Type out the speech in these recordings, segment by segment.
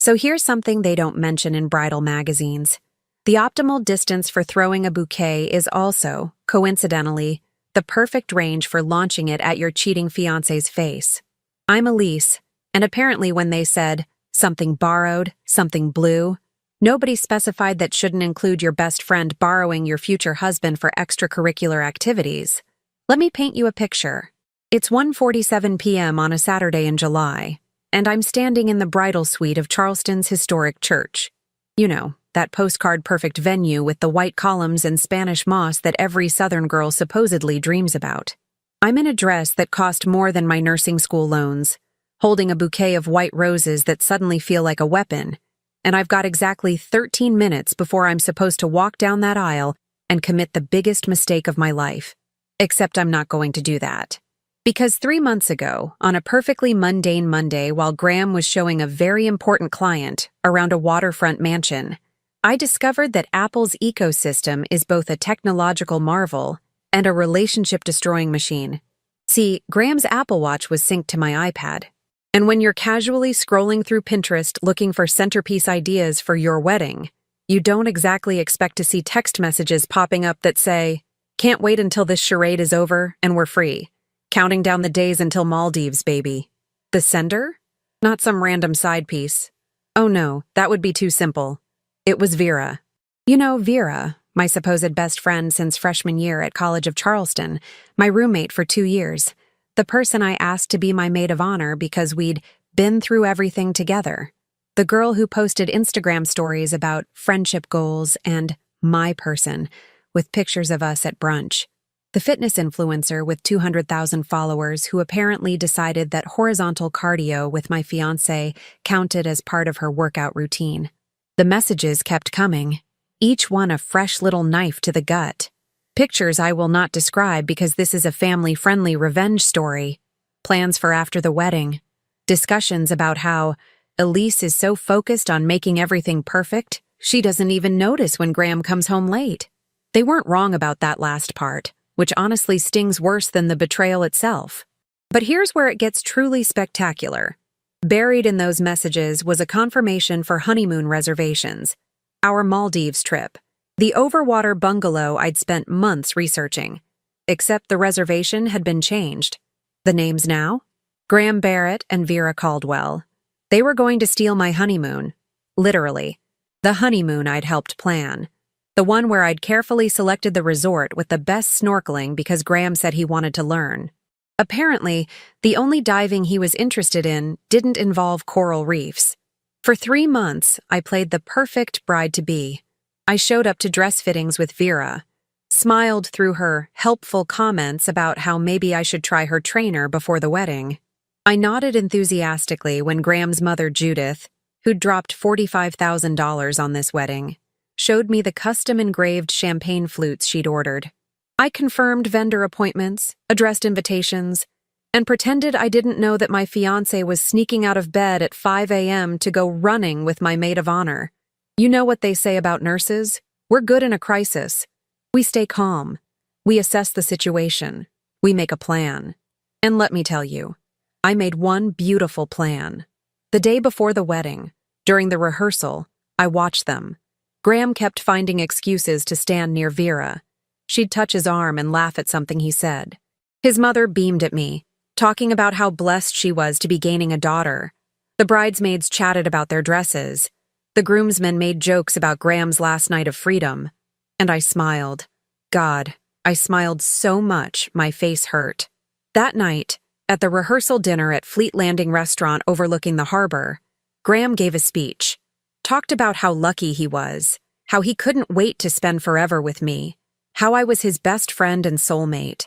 So here's something they don't mention in bridal magazines. The optimal distance for throwing a bouquet is also, coincidentally, the perfect range for launching it at your cheating fiancé's face. I'm Elise, and apparently when they said, something borrowed, something blue, nobody specified that shouldn't include your best friend borrowing your future husband for extracurricular activities. Let me paint you a picture. It's 1:47 p.m. on a Saturday in July, and I'm standing in the bridal suite of Charleston's historic church. You know, that postcard-perfect venue with the white columns and Spanish moss that every Southern girl supposedly dreams about. I'm in a dress that cost more than my nursing school loans, holding a bouquet of white roses that suddenly feel like a weapon, and I've got exactly 13 minutes before I'm supposed to walk down that aisle and commit the biggest mistake of my life. Except I'm not going to do that. Because 3 months ago, on a perfectly mundane Monday while Graham was showing a very important client around a waterfront mansion, I discovered that Apple's ecosystem is both a technological marvel and a relationship-destroying machine. See, Graham's Apple Watch was synced to my iPad. And when you're casually scrolling through Pinterest looking for centerpiece ideas for your wedding, you don't exactly expect to see text messages popping up that say, "Can't wait until this charade is over and we're free. Counting down the days until Maldives, baby." The sender? Not some random side piece. Oh no, that would be too simple. It was Vera. You know, Vera, my supposed best friend since freshman year at College of Charleston, my roommate for 2 years, the person I asked to be my maid of honor because we'd been through everything together, the girl who posted Instagram stories about friendship goals and my person, with pictures of us at brunch. The fitness influencer with 200,000 followers who apparently decided that horizontal cardio with my fiancé counted as part of her workout routine. The messages kept coming, each one a fresh little knife to the gut. Pictures I will not describe because this is a family-friendly revenge story. Plans for after the wedding. Discussions about how Elise is so focused on making everything perfect, she doesn't even notice when Graham comes home late. They weren't wrong about that last part, which honestly stings worse than the betrayal itself. But here's where it gets truly spectacular. Buried in those messages was a confirmation for honeymoon reservations, our Maldives trip, the overwater bungalow I'd spent months researching. Except the reservation had been changed. The names now? Graham Barrett and Vera Caldwell. They were going to steal my honeymoon. Literally. The honeymoon I'd helped plan. The one where I'd carefully selected the resort with the best snorkeling because Graham said he wanted to learn. Apparently, the only diving he was interested in didn't involve coral reefs. For 3 months, I played the perfect bride-to-be. I showed up to dress fittings with Vera, smiled through her helpful comments about how maybe I should try her trainer before the wedding. I nodded enthusiastically when Graham's mother, Judith, who'd dropped $45,000 on this wedding, showed me the custom-engraved champagne flutes she'd ordered. I confirmed vendor appointments, addressed invitations, and pretended I didn't know that my fiancé was sneaking out of bed at 5 a.m. to go running with my maid of honor. You know what they say about nurses? We're good in a crisis. We stay calm. We assess the situation. We make a plan. And let me tell you, I made one beautiful plan. The day before the wedding, during the rehearsal, I watched them. Graham kept finding excuses to stand near Vera. She'd touch his arm and laugh at something he said. His mother beamed at me, talking about how blessed she was to be gaining a daughter. The bridesmaids chatted about their dresses. The groomsmen made jokes about Graham's last night of freedom. And I smiled. God, I smiled so much my face hurt. That night, at the rehearsal dinner at Fleet Landing restaurant overlooking the harbor, Graham gave a speech. Talked about how lucky he was, how he couldn't wait to spend forever with me, how I was his best friend and soulmate.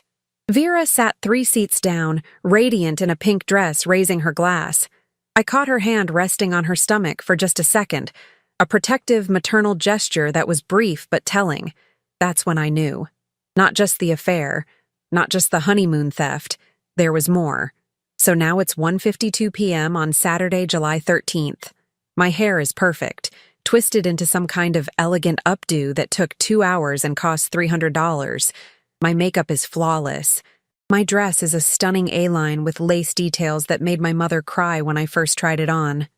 Vera sat 3 seats down, radiant in a pink dress, raising her glass. I caught her hand resting on her stomach for just a second, a protective maternal gesture that was brief but telling. That's when I knew. Not just the affair, not just the honeymoon theft, there was more. So now it's 1:52 p.m. on Saturday, July 13th. My hair is perfect, twisted into some kind of elegant updo that took 2 hours and cost $300. My makeup is flawless. My dress is a stunning A-line with lace details that made my mother cry when I first tried it on.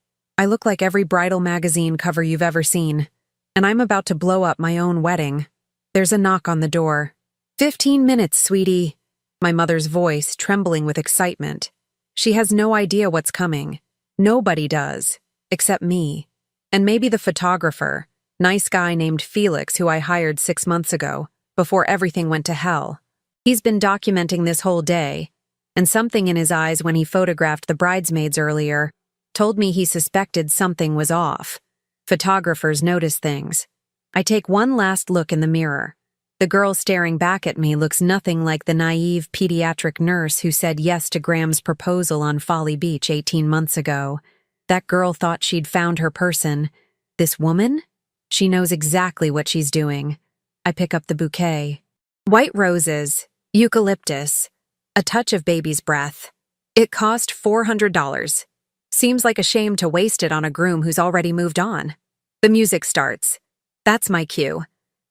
I look like every bridal magazine cover you've ever seen, and I'm about to blow up my own wedding. There's a knock on the door. 15 minutes, sweetie. My mother's voice trembling with excitement. She has no idea what's coming. Nobody does, except me. And maybe the photographer, nice guy named Felix who I hired 6 months ago, before everything went to hell. He's been documenting this whole day, and something in his eyes when he photographed the bridesmaids earlier told me he suspected something was off. Photographers notice things. I take one last look in the mirror. The girl staring back at me looks nothing like the naive pediatric nurse who said yes to Graham's proposal on Folly Beach 18 months ago. That girl thought she'd found her person. This woman? She knows exactly what she's doing. I pick up the bouquet. White roses, eucalyptus, a touch of baby's breath. It cost $400. Seems like a shame to waste it on a groom who's already moved on. The music starts. That's my cue.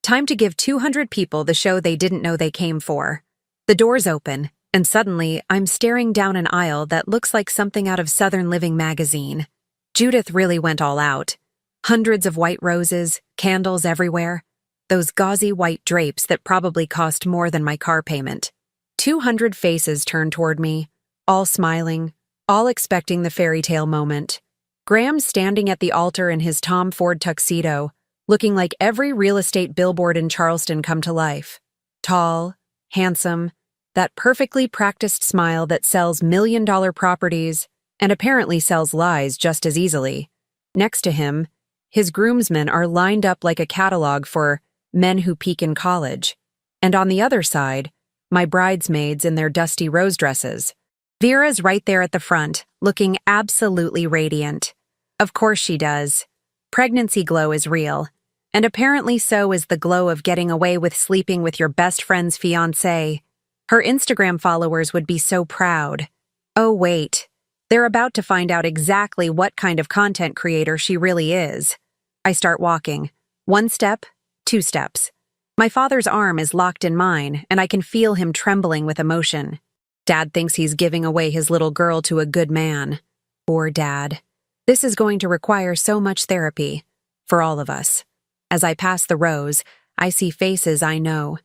Time to give 200 people the show they didn't know they came for. The doors open, and suddenly I'm staring down an aisle that looks like something out of Southern Living magazine. Judith really went all out. Hundreds of white roses, candles everywhere. Those gauzy white drapes that probably cost more than my car payment. 200 faces turned toward me, all smiling, all expecting the fairy tale moment. Graham's standing at the altar in his Tom Ford tuxedo, looking like every real estate billboard in Charleston come to life. Tall, handsome, that perfectly practiced smile that sells million-dollar properties and apparently sells lies just as easily. Next to him, his groomsmen are lined up like a catalog for men who peak in college. And on the other side, my bridesmaids in their dusty rose dresses. Vera's right there at the front, looking absolutely radiant. Of course she does. Pregnancy glow is real. And apparently so is the glow of getting away with sleeping with your best friend's fiancé. Her Instagram followers would be so proud. Oh wait, they're about to find out exactly what kind of content creator she really is. I start walking. 1 step, 2 steps. My father's arm is locked in mine, and I can feel him trembling with emotion. Dad thinks he's giving away his little girl to a good man. Poor Dad. This is going to require so much therapy. For all of us. As I pass the rows, I see faces I know.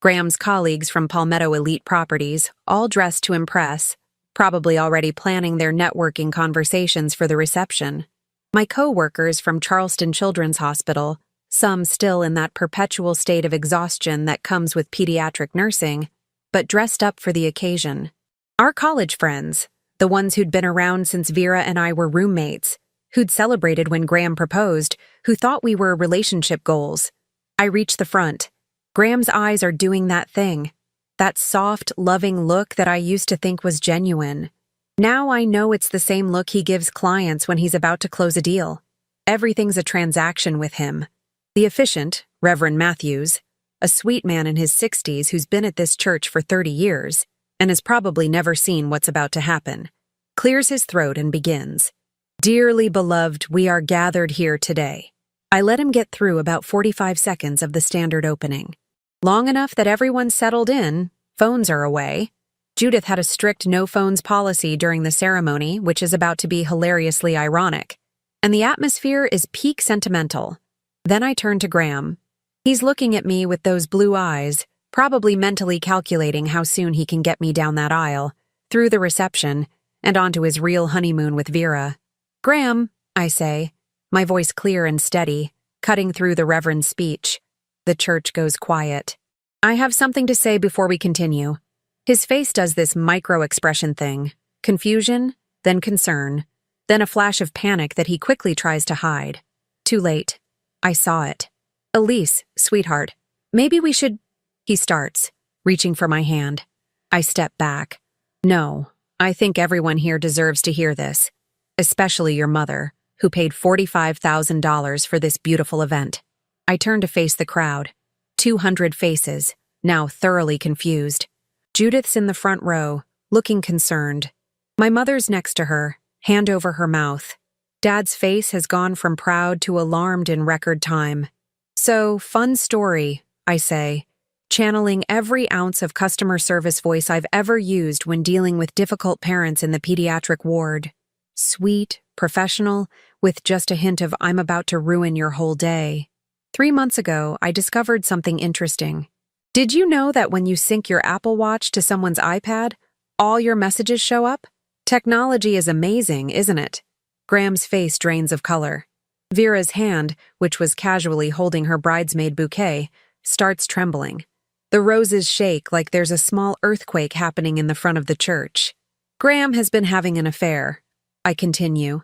Graham's colleagues from Palmetto Elite Properties, all dressed to impress, probably already planning their networking conversations for the reception. My co-workers from Charleston Children's Hospital, some still in that perpetual state of exhaustion that comes with pediatric nursing, but dressed up for the occasion. Our college friends, the ones who'd been around since Vera and I were roommates, who'd celebrated when Graham proposed, who thought we were relationship goals. I reach the front. Graham's eyes are doing that thing. That soft, loving look that I used to think was genuine. Now I know it's the same look he gives clients when he's about to close a deal. Everything's a transaction with him. The officiant, Reverend Matthews, a sweet man in his 60s who's been at this church for 30 years and has probably never seen what's about to happen, clears his throat and begins. Dearly beloved, we are gathered here today. I let him get through about 45 seconds of the standard opening. Long enough that everyone's settled in, phones are away. Judith had a strict no-phones policy during the ceremony, which is about to be hilariously ironic. And the atmosphere is peak sentimental. Then I turn to Graham. He's looking at me with those blue eyes, probably mentally calculating how soon he can get me down that aisle, through the reception, and onto his real honeymoon with Vera. Graham, I say, my voice clear and steady, cutting through the Reverend's speech. The church goes quiet. I have something to say before we continue. His face does this micro-expression thing. Confusion, then concern, then a flash of panic that he quickly tries to hide. Too late. I saw it. Elise, sweetheart, maybe we should... He starts, reaching for my hand. I step back. No, I think everyone here deserves to hear this. Especially your mother, who paid $45,000 for this beautiful event. I turn to face the crowd. 200 faces, now thoroughly confused. Judith's in the front row, looking concerned. My mother's next to her, hand over her mouth. Dad's face has gone from proud to alarmed in record time. So, fun story, I say, channeling every ounce of customer service voice I've ever used when dealing with difficult parents in the pediatric ward. Sweet, professional, with just a hint of "I'm about to ruin your whole day." 3 months ago, I discovered something interesting. Did you know that when you sync your Apple Watch to someone's iPad, all your messages show up? Technology is amazing, isn't it? Graham's face drains of color. Vera's hand, which was casually holding her bridesmaid bouquet, starts trembling. The roses shake like there's a small earthquake happening in the front of the church. Graham has been having an affair, I continue,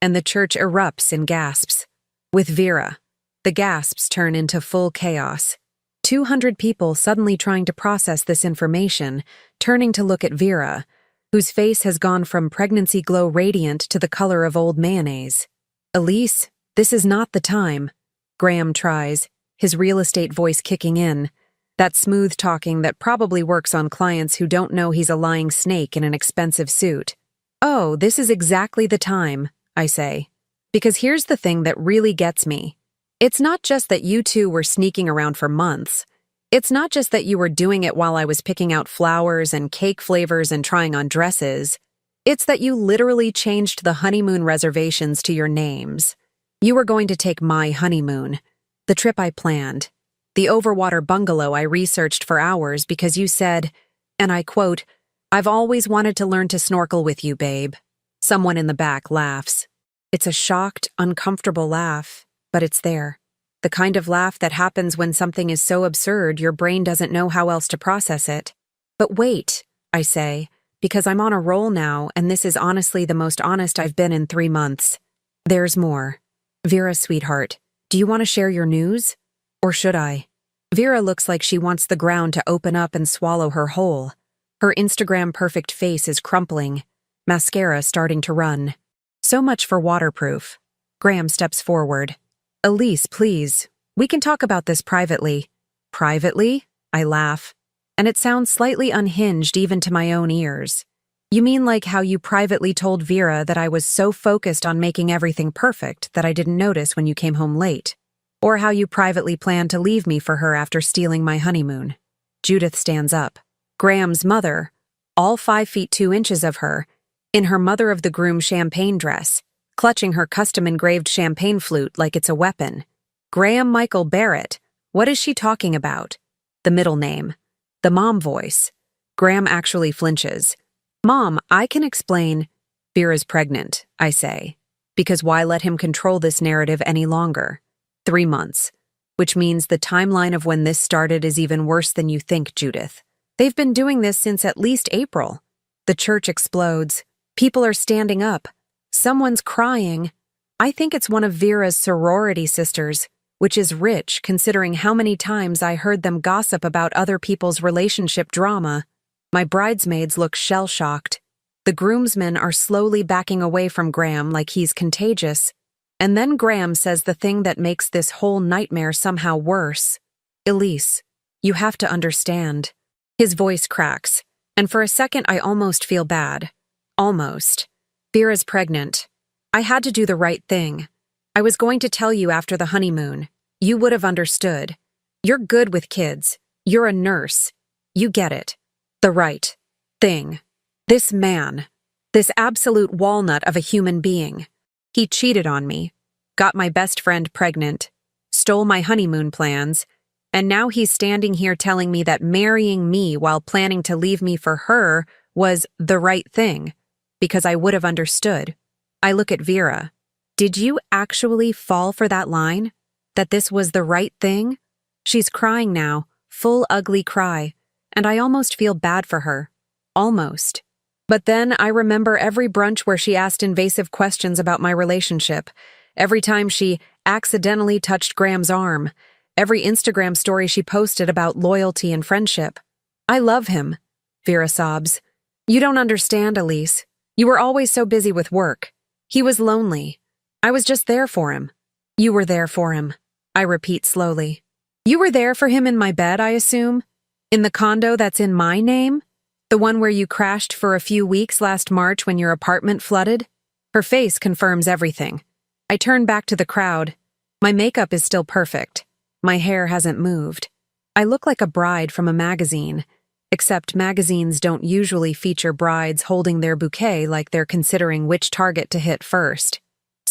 and the church erupts in gasps. With Vera, the gasps turn into full chaos. 200 people suddenly trying to process this information, turning to look at Vera, whose face has gone from pregnancy glow radiant to the color of old mayonnaise. "Elise, this is not the time," Graham tries, his real estate voice kicking in, that smooth talking that probably works on clients who don't know he's a lying snake in an expensive suit. "Oh, this is exactly the time," I say, because here's the thing that really gets me. It's not just that you two were sneaking around for months. It's not just that you were doing it while I was picking out flowers and cake flavors and trying on dresses. It's that you literally changed the honeymoon reservations to your names. You were going to take my honeymoon, the trip I planned, the overwater bungalow I researched for hours because you said, and I quote, "I've always wanted to learn to snorkel with you, babe." Someone in the back laughs. It's a shocked, uncomfortable laugh, but it's there. The kind of laugh that happens when something is so absurd your brain doesn't know how else to process it. "But wait," I say, because I'm on a roll now and this is honestly the most honest I've been in 3 months. "There's more. Vera, sweetheart, do you want to share your news? Or should I?" Vera looks like she wants the ground to open up and swallow her whole. Her Instagram-perfect face is crumpling, mascara starting to run. So much for waterproof. Graham steps forward. "Elise, please, we can talk about this privately." "Privately?" I laugh. And it sounds slightly unhinged even to my own ears. "You mean like how you privately told Vera that I was so focused on making everything perfect that I didn't notice when you came home late? Or how you privately planned to leave me for her after stealing my honeymoon?" Judith stands up. Graham's mother, all 5 feet 2 inches of her, in her mother of the groom champagne dress, clutching her custom-engraved champagne flute like it's a weapon. "Graham Michael Barrett, what is she talking about?" The middle name. The mom voice. Graham actually flinches. "Mom, I can explain." "Vera's pregnant," I say. Because why let him control this narrative any longer? 3 months. Which means the timeline of when this started is even worse than you think, Judith. They've been doing this since at least April. The church explodes. People are standing up. Someone's crying. I think it's one of Vera's sorority sisters, which is rich considering how many times I heard them gossip about other people's relationship drama. My bridesmaids look shell-shocked. The groomsmen are slowly backing away from Graham like he's contagious. And then Graham says the thing that makes this whole nightmare somehow worse. "Elise, you have to understand." His voice cracks, and for a second I almost feel bad. Almost. "Vera's pregnant. I had to do the right thing. I was going to tell you after the honeymoon. You would have understood. You're good with kids. You're a nurse. You get it. The right thing. This man. This absolute walnut of a human being. He cheated on me, got my best friend pregnant, stole my honeymoon plans, and now he's standing here telling me that marrying me while planning to leave me for her was the right thing, because I would have understood. I look at Vera. Did you actually fall for that line? That this was the right thing? She's crying now, full ugly cry, and I almost feel bad for her. Almost. But then I remember every brunch where she asked invasive questions about my relationship, every time she accidentally touched Graham's arm, every Instagram story she posted about loyalty and friendship. "I love him," Vera sobs. "You don't understand, Elise. You were always so busy with work. He was lonely. I was just there for him." "You were there for him," I repeat slowly. "You were there for him in my bed, I assume? In the condo that's in my name? The one where you crashed for a few weeks last March when your apartment flooded?" Her face confirms everything. I turn back to the crowd. My makeup is still perfect. My hair hasn't moved. I look like a bride from a magazine, except magazines don't usually feature brides holding their bouquet like they're considering which target to hit first.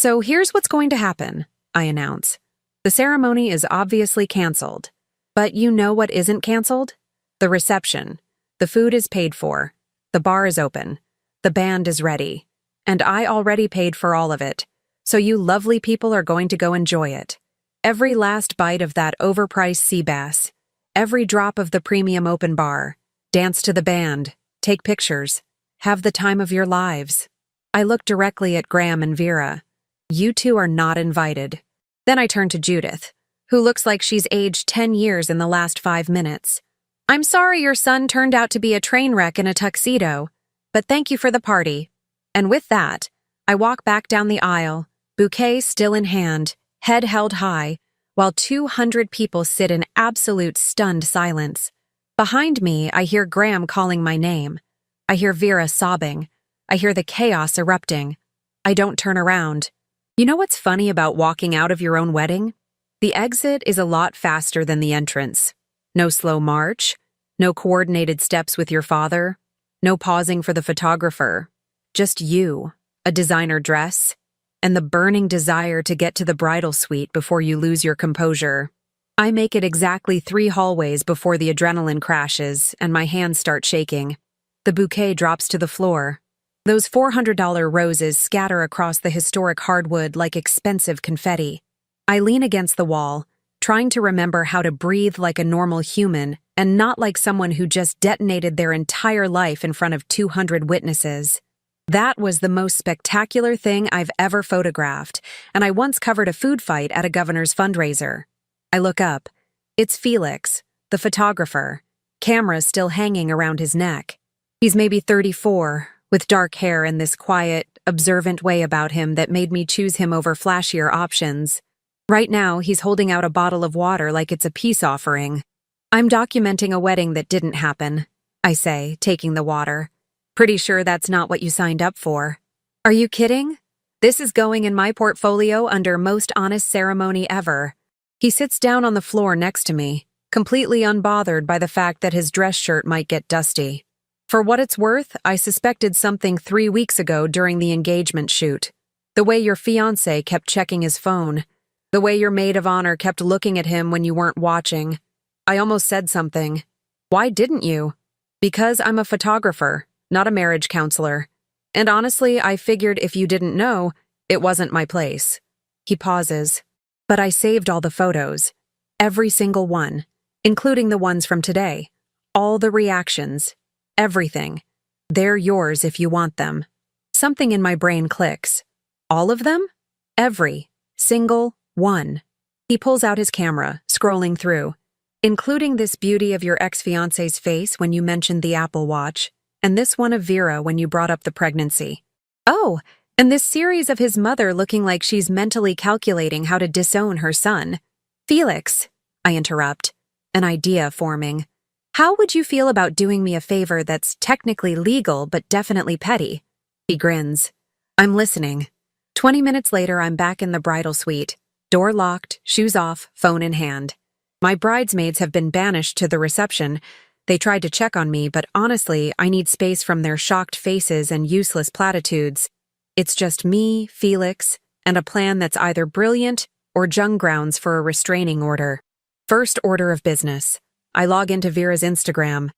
So here's what's going to happen, I announce. The ceremony is obviously canceled. But you know what isn't canceled? The reception. The food is paid for. The bar is open. The band is ready. And I already paid for all of it. So you lovely people are going to go enjoy it. Every last bite of that overpriced sea bass. Every drop of the premium open bar. Dance to the band. Take pictures. Have the time of your lives. I look directly at Graham and Vera. You two are not invited. Then I turn to Judith, who looks like she's aged 10 years in the last 5 minutes. I'm sorry your son turned out to be a train wreck in a tuxedo, but thank you for the party. And with that, I walk back down the aisle, bouquet still in hand, head held high, while 200 people sit in absolute stunned silence. Behind me, I hear Graham calling my name. I hear Vera sobbing. I hear the chaos erupting. I don't turn around. You know what's funny about walking out of your own wedding? The exit is a lot faster than the entrance. No slow march, no coordinated steps with your father, no pausing for the photographer. Just you, a designer dress, and the burning desire to get to the bridal suite before you lose your composure. I make it exactly 3 hallways before the adrenaline crashes and my hands start shaking. The bouquet drops to the floor. Those $400 roses scatter across the historic hardwood like expensive confetti. I lean against the wall, trying to remember how to breathe like a normal human and not like someone who just detonated their entire life in front of 200 witnesses. That was the most spectacular thing I've ever photographed, and I once covered a food fight at a governor's fundraiser. I look up. It's Felix, the photographer, cameras still hanging around his neck. He's maybe 34, with dark hair and this quiet, observant way about him that made me choose him over flashier options. Right now, he's holding out a bottle of water like it's a peace offering. I'm documenting a wedding that didn't happen, I say, taking the water. Pretty sure that's not what you signed up for. Are you kidding? This is going in my portfolio under most honest ceremony ever. He sits down on the floor next to me, completely unbothered by the fact that his dress shirt might get dusty. For what it's worth, I suspected something 3 weeks ago during the engagement shoot. The way your fiancé kept checking his phone. The way your maid of honor kept looking at him when you weren't watching. I almost said something. Why didn't you? Because I'm a photographer, not a marriage counselor. And honestly, I figured if you didn't know, it wasn't my place. He pauses. But I saved all the photos. Every single one. Including the ones from today. All the reactions. Everything. They're yours if you want them. Something in my brain clicks. All of them? Every single one. He pulls out his camera, scrolling through. Including this beauty of your ex-fiancé's face when you mentioned the Apple Watch, and this one of Vera when you brought up the pregnancy. Oh, and this series of his mother looking like she's mentally calculating how to disown her son. Felix, I interrupt, an idea forming. How would you feel about doing me a favor that's technically legal but definitely petty? He grins. I'm listening. 20 minutes later, I'm back in the bridal suite. Door locked, shoes off, phone in hand. My bridesmaids have been banished to the reception. They tried to check on me, but honestly, I need space from their shocked faces and useless platitudes. It's just me, Felix, and a plan that's either brilliant or junk grounds for a restraining order. First order of business. I log into Vera's Instagram.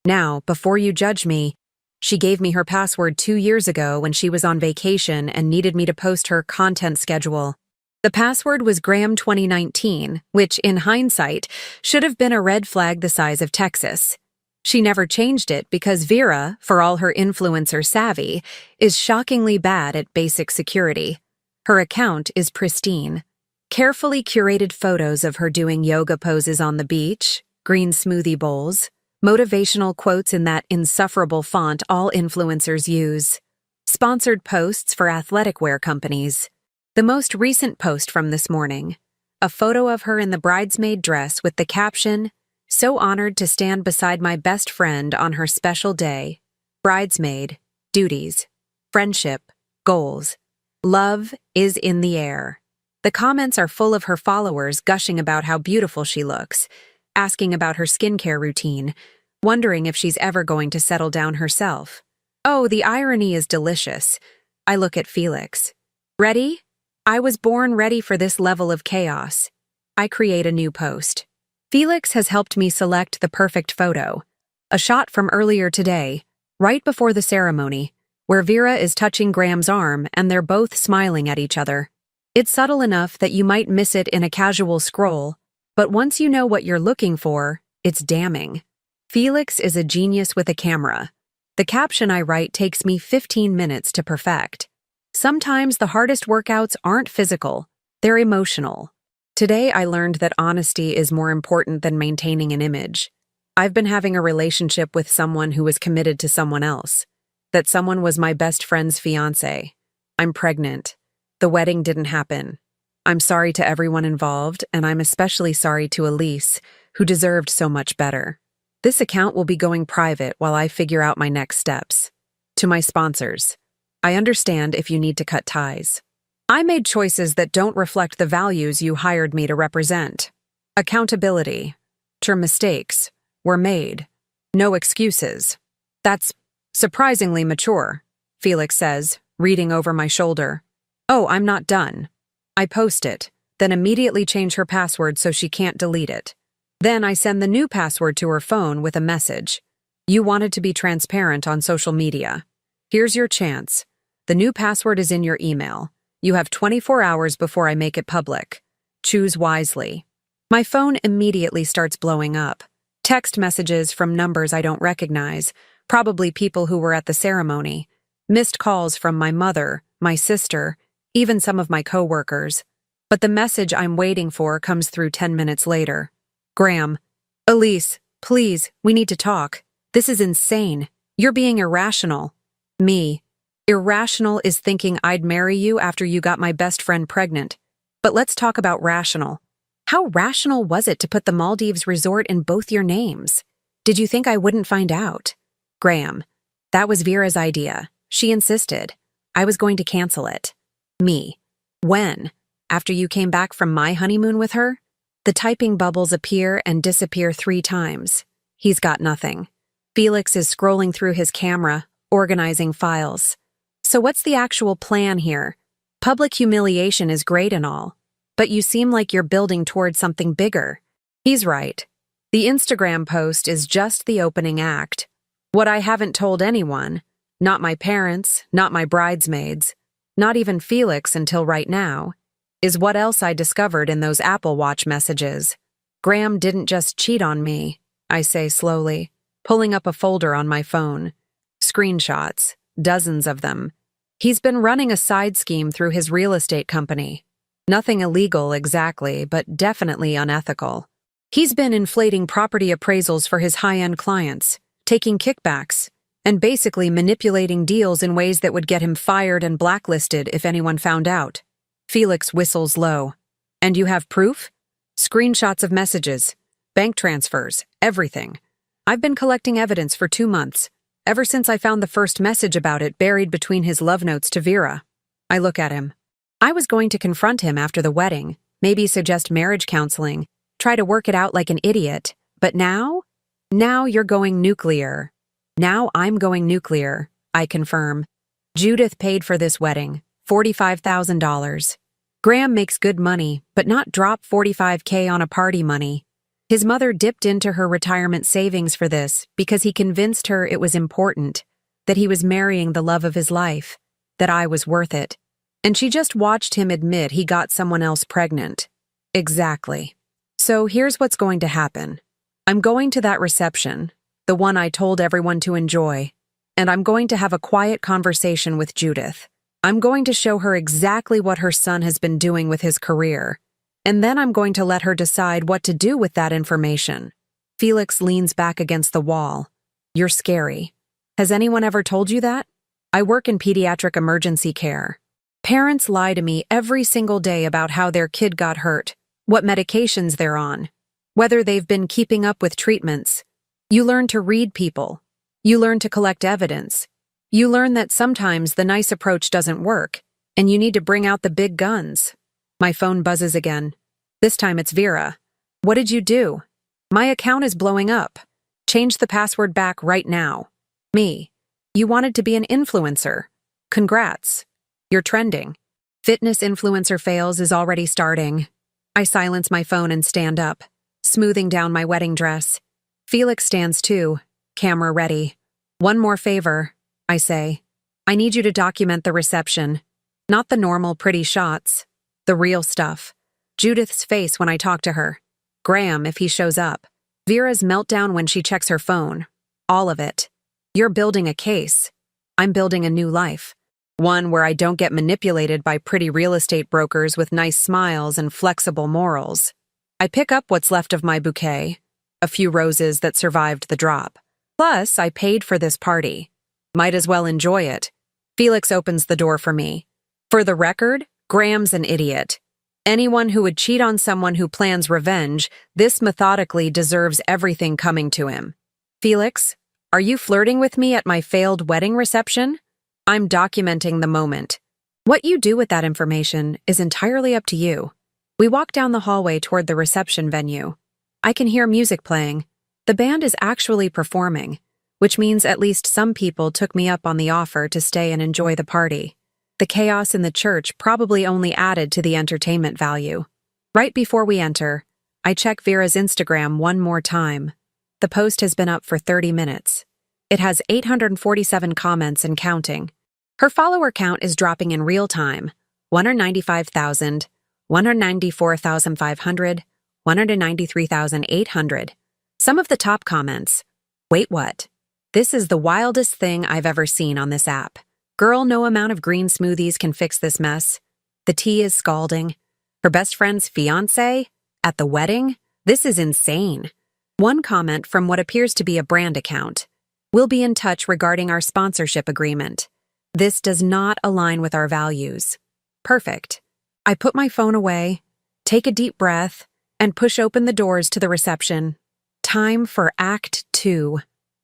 Now, before you judge me, she gave me her password 2 years ago when she was on vacation and needed me to post her content schedule. The password was Graham 2019, which, in hindsight, should have been a red flag the size of Texas. She never changed it because Vera, for all her influencer savvy, is shockingly bad at basic security. Her account is pristine. Carefully curated photos of her doing yoga poses on the beach, green smoothie bowls, motivational quotes in that insufferable font all influencers use, sponsored posts for athletic wear companies. The most recent post from this morning, a photo of her in the bridesmaid dress with the caption, "So honored to stand beside my best friend on her special day. Bridesmaid, duties, friendship, goals. Love is in the air." The comments are full of her followers gushing about how beautiful she looks, asking about her skincare routine, wondering if she's ever going to settle down herself. Oh, the irony is delicious. I look at Felix. Ready? I was born ready for this level of chaos. I create a new post. Felix has helped me select the perfect photo. A shot from earlier today, right before the ceremony, where Vera is touching Graham's arm and they're both smiling at each other. It's subtle enough that you might miss it in a casual scroll, but once you know what you're looking for, it's damning. Felix is a genius with a camera. The caption I write takes me 15 minutes to perfect. Sometimes the hardest workouts aren't physical, they're emotional. Today I learned that honesty is more important than maintaining an image. I've been having a relationship with someone who was committed to someone else. That someone was my best friend's fiancé. I'm pregnant. The wedding didn't happen. I'm sorry to everyone involved, and I'm especially sorry to Elise, who deserved so much better. This account will be going private while I figure out my next steps. To my sponsors, I understand if you need to cut ties. I made choices that don't reflect the values you hired me to represent. Accountability. Your mistakes were made. No excuses. That's surprisingly mature, Felix says, reading over my shoulder. Oh, I'm not done. I post it, then immediately change her password so she can't delete it. Then I send the new password to her phone with a message. You wanted to be transparent on social media. Here's your chance. The new password is in your email. You have 24 hours before I make it public. Choose wisely. My phone immediately starts blowing up. Text messages from numbers I don't recognize, probably people who were at the ceremony. Missed calls from my mother, my sister, even some of my coworkers. But the message I'm waiting for comes through 10 minutes later. Graham. Elise, please, we need to talk. This is insane. You're being irrational. Me. Irrational is thinking I'd marry you after you got my best friend pregnant. But let's talk about rational. How rational was it to put the Maldives resort in both your names? Did you think I wouldn't find out? Graham. That was Vera's idea. She insisted. I was going to cancel it. Me. When? After you came back from my honeymoon with her? The typing bubbles appear and disappear 3 times. He's got nothing. Felix is scrolling through his camera, organizing files. So what's the actual plan here? Public humiliation is great and all, but you seem like you're building towards something bigger. He's right. The Instagram post is just the opening act. What I haven't told anyone, not my parents, not my bridesmaids, not even Felix until right now, is what else I discovered in those Apple Watch messages. Graham didn't just cheat on me, I say slowly, pulling up a folder on my phone. Screenshots, dozens of them. He's been running a side scheme through his real estate company. Nothing illegal exactly, but definitely unethical. He's been inflating property appraisals for his high-end clients, taking kickbacks, and basically manipulating deals in ways that would get him fired and blacklisted if anyone found out. Felix whistles low. And you have proof? Screenshots of messages, bank transfers, everything. I've been collecting evidence for 2 months, ever since I found the first message about it buried between his love notes to Vera. I look at him. I was going to confront him after the wedding, maybe suggest marriage counseling, try to work it out like an idiot, but now? Now you're going nuclear. Now I'm going nuclear, I confirm. Judith paid for this wedding, $45,000. Graham makes good money, but not drop $45K on a party money. His mother dipped into her retirement savings for this because he convinced her it was important, that he was marrying the love of his life, that I was worth it. And she just watched him admit he got someone else pregnant. Exactly. So here's what's going to happen. I'm going to that reception, the one I told everyone to enjoy, and I'm going to have a quiet conversation with Judith. I'm going to show her exactly what her son has been doing with his career, and then I'm going to let her decide what to do with that information. Felix leans back against the wall. You're scary. Has anyone ever told you that? I work in pediatric emergency care. Parents lie to me every single day about how their kid got hurt, what medications they're on, whether they've been keeping up with treatments. You learn to read people. You learn to collect evidence. You learn that sometimes the nice approach doesn't work, and you need to bring out the big guns. My phone buzzes again. This time it's Vera. What did you do? My account is blowing up. Change the password back right now. Me. You wanted to be an influencer. Congrats. You're trending. Fitness influencer fails is already starting. I silence my phone and stand up, smoothing down my wedding dress. Felix stands too, camera ready. One more favor, I say. I need you to document the reception. Not the normal pretty shots. The real stuff. Judith's face when I talk to her. Graham if he shows up. Vera's meltdown when she checks her phone. All of it. You're building a case. I'm building a new life. One where I don't get manipulated by pretty real estate brokers with nice smiles and flexible morals. I pick up what's left of my bouquet, a few roses that survived the drop. Plus, I paid for this party. Might as well enjoy it. Felix opens the door for me. For the record, Graham's an idiot. Anyone who would cheat on someone who plans revenge, this methodically deserves everything coming to him. Felix, are you flirting with me at my failed wedding reception? I'm documenting the moment. What you do with that information is entirely up to you. We walk down the hallway toward the reception venue. I can hear music playing. The band is actually performing, which means at least some people took me up on the offer to stay and enjoy the party. The chaos in the church probably only added to the entertainment value. Right before we enter, I check Vera's Instagram one more time. The post has been up for 30 minutes. It has 847 comments and counting. Her follower count is dropping in real time. 195,000, 194,500, 193,800. Some of the top comments. Wait, what? This is the wildest thing I've ever seen on this app. Girl, no amount of green smoothies can fix this mess. The tea is scalding. Her best friend's fiancé? At the wedding? This is insane. One comment from what appears to be a brand account. We'll be in touch regarding our sponsorship agreement. This does not align with our values. Perfect. I put my phone away, take a deep breath, and push open the doors to the reception. Time for Act 2.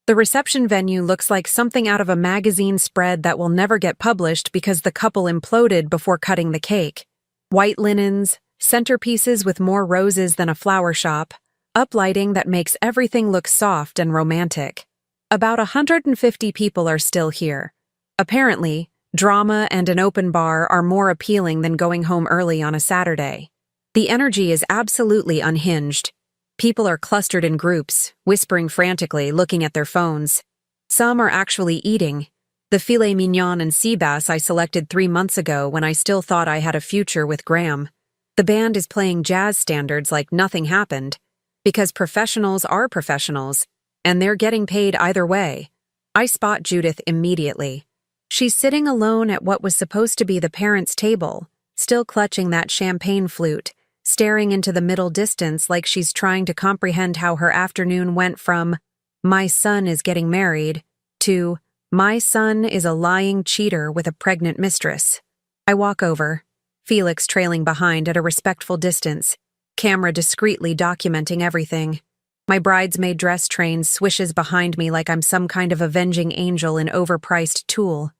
The reception venue looks like something out of a magazine spread that will never get published because the couple imploded before cutting the cake. White linens, centerpieces with more roses than a flower shop, uplighting that makes everything look soft and romantic. About 150 people are still here. Apparently, drama and an open bar are more appealing than going home early on a Saturday. The energy is absolutely unhinged. People are clustered in groups, whispering frantically, looking at their phones. Some are actually eating. The filet mignon and sea bass I selected 3 months ago when I still thought I had a future with Graham. The band is playing jazz standards like nothing happened. Because professionals are professionals, and they're getting paid either way. I spot Judith immediately. She's sitting alone at what was supposed to be the parents' table, still clutching that champagne flute, staring into the middle distance like she's trying to comprehend how her afternoon went from, "My son is getting married," to, "My son is a lying cheater with a pregnant mistress." I walk over, Felix trailing behind at a respectful distance, camera discreetly documenting everything. My bridesmaid dress train swishes behind me like I'm some kind of avenging angel in overpriced tulle.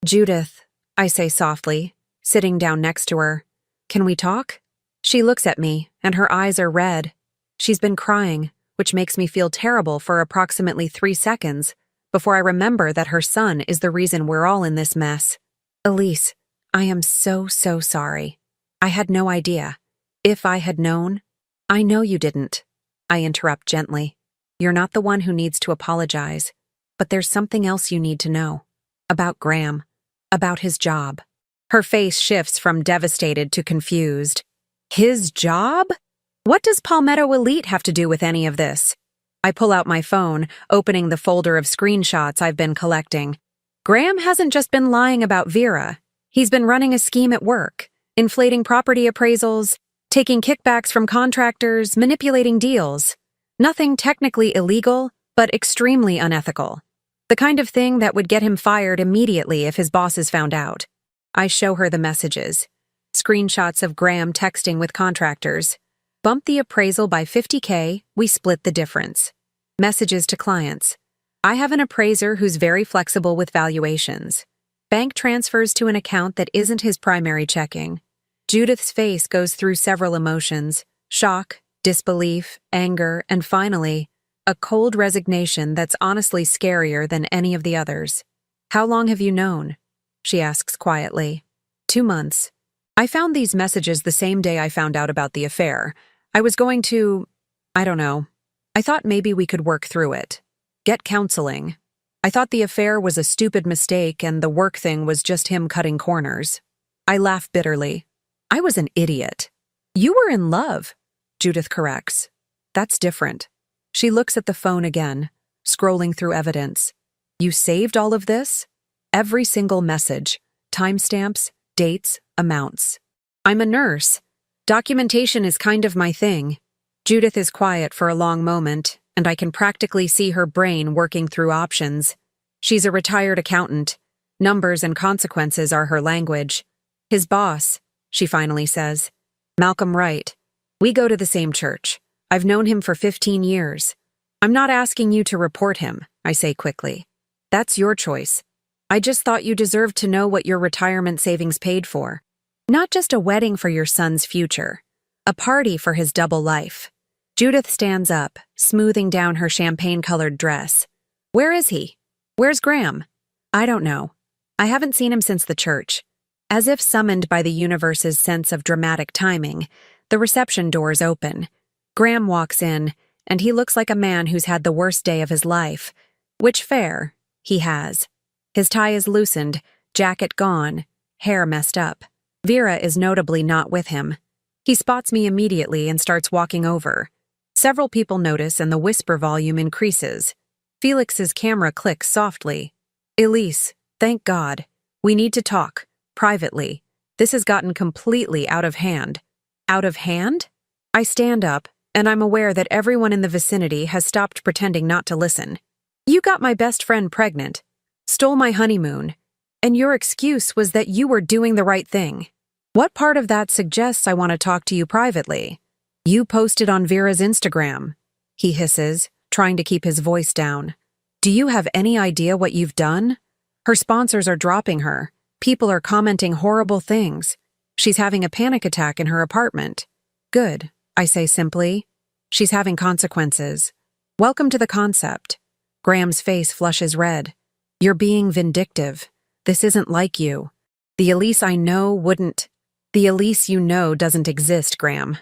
"Judith," I say softly, sitting down next to her. "Can we talk?" She looks at me, and her eyes are red. She's been crying, which makes me feel terrible for approximately 3 seconds, before I remember that her son is the reason we're all in this mess. "Elise, I am so sorry. I had no idea. If I had known—" "I know you didn't," I interrupt gently. "You're not the one who needs to apologize. But there's something else you need to know. About Graham. About his job." Her face shifts from devastated to confused. "His job? What does Palmetto Elite have to do with any of this?" I pull out my phone, opening the folder of screenshots I've been collecting. Graham hasn't just been lying about Vera. He's been running a scheme at work, inflating property appraisals, taking kickbacks from contractors, manipulating deals. Nothing technically illegal, but extremely unethical. The kind of thing that would get him fired immediately if his bosses found out. I show her the messages. Screenshots of Graham texting with contractors. "Bump the appraisal by 50K, we split the difference." Messages to clients. "I have an appraiser who's very flexible with valuations." Bank transfers to an account that isn't his primary checking. Judith's face goes through several emotions: shock, disbelief, anger, and finally, a cold resignation that's honestly scarier than any of the others. "How long have you known?" she asks quietly. 2 months. I found these messages the same day I found out about the affair. I was going to, I don't know. I thought maybe we could work through it. Get counseling. I thought the affair was a stupid mistake and the work thing was just him cutting corners. I laugh bitterly. I was an idiot. You were in love, Judith corrects. That's different. She looks at the phone again, scrolling through evidence. You saved all of this? Every single message. Timestamps, dates, amounts. I'm a nurse. Documentation is kind of my thing. Judith is quiet for a long moment, and I can practically see her brain working through options. She's a retired accountant. Numbers and consequences are her language. His boss, she finally says. Malcolm Wright. We go to the same church. I've known him for 15 years. I'm not asking you to report him, I say quickly. That's your choice. I just thought you deserved to know what your retirement savings paid for. Not just a wedding for your son's future. A party for his double life. Judith stands up, smoothing down her champagne-colored dress. Where is he? Where's Graham? I don't know. I haven't seen him since the church. As if summoned by the universe's sense of dramatic timing, the reception doors open. Graham walks in, and he looks like a man who's had the worst day of his life. Which fair, he has. His tie is loosened, jacket gone, hair messed up. Vera is notably not with him. He spots me immediately and starts walking over. Several people notice and the whisper volume increases. Felix's camera clicks softly. Elise, thank God. We need to talk, privately. This has gotten completely out of hand. Out of hand? I stand up, and I'm aware that everyone in the vicinity has stopped pretending not to listen. You got my best friend pregnant, stole my honeymoon, and your excuse was that you were doing the right thing. What part of that suggests I want to talk to you privately? You posted on Vera's Instagram, he hisses, trying to keep his voice down. Do you have any idea what you've done? Her sponsors are dropping her. People are commenting horrible things. She's having a panic attack in her apartment. Good, I say simply. She's having consequences. Welcome to the concept. Graham's face flushes red. You're being vindictive. This isn't like you. The Elise I know wouldn't. The Elise you know doesn't exist, Graham.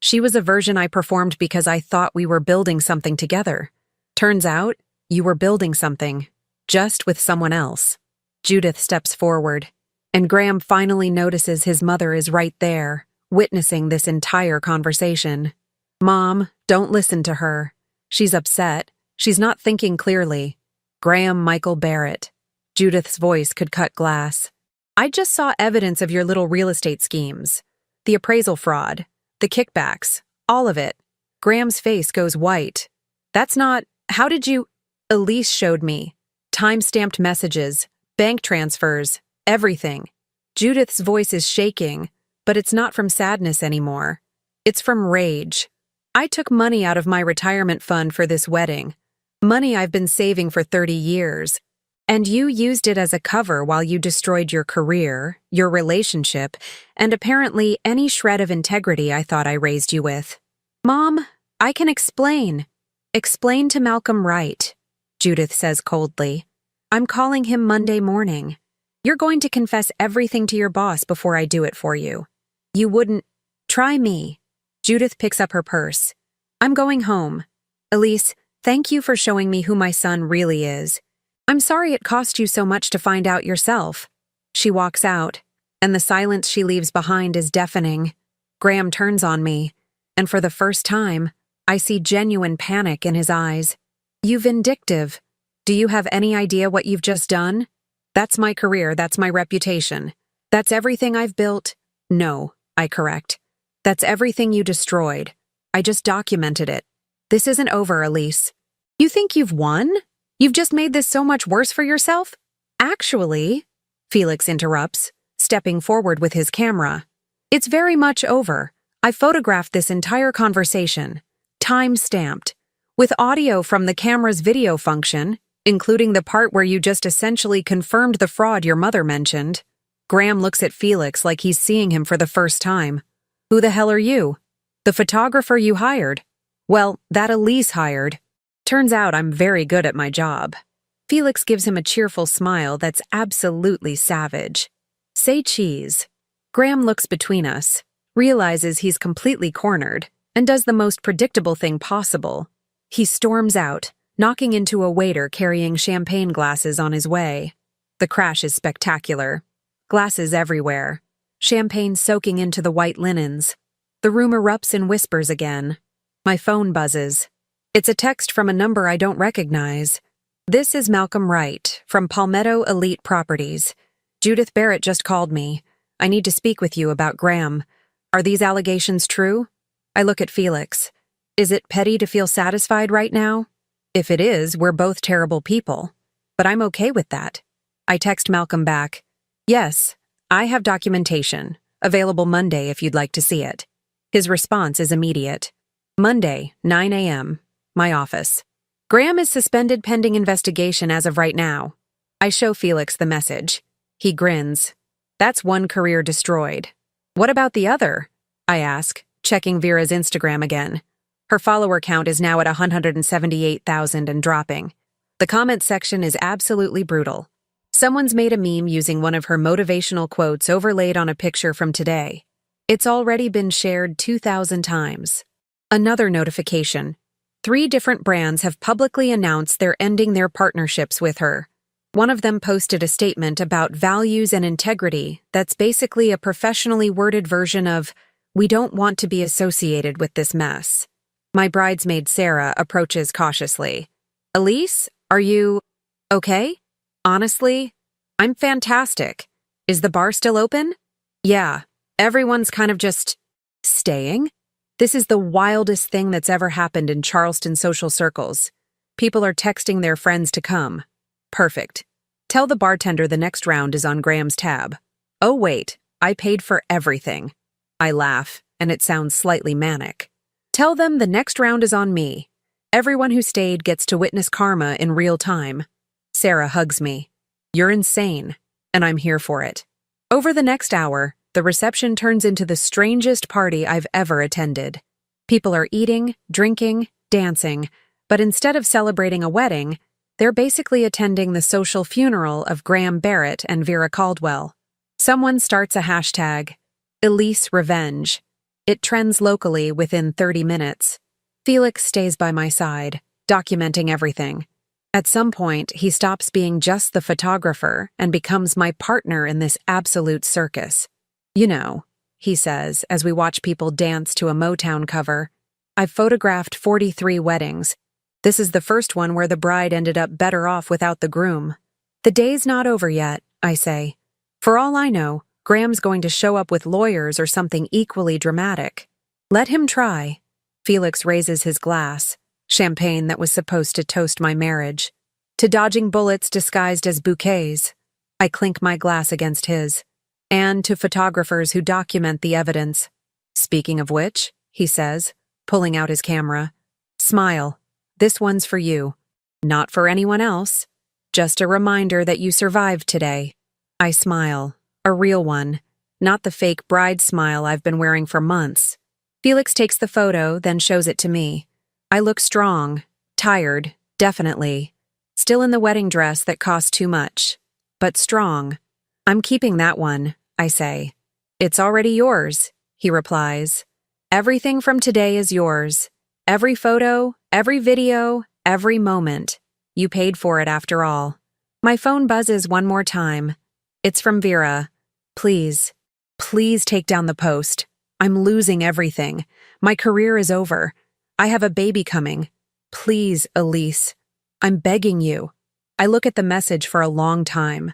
She was a version I performed because I thought we were building something together. Turns out, you were building something, just with someone else. Judith steps forward, and Graham finally notices his mother is right there, witnessing this entire conversation. Mom, don't listen to her. She's upset. She's not thinking clearly. Graham Michael Barrett. Judith's voice could cut glass. I just saw evidence of your little real estate schemes. The appraisal fraud. The kickbacks, all of it. Graham's face goes white. That's not, how did you? Elise showed me. Time-stamped messages, bank transfers, everything. Judith's voice is shaking, but it's not from sadness anymore. It's from rage. I took money out of my retirement fund for this wedding. Money I've been saving for 30 years. And you used it as a cover while you destroyed your career, your relationship, and apparently any shred of integrity I thought I raised you with. Mom, I can explain. Explain to Malcolm Wright, Judith says coldly. I'm calling him Monday morning. You're going to confess everything to your boss before I do it for you. You wouldn't. Try me. Judith picks up her purse. I'm going home. Elise, thank you for showing me who my son really is. I'm sorry it cost you so much to find out yourself. She walks out, and the silence she leaves behind is deafening. Graham turns on me, and for the first time, I see genuine panic in his eyes. You vindictive. Do you have any idea what you've just done? That's my career, that's my reputation. That's everything I've built. No, I correct. That's everything you destroyed. I just documented it. This isn't over, Elise. You think you've won? You've just made this so much worse for yourself? Actually, Felix interrupts, stepping forward with his camera. It's very much over. I photographed this entire conversation, time-stamped, with audio from the camera's video function, including the part where you just essentially confirmed the fraud your mother mentioned. Graham looks at Felix like he's seeing him for the first time. Who the hell are you? The photographer you hired? Well, that Elise hired. Turns out I'm very good at my job. Felix gives him a cheerful smile that's absolutely savage. Say cheese. Graham looks between us, realizes he's completely cornered, and does the most predictable thing possible. He storms out, knocking into a waiter carrying champagne glasses on his way. The crash is spectacular. Glasses everywhere. Champagne soaking into the white linens. The room erupts in whispers again. My phone buzzes. It's a text from a number I don't recognize. This is Malcolm Wright, from Palmetto Elite Properties. Judith Barrett just called me. I need to speak with you about Graham. Are these allegations true? I look at Felix. Is it petty to feel satisfied right now? If it is, we're both terrible people. But I'm okay with that. I text Malcolm back. Yes, I have documentation. Available Monday if you'd like to see it. His response is immediate. Monday, 9 a.m. My office. Graham is suspended pending investigation as of right now. I show Felix the message. He grins. That's one career destroyed. What about the other? I ask, checking Vera's Instagram again. Her follower count is now at 178,000 and dropping. The comment section is absolutely brutal. Someone's made a meme using one of her motivational quotes overlaid on a picture from today. It's already been shared 2,000 times. Another notification. 3 different brands have publicly announced they're ending their partnerships with her. One of them posted a statement about values and integrity that's basically a professionally worded version of, "We don't want to be associated with this mess." My bridesmaid Sarah approaches cautiously. "Elise, are you okay?" "Honestly, I'm fantastic. Is the bar still open?" "Yeah, everyone's kind of just staying." This is the wildest thing that's ever happened in Charleston social circles. People are texting their friends to come. Perfect. Tell the bartender the next round is on Graham's tab. Oh wait, I paid for everything. I laugh, and it sounds slightly manic. Tell them the next round is on me. Everyone who stayed gets to witness karma in real time. Sarah hugs me. You're insane, and I'm here for it. Over the next hour, the reception turns into the strangest party I've ever attended. People are eating, drinking, dancing, but instead of celebrating a wedding, they're basically attending the social funeral of Graham Barrett and Vera Caldwell. Someone starts a hashtag, Elise Revenge. It trends locally within 30 minutes. Felix stays by my side, documenting everything. At some point, he stops being just the photographer and becomes my partner in this absolute circus. You know, he says as we watch people dance to a Motown cover, I've photographed 43 weddings. This is the first one where the bride ended up better off without the groom. The day's not over yet, I say. For all I know, Graham's going to show up with lawyers or something equally dramatic. Let him try. Felix raises his glass, champagne that was supposed to toast my marriage, to dodging bullets disguised as bouquets. I clink my glass against his. And to photographers who document the evidence. Speaking of which, he says, pulling out his camera, smile. This one's for you. Not for anyone else. Just a reminder that you survived today. I smile. A real one. Not the fake bride smile I've been wearing for months. Felix takes the photo, then shows it to me. I look strong. Tired, definitely. Still in the wedding dress that cost too much. But strong. I'm keeping that one, I say. It's already yours, he replies. Everything from today is yours. Every photo, every video, every moment. You paid for it after all. My phone buzzes one more time. It's from Vera. Please, please take down the post. I'm losing everything. My career is over. I have a baby coming. Please, Elise. I'm begging you. I look at the message for a long time.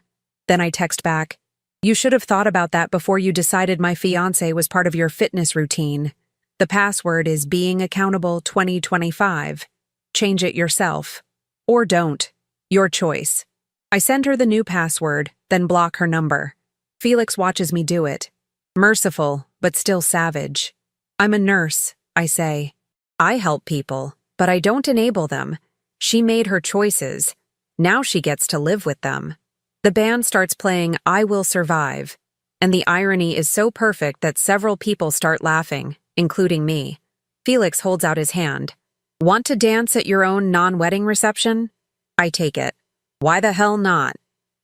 Then I text back, you should have thought about that before you decided my fiancé was part of your fitness routine. The password is Being Accountable 2025. Change it yourself. Or don't. Your choice. I send her the new password, then block her number. Felix watches me do it. Merciful, but still savage. I'm a nurse, I say. I help people, but I don't enable them. She made her choices. Now she gets to live with them. The band starts playing I Will Survive, and the irony is so perfect that several people start laughing, including me. Felix holds out his hand. Want to dance at your own non-wedding reception? I take it. Why the hell not?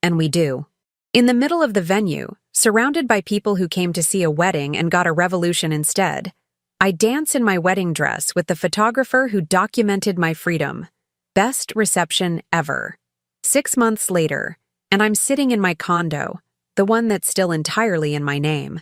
And we do. In the middle of the venue, surrounded by people who came to see a wedding and got a revolution instead. I dance in my wedding dress with the photographer who documented my freedom. Best reception ever. 6 months later, and I'm sitting in my condo, the one that's still entirely in my name,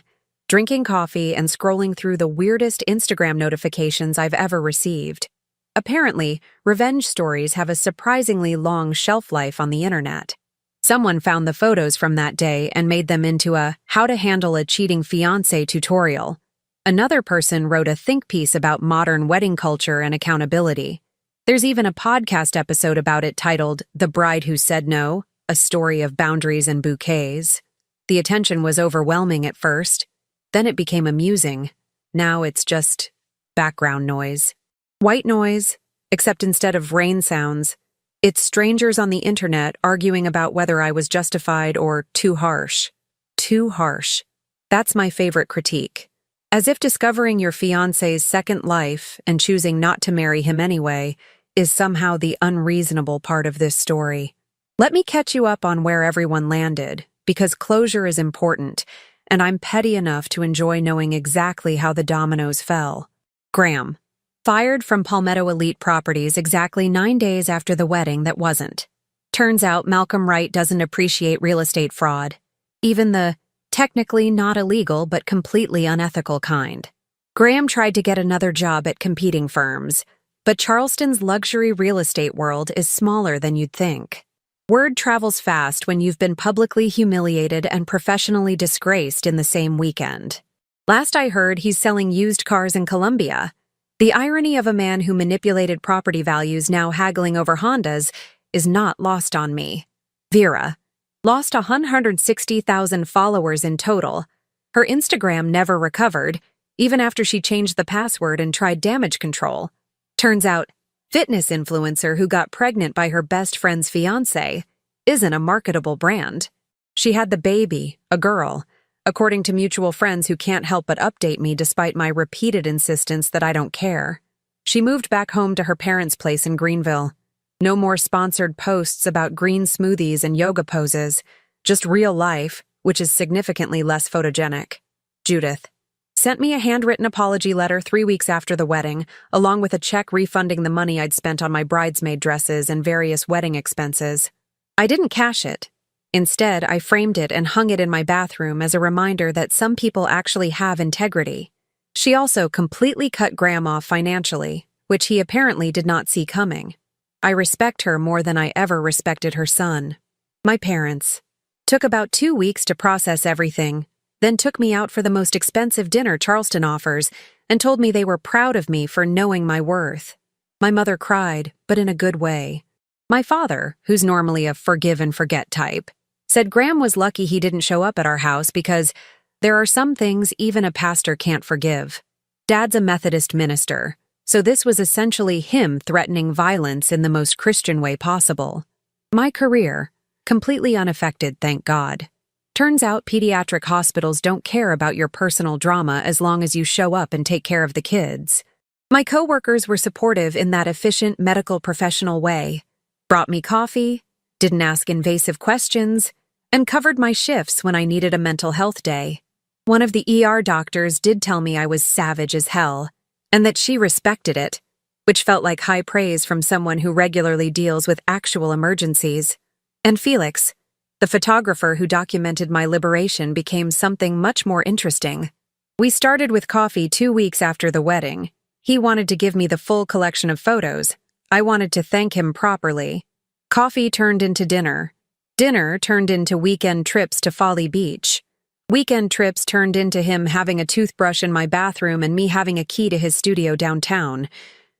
drinking coffee and scrolling through the weirdest Instagram notifications I've ever received. Apparently, revenge stories have a surprisingly long shelf life on the internet. Someone found the photos from that day and made them into a how to handle a cheating fiancé tutorial. Another person wrote a think piece about modern wedding culture and accountability. There's even a podcast episode about it titled The Bride Who Said No, a story of boundaries and bouquets. The attention was overwhelming at first. Then it became amusing. Now it's just background noise. White noise, except instead of rain sounds, it's strangers on the internet arguing about whether I was justified or too harsh. Too harsh. That's my favorite critique. As if discovering your fiancé's second life and choosing not to marry him anyway is somehow the unreasonable part of this story. Let me catch you up on where everyone landed, because closure is important, and I'm petty enough to enjoy knowing exactly how the dominoes fell. Graham. Fired from Palmetto Elite Properties exactly 9 days after the wedding that wasn't. Turns out Malcolm Wright doesn't appreciate real estate fraud, even the technically not illegal but completely unethical kind. Graham tried to get another job at competing firms, but Charleston's luxury real estate world is smaller than you'd think. Word travels fast when you've been publicly humiliated and professionally disgraced in the same weekend. Last I heard, he's selling used cars in Colombia. The irony of a man who manipulated property values now haggling over Hondas is not lost on me. Vera lost 160,000 followers in total. Her Instagram never recovered, even after she changed the password and tried damage control. Turns out, fitness influencer who got pregnant by her best friend's fiancé isn't a marketable brand. She had the baby, a girl, according to mutual friends who can't help but update me despite my repeated insistence that I don't care. She moved back home to her parents' place in Greenville. No more sponsored posts about green smoothies and yoga poses, just real life, which is significantly less photogenic. Judith sent me a handwritten apology letter 3 weeks after the wedding, along with a check refunding the money I'd spent on my bridesmaid dresses and various wedding expenses. I didn't cash it. Instead, I framed it and hung it in my bathroom as a reminder that some people actually have integrity. She also completely cut Graham off financially, which he apparently did not see coming. I respect her more than I ever respected her son. My parents took about 2 weeks to process everything, then took me out for the most expensive dinner Charleston offers and told me they were proud of me for knowing my worth. My mother cried, but in a good way. My father, who's normally a forgive and forget type, said Graham was lucky he didn't show up at our house because there are some things even a pastor can't forgive. Dad's a Methodist minister, so this was essentially him threatening violence in the most Christian way possible. My career, completely unaffected, thank God. Turns out pediatric hospitals don't care about your personal drama as long as you show up and take care of the kids. My coworkers were supportive in that efficient medical professional way, brought me coffee, didn't ask invasive questions, and covered my shifts when I needed a mental health day. One of the ER doctors did tell me I was savage as hell, and that she respected it, which felt like high praise from someone who regularly deals with actual emergencies. And Felix, the photographer who documented my liberation, became something much more interesting. We started with coffee 2 weeks after the wedding. He wanted to give me the full collection of photos. I wanted to thank him properly. Coffee turned into dinner. Dinner turned into weekend trips to Folly Beach. Weekend trips turned into him having a toothbrush in my bathroom and me having a key to his studio downtown.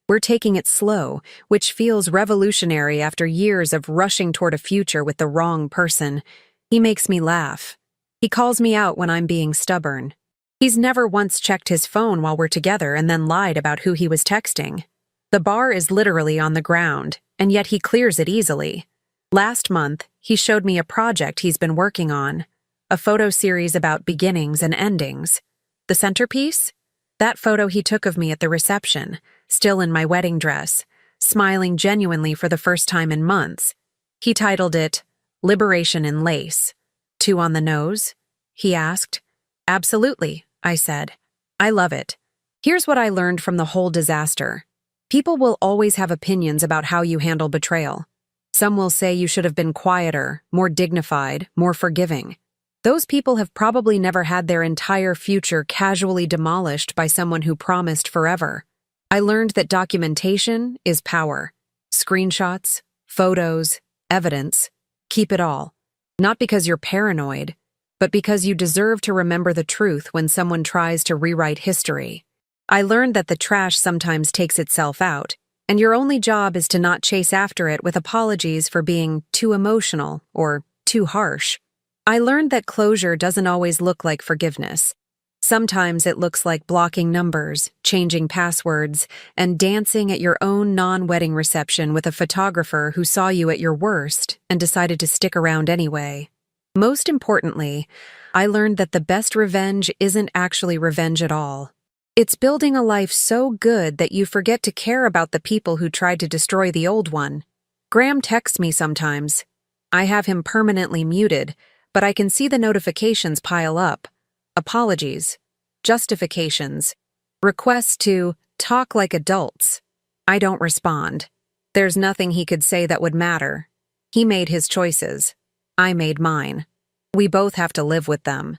We're taking it slow, which feels revolutionary after years of rushing toward a future with the wrong person. He makes me laugh. He calls me out when I'm being stubborn. He's never once checked his phone while we're together and then lied about who he was texting. The bar is literally on the ground, and yet he clears it easily. Last month, he showed me a project he's been working on, a photo series about beginnings and endings. The centerpiece? That photo he took of me at the reception, still in my wedding dress, smiling genuinely for the first time in months. He titled it, Liberation in Lace. 2 on the nose. he asked. Absolutely, I said. I love it. Here's what I learned from the whole disaster. People will always have opinions about how you handle betrayal. Some will say you should have been quieter, more dignified, more forgiving. Those people have probably never had their entire future casually demolished by someone who promised forever. I learned that documentation is power. Screenshots, photos, evidence. Keep it all. Not because you're paranoid, but because you deserve to remember the truth when someone tries to rewrite history. I learned that the trash sometimes takes itself out, and your only job is to not chase after it with apologies for being too emotional or too harsh. I learned that closure doesn't always look like forgiveness. Sometimes it looks like blocking numbers, changing passwords, and dancing at your own non-wedding reception with a photographer who saw you at your worst and decided to stick around anyway. Most importantly, I learned that the best revenge isn't actually revenge at all. It's building a life so good that you forget to care about the people who tried to destroy the old one. Graham texts me sometimes. I have him permanently muted, but I can see the notifications pile up. Apologies, justifications, requests to talk like adults. I don't respond. There's nothing he could say that would matter. He made his choices. I made mine. We both have to live with them.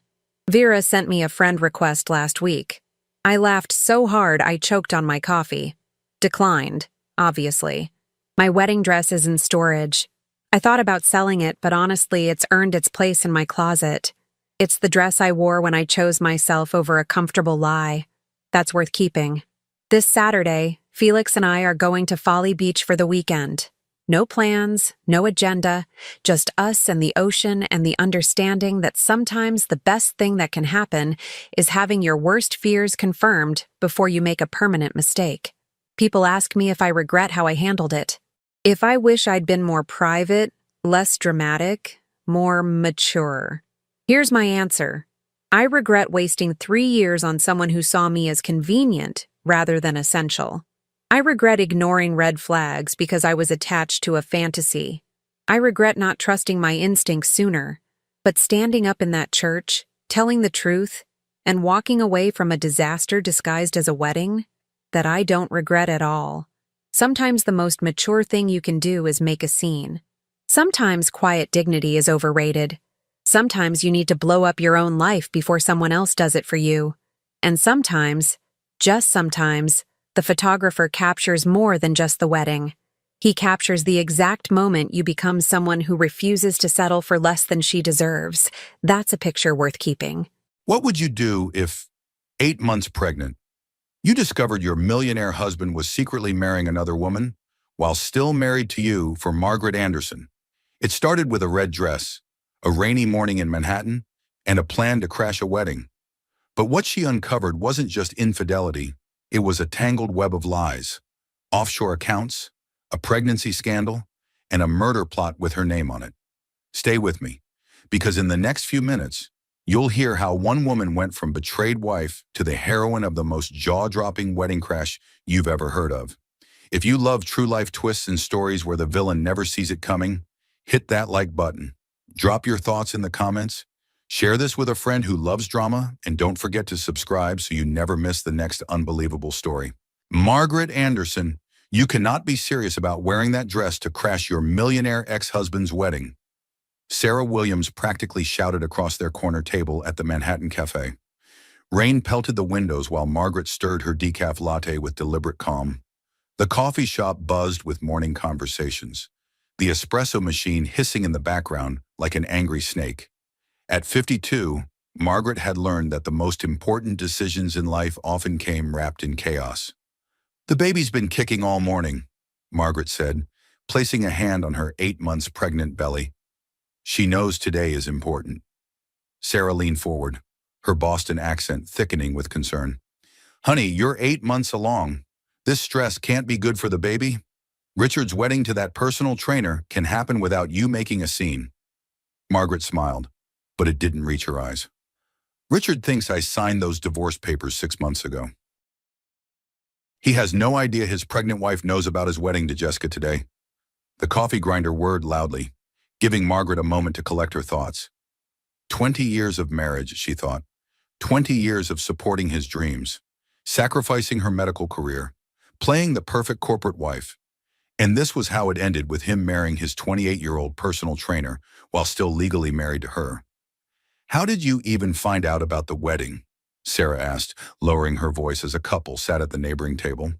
Vera sent me a friend request last week. I laughed so hard I choked on my coffee. Declined, obviously. My wedding dress is in storage. I thought about selling it, but honestly, it's earned its place in my closet. It's the dress I wore when I chose myself over a comfortable lie. That's worth keeping. This Saturday, Felix and I are going to Folly Beach for the weekend. No plans, no agenda, just us and the ocean and the understanding that sometimes the best thing that can happen is having your worst fears confirmed before you make a permanent mistake. People ask me if I regret how I handled it. If I wish I'd been more private, less dramatic, more mature. Here's my answer. I regret wasting 3 years on someone who saw me as convenient rather than essential. I regret ignoring red flags because I was attached to a fantasy. I regret not trusting my instincts sooner, but standing up in that church, telling the truth, and walking away from a disaster disguised as a wedding, that I don't regret at all. Sometimes the most mature thing you can do is make a scene. Sometimes quiet dignity is overrated. Sometimes you need to blow up your own life before someone else does it for you. And sometimes, just sometimes, the photographer captures more than just the wedding. He captures the exact moment you become someone who refuses to settle for less than she deserves. That's a picture worth keeping. What would you do if, 8 months pregnant, you discovered your millionaire husband was secretly marrying another woman while still married to you for Margaret Anderson? It started with a red dress, a rainy morning in Manhattan, and a plan to crash a wedding. But what she uncovered wasn't just infidelity. It was a tangled web of lies, offshore accounts, a pregnancy scandal, and a murder plot with her name on it. Stay with me, because in the next few minutes, you'll hear how one woman went from betrayed wife to the heroine of the most jaw-dropping wedding crash you've ever heard of. If you love true-life twists and stories where the villain never sees it coming, hit that like button. Drop your thoughts in the comments. Share this with a friend who loves drama, and don't forget to subscribe so you never miss the next unbelievable story. Margaret Anderson, you cannot be serious about wearing that dress to crash your millionaire ex-husband's wedding. Sarah Williams practically shouted across their corner table at the Manhattan Cafe. Rain pelted the windows while Margaret stirred her decaf latte with deliberate calm. The coffee shop buzzed with morning conversations, the espresso machine hissing in the background like an angry snake. At 52, Margaret had learned that the most important decisions in life often came wrapped in chaos. "The baby's been kicking all morning," Margaret said, placing a hand on her 8 months pregnant belly. "She knows today is important." Sarah leaned forward, her Boston accent thickening with concern. "Honey, you're 8 months along. This stress can't be good for the baby. Richard's wedding to that personal trainer can happen without you making a scene." Margaret smiled, but it didn't reach her eyes. "Richard thinks I signed those divorce papers 6 months ago. He has no idea his pregnant wife knows about his wedding to Jessica today." The coffee grinder whirred loudly, giving Margaret a moment to collect her thoughts. 20 years of marriage, she thought. 20 years of supporting his dreams, sacrificing her medical career, playing the perfect corporate wife. And this was how it ended, with him marrying his 28-year-old personal trainer while still legally married to her. "How did you even find out about the wedding?" Sarah asked, lowering her voice as a couple sat at the neighboring table.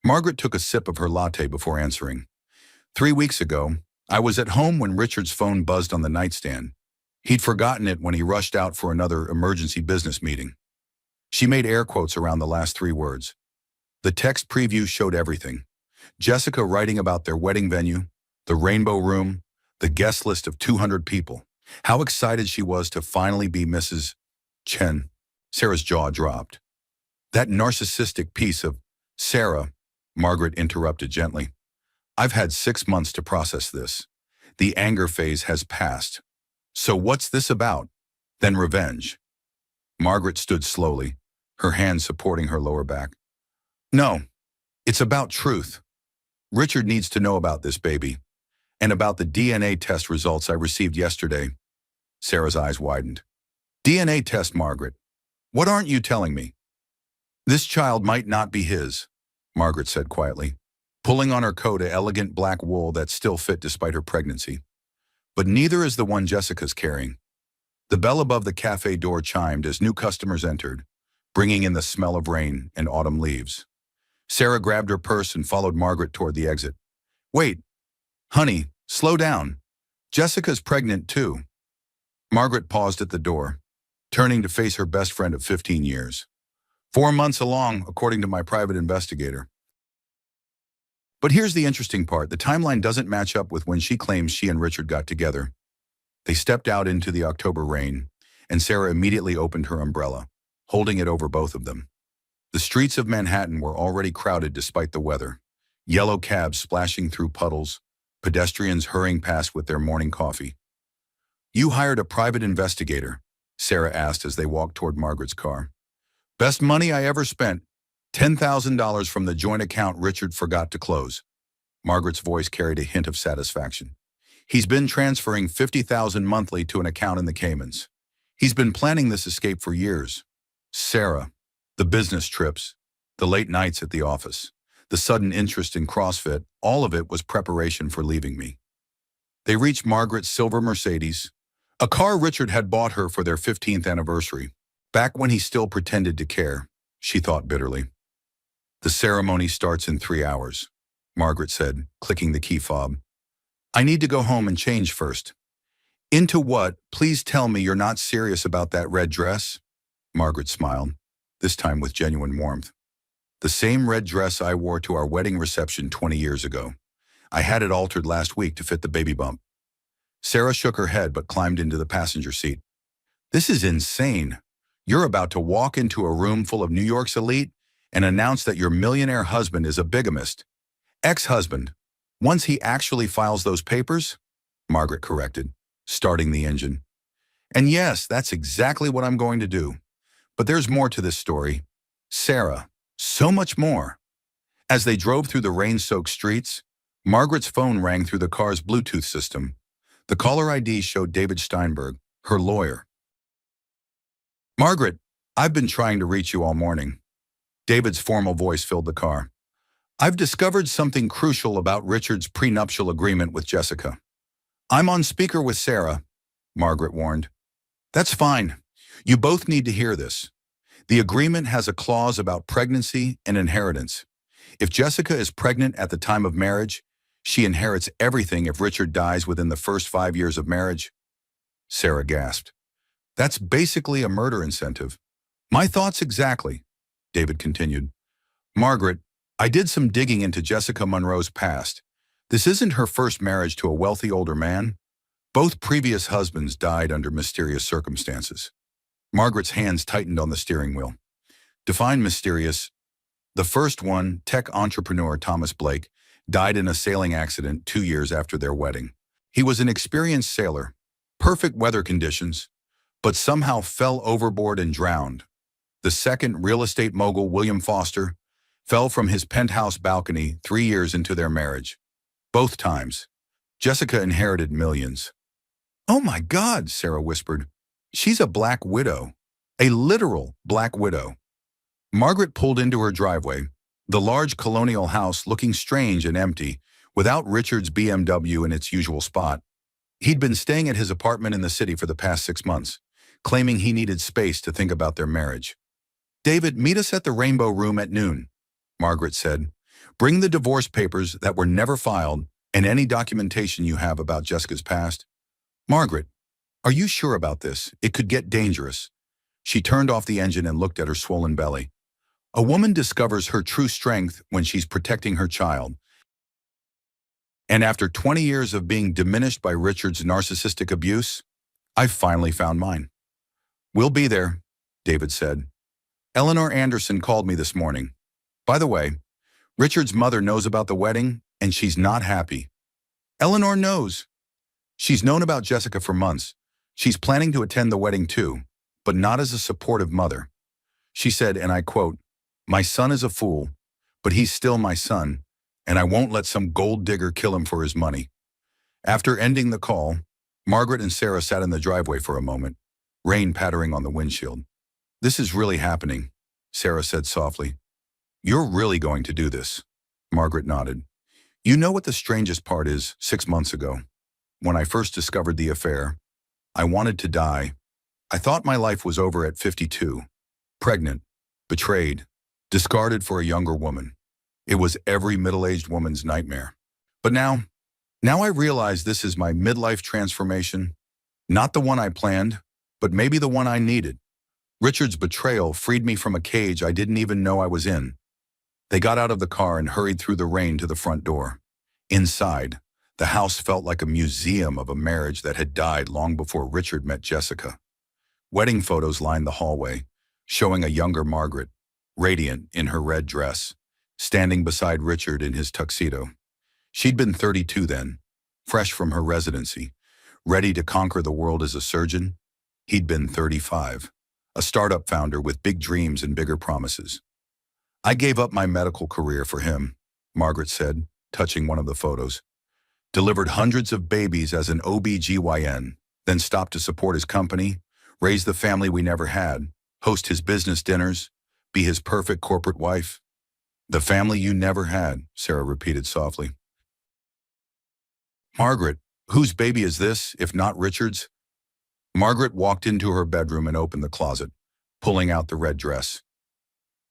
Margaret took a sip of her latte before answering. 3 weeks ago, I was at home when Richard's phone buzzed on the nightstand. He'd forgotten it when he rushed out for another emergency business meeting. She made air quotes around the last 3 words. The text preview showed everything. Jessica writing about their wedding venue, the rainbow room, the guest list of 200 people. How excited she was to finally be Mrs. Chen. Sarah's jaw dropped. "That narcissistic piece of..." "Sarah," Margaret interrupted gently. "I've had 6 months to process this. The anger phase has passed. So what's this about?" "Then revenge." Margaret stood slowly, her hands supporting her lower back. "No, it's about truth. Richard needs to know about this baby, and about the DNA test results I received yesterday." Sarah's eyes widened. "DNA test, Margaret? What aren't you telling me?" "This child might not be his," Margaret said quietly, pulling on her coat, a elegant black wool that still fit despite her pregnancy. "But neither is the one Jessica's carrying." The bell above the cafe door chimed as new customers entered, bringing in the smell of rain and autumn leaves. Sarah grabbed her purse and followed Margaret toward the exit. "Wait, honey, slow down. Jessica's pregnant too." Margaret paused at the door, turning to face her best friend of 15 years. 4 months along, according to my private investigator. But here's the interesting part. The timeline doesn't match up with when she claims she and Richard got together. They stepped out into the October rain, and Sarah immediately opened her umbrella, holding it over both of them. The streets of Manhattan were already crowded despite the weather. Yellow cabs splashing through puddles, pedestrians hurrying past with their morning coffee. "You hired a private investigator?" Sarah asked as they walked toward Margaret's car. "Best money I ever spent. $10,000 from the joint account Richard forgot to close." Margaret's voice carried a hint of satisfaction. "He's been transferring $50,000 monthly to an account in the Caymans. He's been planning this escape for years." "Sarah, the business trips, the late nights at the office, the sudden interest in CrossFit, all of it was preparation for leaving me." They reached Margaret's silver Mercedes, a car Richard had bought her for their 15th anniversary, back when he still pretended to care, she thought bitterly. "The ceremony starts in 3 hours, Margaret said, clicking the key fob. "I need to go home and change first." "Into what? Please tell me you're not serious about that red dress?" Margaret smiled, this time with genuine warmth. "The same red dress I wore to our wedding reception 20 years ago. I had it altered last week to fit the baby bump." Sarah shook her head but climbed into the passenger seat. "This is insane. You're about to walk into a room full of New York's elite and announce that your millionaire husband is a bigamist. Ex-husband. Once he actually files those papers?" Margaret corrected, starting the engine. "And yes, that's exactly what I'm going to do. But there's more to this story. Sarah, so much more." As they drove through the rain-soaked streets, Margaret's phone rang through the car's Bluetooth system. The caller ID showed David Steinberg, her lawyer. "Margaret, I've been trying to reach you all morning." David's formal voice filled the car. "I've discovered something crucial about Richard's prenuptial agreement with Jessica." "I'm on speaker with Sarah," Margaret warned. "That's fine. You both need to hear this. The agreement has a clause about pregnancy and inheritance. If Jessica is pregnant at the time of marriage, she inherits everything if Richard dies within the first 5 years of marriage." Sarah gasped. "That's basically a murder incentive." "My thoughts exactly," David continued. "Margaret, I did some digging into Jessica Monroe's past. This isn't her first marriage to a wealthy older man. Both previous husbands died under mysterious circumstances." Margaret's hands tightened on the steering wheel. "Define mysterious." "The first one, tech entrepreneur Thomas Blake, died in a sailing accident 2 years after their wedding. He was an experienced sailor, perfect weather conditions, but somehow fell overboard and drowned. The second, real estate mogul William Foster, fell from his penthouse balcony 3 years into their marriage. Both times, Jessica inherited millions." "Oh my God," Sarah whispered, She's a black widow. A literal black widow. Margaret pulled into her driveway, the large colonial house looking strange and empty, without Richard's BMW in its usual spot. He'd been staying at his apartment in the city for the past 6 months, claiming he needed space to think about their marriage. "David, meet us at the Rainbow Room at noon," Margaret said. "Bring the divorce papers that were never filed and any documentation you have about Jessica's past." "Margaret, are you sure about this? It could get dangerous." She turned off the engine and looked at her swollen belly. "A woman discovers her true strength when she's protecting her child. And after 20 years of being diminished by Richard's narcissistic abuse, I've finally found mine." "We'll be there," David said. "Eleanor Anderson called me this morning. By the way, Richard's mother knows about the wedding, and she's not happy." "Eleanor knows. She's known about Jessica for months. She's planning to attend the wedding too, but not as a supportive mother. She said, and I quote, 'My son is a fool, but he's still my son, and I won't let some gold digger kill him for his money.'" After ending the call, Margaret and Sarah sat in the driveway for a moment, rain pattering on the windshield. "This is really happening," Sarah said softly. "You're really going to do this?" Margaret nodded. "You know what the strangest part is? 6 months ago, when I first discovered the affair, I wanted to die. I thought my life was over at 52. Pregnant, betrayed, discarded for a younger woman. It was every middle-aged woman's nightmare. But now I realize this is my midlife transformation. Not the one I planned, but maybe the one I needed. Richard's betrayal freed me from a cage I didn't even know I was in." They got out of the car and hurried through the rain to the front door. Inside, the house felt like a museum of a marriage that had died long before Richard met Jessica. Wedding photos lined the hallway, showing a younger Margaret, radiant in her red dress, standing beside Richard in his tuxedo. She'd been 32 then, fresh from her residency, ready to conquer the world as a surgeon. He'd been 35, a startup founder with big dreams and bigger promises. "I gave up my medical career for him," Margaret said, touching one of the photos. "Delivered hundreds of babies as an OB/GYN, then stopped to support his company, raise the family we never had, host his business dinners, be his perfect corporate wife." "The family you never had," Sarah repeated softly. "Margaret, whose baby is this, if not Richard's?" Margaret walked into her bedroom and opened the closet, pulling out the red dress.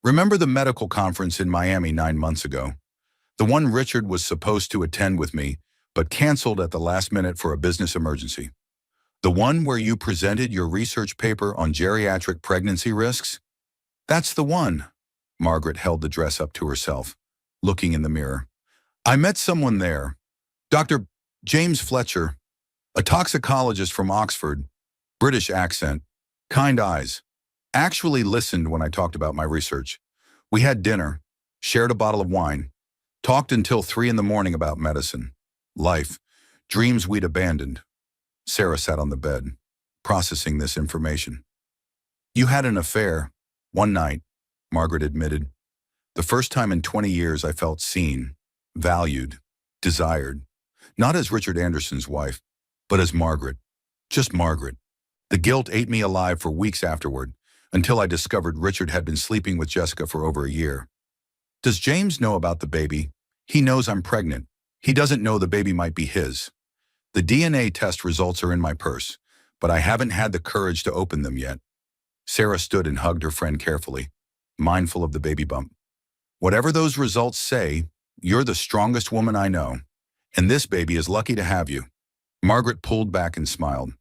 "Remember the medical conference in Miami 9 months ago? The one Richard was supposed to attend with me, but canceled at the last minute for a business emergency. The one where you presented your research paper on geriatric pregnancy risks? That's the one." Margaret held the dress up to herself, looking in the mirror. "I met someone there, Dr. James Fletcher, a toxicologist from Oxford, British accent, kind eyes. Actually listened when I talked about my research. We had dinner, shared a bottle of wine, talked until 3 in the morning about medicine, life, dreams we'd abandoned." Sarah sat on the bed, processing this information. "You had an affair, one night," Margaret admitted. "The first time in 20 years I felt seen, valued, desired. Not as Richard Anderson's wife, but as Margaret. Just Margaret. The guilt ate me alive for weeks afterward, until I discovered Richard had been sleeping with Jessica for over a year. Does James know about the baby? He knows I'm pregnant. He doesn't know the baby might be his. The DNA test results are in my purse, but I haven't had the courage to open them yet." Sarah stood and hugged her friend carefully, mindful of the baby bump. "Whatever those results say, you're the strongest woman I know, and this baby is lucky to have you." Margaret pulled back and smiled.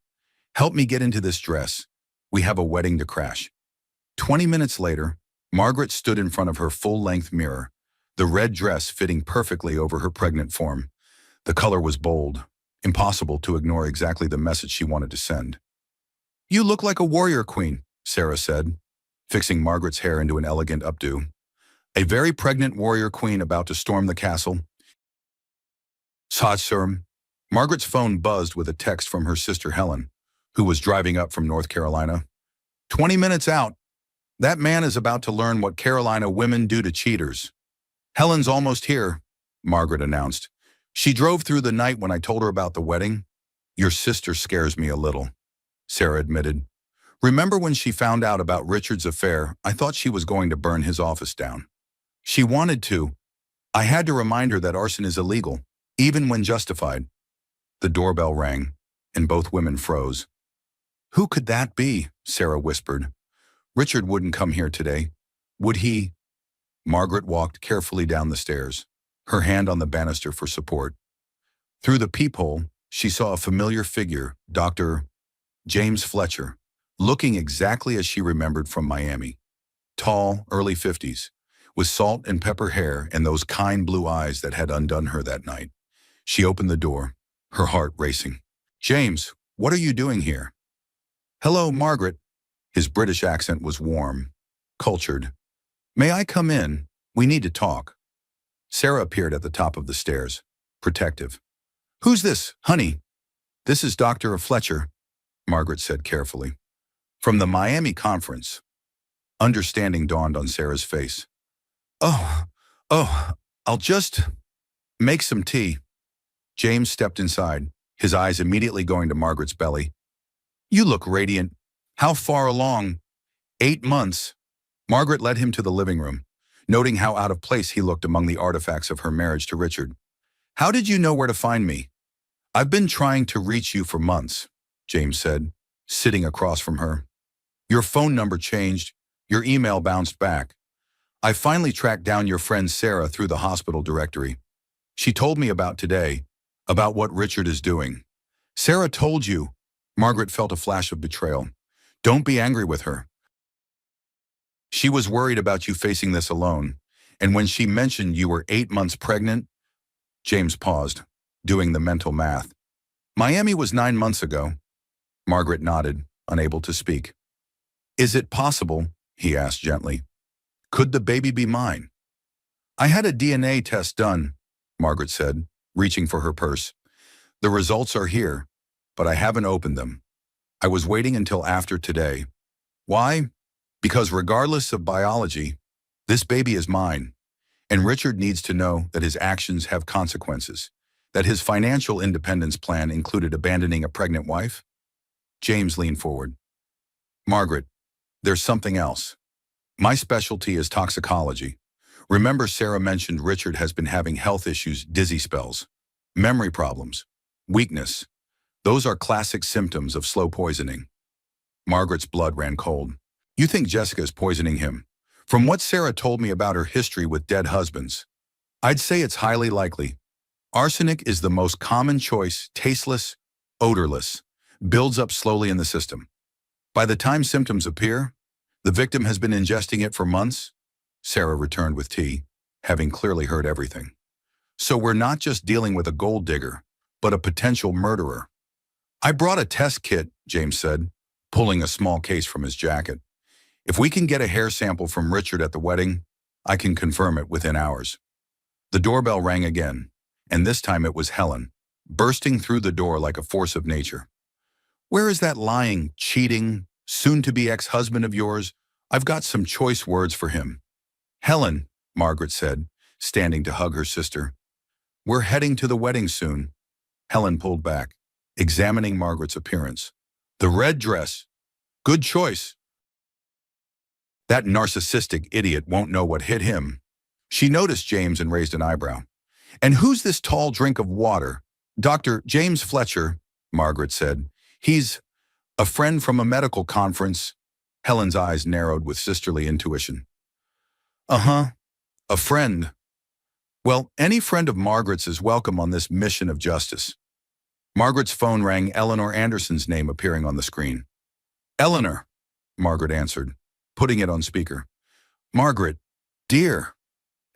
"Help me get into this dress. We have a wedding to crash." 20 minutes later, Margaret stood in front of her full-length mirror, the red dress fitting perfectly over her pregnant form. The color was bold, impossible to ignore exactly the message she wanted to send. "You look like a warrior queen," Sarah said, fixing Margaret's hair into an elegant updo. "A very pregnant warrior queen about to storm the castle." Sir. Margaret's phone buzzed with a text from her sister Helen, who was driving up from North Carolina. 20 minutes out. That man is about to learn what Carolina women do to cheaters." "Helen's almost here," Margaret announced. "She drove through the night when I told her about the wedding." "Your sister scares me a little," Sarah admitted. Remember when she found out about Richard's affair, I thought she was going to burn his office down. She wanted to. I had to remind her that arson is illegal, even when justified. The doorbell rang, and both women froze. Who could that be? Sarah whispered. Richard wouldn't come here today. Would he? Margaret walked carefully down the stairs, her hand on the banister for support. Through the peephole, she saw a familiar figure, Dr. James Fletcher, looking exactly as she remembered from Miami. Tall, early 50s, with salt and pepper hair and those kind blue eyes that had undone her that night. She opened the door, her heart racing. James, what are you doing here? Hello, Margaret. His British accent was warm, cultured. May I come in? We need to talk. Sarah appeared at the top of the stairs, protective. Who's this, honey? This is Dr. Fletcher, Margaret said carefully. From the Miami conference. Understanding dawned on Sarah's face. Oh, I'll just make some tea. James stepped inside, his eyes immediately going to Margaret's belly. You look radiant. How far along? 8 months. Margaret led him to the living room, noting how out of place he looked among the artifacts of her marriage to Richard. How did you know where to find me? I've been trying to reach you for months, James said, sitting across from her. Your phone number changed. Your email bounced back. I finally tracked down your friend Sarah through the hospital directory. She told me about today, about what Richard is doing. Sarah told you. Margaret felt a flash of betrayal. Don't be angry with her. She was worried about you facing this alone, and when she mentioned you were 8 months pregnant, James paused, doing the mental math. Miami was 9 months ago. Margaret nodded, unable to speak. Is it possible? He asked gently. Could the baby be mine? I had a DNA test done, Margaret said, reaching for her purse. The results are here, but I haven't opened them. I was waiting until after today. Why? Because regardless of biology, this baby is mine, and Richard needs to know that his actions have consequences, that his financial independence plan included abandoning a pregnant wife. James leaned forward. Margaret, there's something else. My specialty is toxicology. Remember Sarah mentioned Richard has been having health issues, dizzy spells, memory problems, weakness. Those are classic symptoms of slow poisoning. Margaret's blood ran cold. You think Jessica is poisoning him? From what Sarah told me about her history with dead husbands, I'd say it's highly likely. Arsenic is the most common choice, tasteless, odorless, builds up slowly in the system. By the time symptoms appear, the victim has been ingesting it for months. Sarah returned with tea, having clearly heard everything. So we're not just dealing with a gold digger, but a potential murderer. I brought a test kit, James said, pulling a small case from his jacket. If we can get a hair sample from Richard at the wedding, I can confirm it within hours. The doorbell rang again, and this time it was Helen, bursting through the door like a force of nature. Where is that lying, cheating, soon-to-be ex-husband of yours? I've got some choice words for him. Helen, Margaret said, standing to hug her sister. We're heading to the wedding soon. Helen pulled back, examining Margaret's appearance. The red dress. Good choice. That narcissistic idiot won't know what hit him. She noticed James and raised an eyebrow. And who's this tall drink of water? Dr. James Fletcher, Margaret said. He's a friend from a medical conference. Helen's eyes narrowed with sisterly intuition. Uh-huh, a friend. Well, any friend of Margaret's is welcome on this mission of justice. Margaret's phone rang, Eleanor Anderson's name appearing on the screen. Eleanor, Margaret answered, putting it on speaker. Margaret, dear.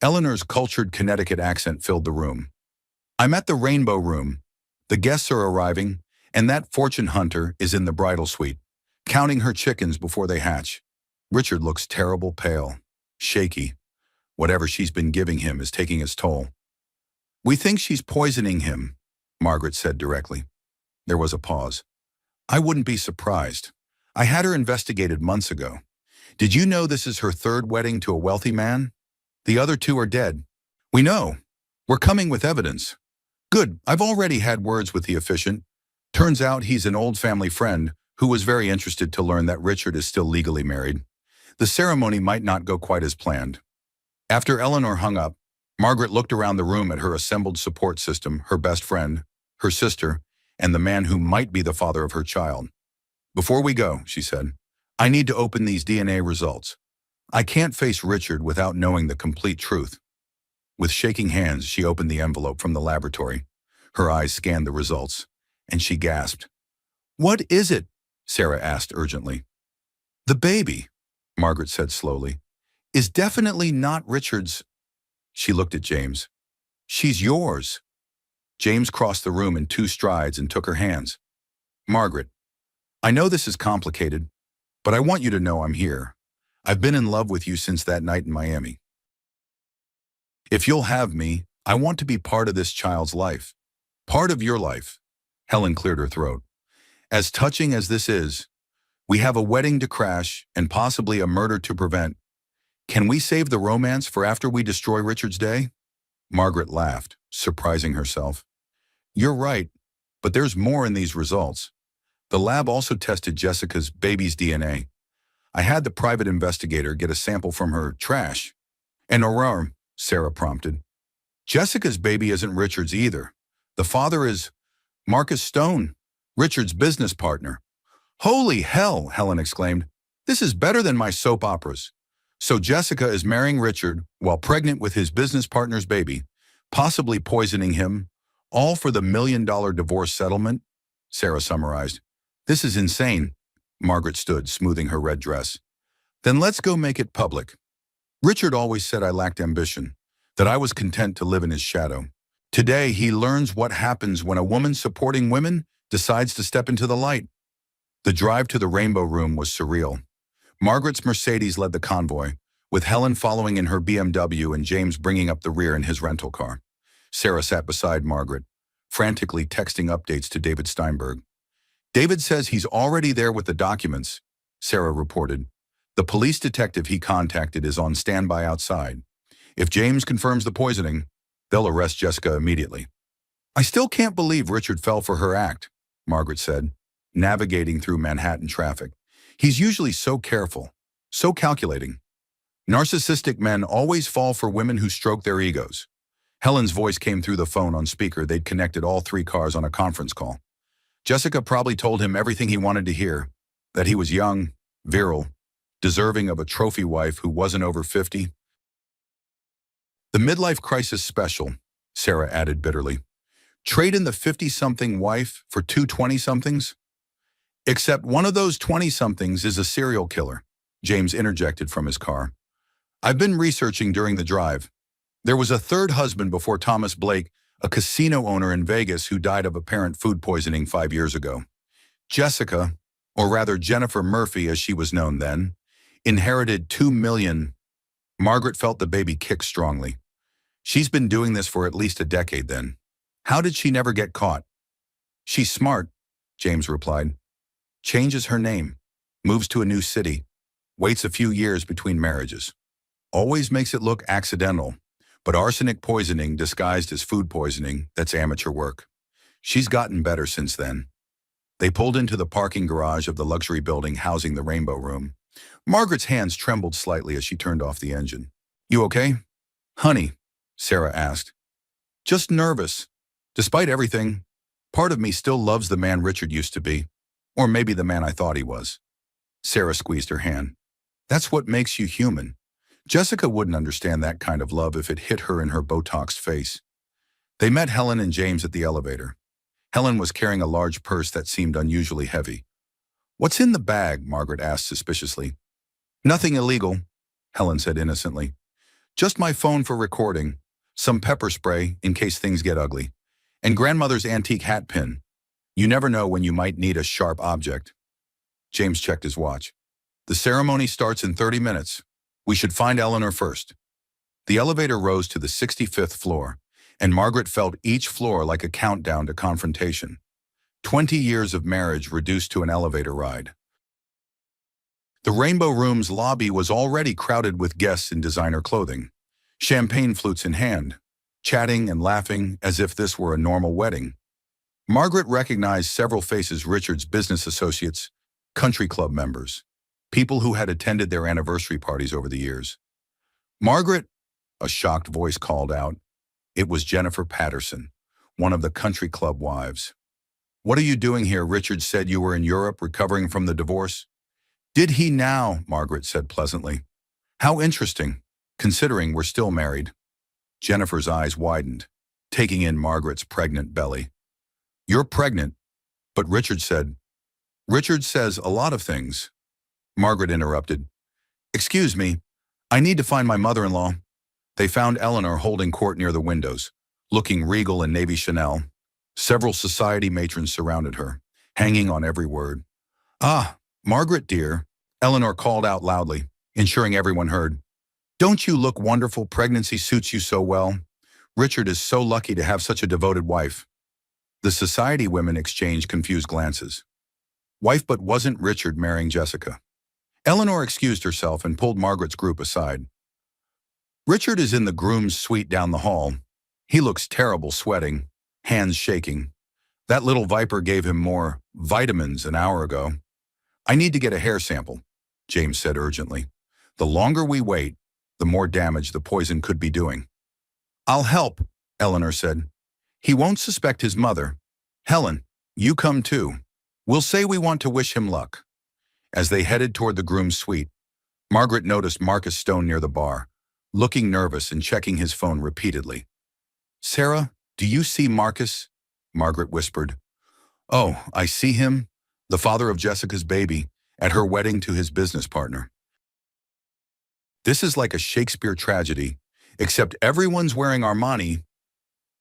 Eleanor's cultured Connecticut accent filled the room. I'm at the Rainbow Room. The guests are arriving, and that fortune hunter is in the bridal suite, counting her chickens before they hatch. Richard looks terrible pale, shaky. Whatever she's been giving him is taking its toll. We think she's poisoning him, Margaret said directly. There was a pause. I wouldn't be surprised. I had her investigated months ago. Did you know this is her third wedding to a wealthy man? The other two are dead. We know. We're coming with evidence. Good, I've already had words with the officiant. Turns out he's an old family friend who was very interested to learn that Richard is still legally married. The ceremony might not go quite as planned. After Eleanor hung up, Margaret looked around the room at her assembled support system, her best friend, her sister, and the man who might be the father of her child. "Before we go," she said, "I need to open these DNA results. I can't face Richard without knowing the complete truth." With shaking hands, she opened the envelope from the laboratory. Her eyes scanned the results, and she gasped. "What is it?" Sarah asked urgently. "The baby," Margaret said slowly, "is definitely not Richard's." She looked at James. "She's yours." James crossed the room in 2 strides and took her hands. "Margaret, I know this is complicated, but I want you to know I'm here. I've been in love with you since that night in Miami. If you'll have me, I want to be part of this child's life. Part of your life." Helen cleared her throat. "As touching as this is, we have a wedding to crash and possibly a murder to prevent. Can we save the romance for after we destroy Richard's day?" Margaret laughed, surprising herself. "You're right, but there's more in these results. The lab also tested Jessica's baby's DNA. I had the private investigator get a sample from her trash." "And Aurora," Sarah prompted. "Jessica's baby isn't Richard's either. The father is Marcus Stone, Richard's business partner." "Holy hell," Helen exclaimed. "This is better than my soap operas. So Jessica is marrying Richard while pregnant with his business partner's baby, possibly poisoning him, all for the $1 million divorce settlement?" Sarah summarized. "This is insane." Margaret stood, smoothing her red dress. "Then let's go make it public. Richard always said I lacked ambition, that I was content to live in his shadow. Today, he learns what happens when a woman supporting women decides to step into the light." The drive to the Rainbow Room was surreal. Margaret's Mercedes led the convoy, with Helen following in her BMW and James bringing up the rear in his rental car. Sarah sat beside Margaret, frantically texting updates to David Steinberg. "David says he's already there with the documents," Sarah reported. "The police detective he contacted is on standby outside. If James confirms the poisoning, they'll arrest Jessica immediately." "I still can't believe Richard fell for her act," Margaret said, navigating through Manhattan traffic. "He's usually so careful, so calculating. Narcissistic men always fall for women who stroke their egos." Helen's voice came through the phone on speaker. They'd connected all 3 cars on a conference call. "Jessica probably told him everything he wanted to hear, that he was young, virile, deserving of a trophy wife who wasn't over 50. The midlife crisis special," Sarah added bitterly. "Trade in the 50-something wife for 2 20-somethings? Except one of those 20-somethings is a serial killer," James interjected from his car. "I've been researching during the drive. There was a 3rd husband before Thomas Blake, a casino owner in Vegas who died of apparent food poisoning 5 years ago. Jessica, or rather Jennifer Murphy as she was known then, inherited $2 million. Margaret felt the baby kick strongly. She's been doing this for at least a decade then. How did she never get caught?" "She's smart," James replied. "Changes her name, moves to a new city, waits a few years between marriages. Always makes it look accidental, but arsenic poisoning disguised as food poisoning, that's amateur work. She's gotten better since then." They pulled into the parking garage of the luxury building housing the Rainbow Room. Margaret's hands trembled slightly as she turned off the engine. "You okay?" "Honey," Sarah asked. "Just nervous. Despite everything, part of me still loves the man Richard used to be. Or maybe the man I thought he was." Sarah squeezed her hand. "That's what makes you human. Jessica wouldn't understand that kind of love if it hit her in her Botoxed face." They met Helen and James at the elevator. Helen was carrying a large purse that seemed unusually heavy. "What's in the bag?" Margaret asked suspiciously. "Nothing illegal," Helen said innocently. "Just my phone for recording, some pepper spray in case things get ugly, and grandmother's antique hat pin. You never know when you might need a sharp object." James checked his watch. "The ceremony starts in 30 minutes. We should find Eleanor first." The elevator rose to the 65th floor, and Margaret felt each floor like a countdown to confrontation. 20 years of marriage reduced to an elevator ride. The Rainbow Room's lobby was already crowded with guests in designer clothing, champagne flutes in hand, chatting and laughing as if this were a normal wedding. Margaret recognized several faces: Richard's business associates, country club members, people who had attended their anniversary parties over the years. Margaret, a shocked voice called out. It was Jennifer Patterson, one of the country club wives. What are you doing here? Richard said you were in Europe recovering from the divorce. Did he now? Margaret said pleasantly. How interesting, considering we're still married. Jennifer's eyes widened, taking in Margaret's pregnant belly. You're pregnant, but Richard said. Richard says a lot of things. Margaret interrupted. Excuse me, I need to find my mother-in-law. They found Eleanor holding court near the windows, looking regal in navy Chanel. Several society matrons surrounded her, hanging on every word. Ah, Margaret dear, Eleanor called out loudly, ensuring everyone heard. Don't you look wonderful? Pregnancy suits you so well. Richard is so lucky to have such a devoted wife. The society women exchanged confused glances. Wife, but wasn't Richard marrying Jessica? Eleanor excused herself and pulled Margaret's group aside. Richard is in the groom's suite down the hall. He looks terrible, sweating, hands shaking. That little viper gave him more vitamins an hour ago. I need to get a hair sample, James said urgently. The longer we wait, the more damage the poison could be doing. I'll help, Eleanor said. He won't suspect his mother. Helen, you come too. We'll say we want to wish him luck. As they headed toward the groom's suite, Margaret noticed Marcus Stone near the bar, looking nervous and checking his phone repeatedly. Sarah, do you see Marcus? Margaret whispered. Oh, I see him, the father of Jessica's baby, at her wedding to his business partner. This is like a Shakespeare tragedy, except everyone's wearing Armani.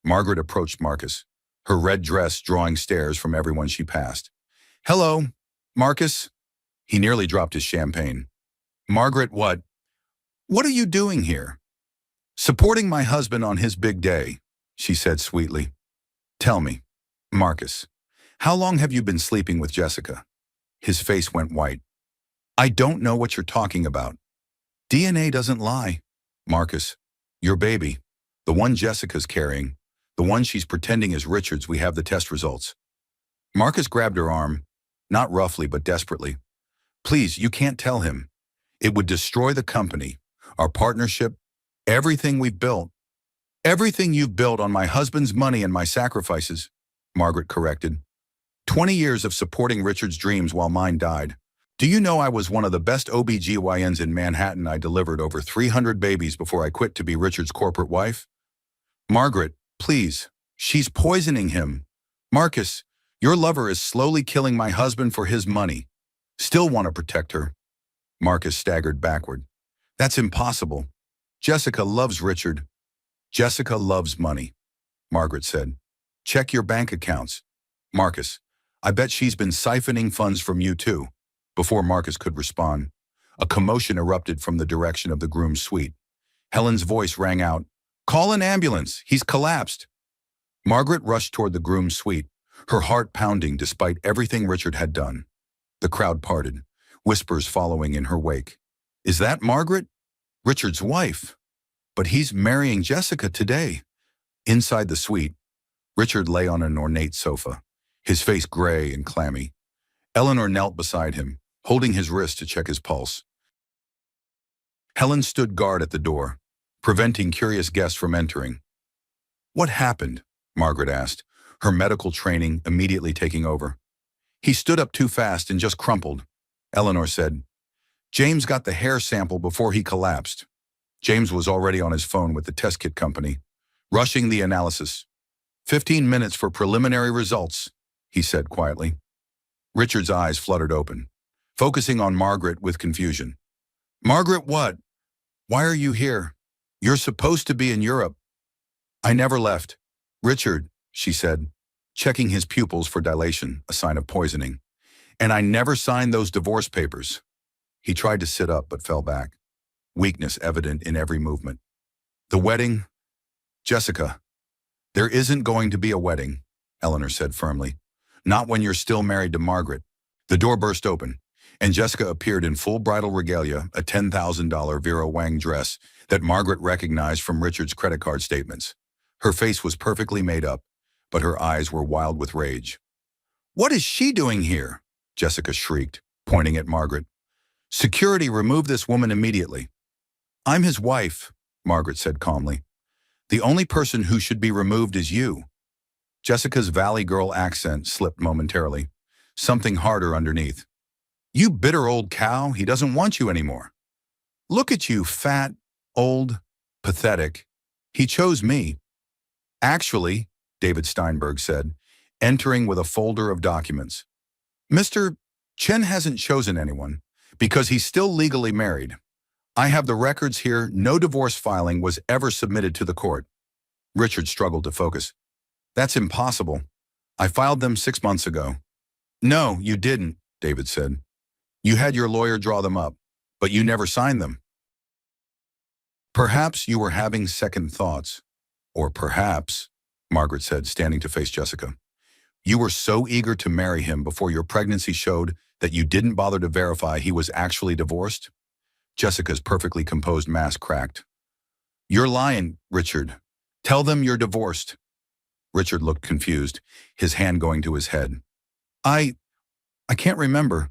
Margaret approached Marcus, her red dress drawing stares from everyone she passed. Hello, Marcus. He nearly dropped his champagne. Margaret, what? What are you doing here? Supporting my husband on his big day, she said sweetly. Tell me, Marcus, how long have you been sleeping with Jessica? His face went white. I don't know what you're talking about. DNA doesn't lie. Marcus, your baby, the one Jessica's carrying, the one she's pretending is Richard's, we have the test results. Marcus grabbed her arm, not roughly but desperately. Please, you can't tell him. It would destroy the company, our partnership, everything we've built. Everything you've built on my husband's money and my sacrifices, Margaret corrected. 20 years of supporting Richard's dreams while mine died. Do you know I was one of the best OBGYNs in Manhattan? I delivered over 300 babies before I quit to be Richard's corporate wife. Margaret, please, she's poisoning him. Marcus, your lover is slowly killing my husband for his money. Still want to protect her. Marcus staggered backward. That's impossible. Jessica loves Richard. Jessica loves money, Margaret said. Check your bank accounts. Marcus, I bet she's been siphoning funds from you too. Before Marcus could respond, a commotion erupted from the direction of the groom's suite. Helen's voice rang out, Call an ambulance, he's collapsed. Margaret rushed toward the groom's suite, her heart pounding despite everything Richard had done. The crowd parted, whispers following in her wake. Is that Margaret? Richard's wife. But he's marrying Jessica today. Inside the suite, Richard lay on an ornate sofa, his face gray and clammy. Eleanor knelt beside him, holding his wrist to check his pulse. Helen stood guard at the door, preventing curious guests from entering. What happened? Margaret asked, her medical training immediately taking over. He stood up too fast and just crumpled, Eleanor said. James got the hair sample before he collapsed. James was already on his phone with the test kit company, rushing the analysis. 15 minutes for preliminary results, he said quietly. Richard's eyes fluttered open, focusing on Margaret with confusion. Margaret, what? Why are you here? You're supposed to be in Europe. I never left. Richard, she said, checking his pupils for dilation, a sign of poisoning. And I never signed those divorce papers. He tried to sit up but fell back, weakness evident in every movement. The wedding? Jessica, there isn't going to be a wedding, Eleanor said firmly. Not when you're still married to Margaret. The door burst open, and Jessica appeared in full bridal regalia, a $10,000 Vera Wang dress that Margaret recognized from Richard's credit card statements. Her face was perfectly made up, but her eyes were wild with rage. What is she doing here? Jessica shrieked. pointing at Margaret. Security, remove this woman immediately. I'm his wife, Margaret said calmly. The only person who should be removed is you. Jessica's Valley Girl accent slipped momentarily, something harder underneath. You bitter old cow, he doesn't want you anymore. Look at you, fat, old, pathetic. He chose me. Actually, David Steinberg said, entering with a folder of documents. Mr. Chen hasn't chosen anyone, because he's still legally married. I have the records here. No divorce filing was ever submitted to the court. Richard struggled to focus. That's impossible. I filed them 6 months ago. No, you didn't, David said. You had your lawyer draw them up, but you never signed them. Perhaps you were having second thoughts. Or perhaps, Margaret said, standing to face Jessica, you were so eager to marry him before your pregnancy showed that you didn't bother to verify he was actually divorced? Jessica's perfectly composed mask cracked. You're lying, Richard. Tell them you're divorced. Richard looked confused, his hand going to his head. I can't remember.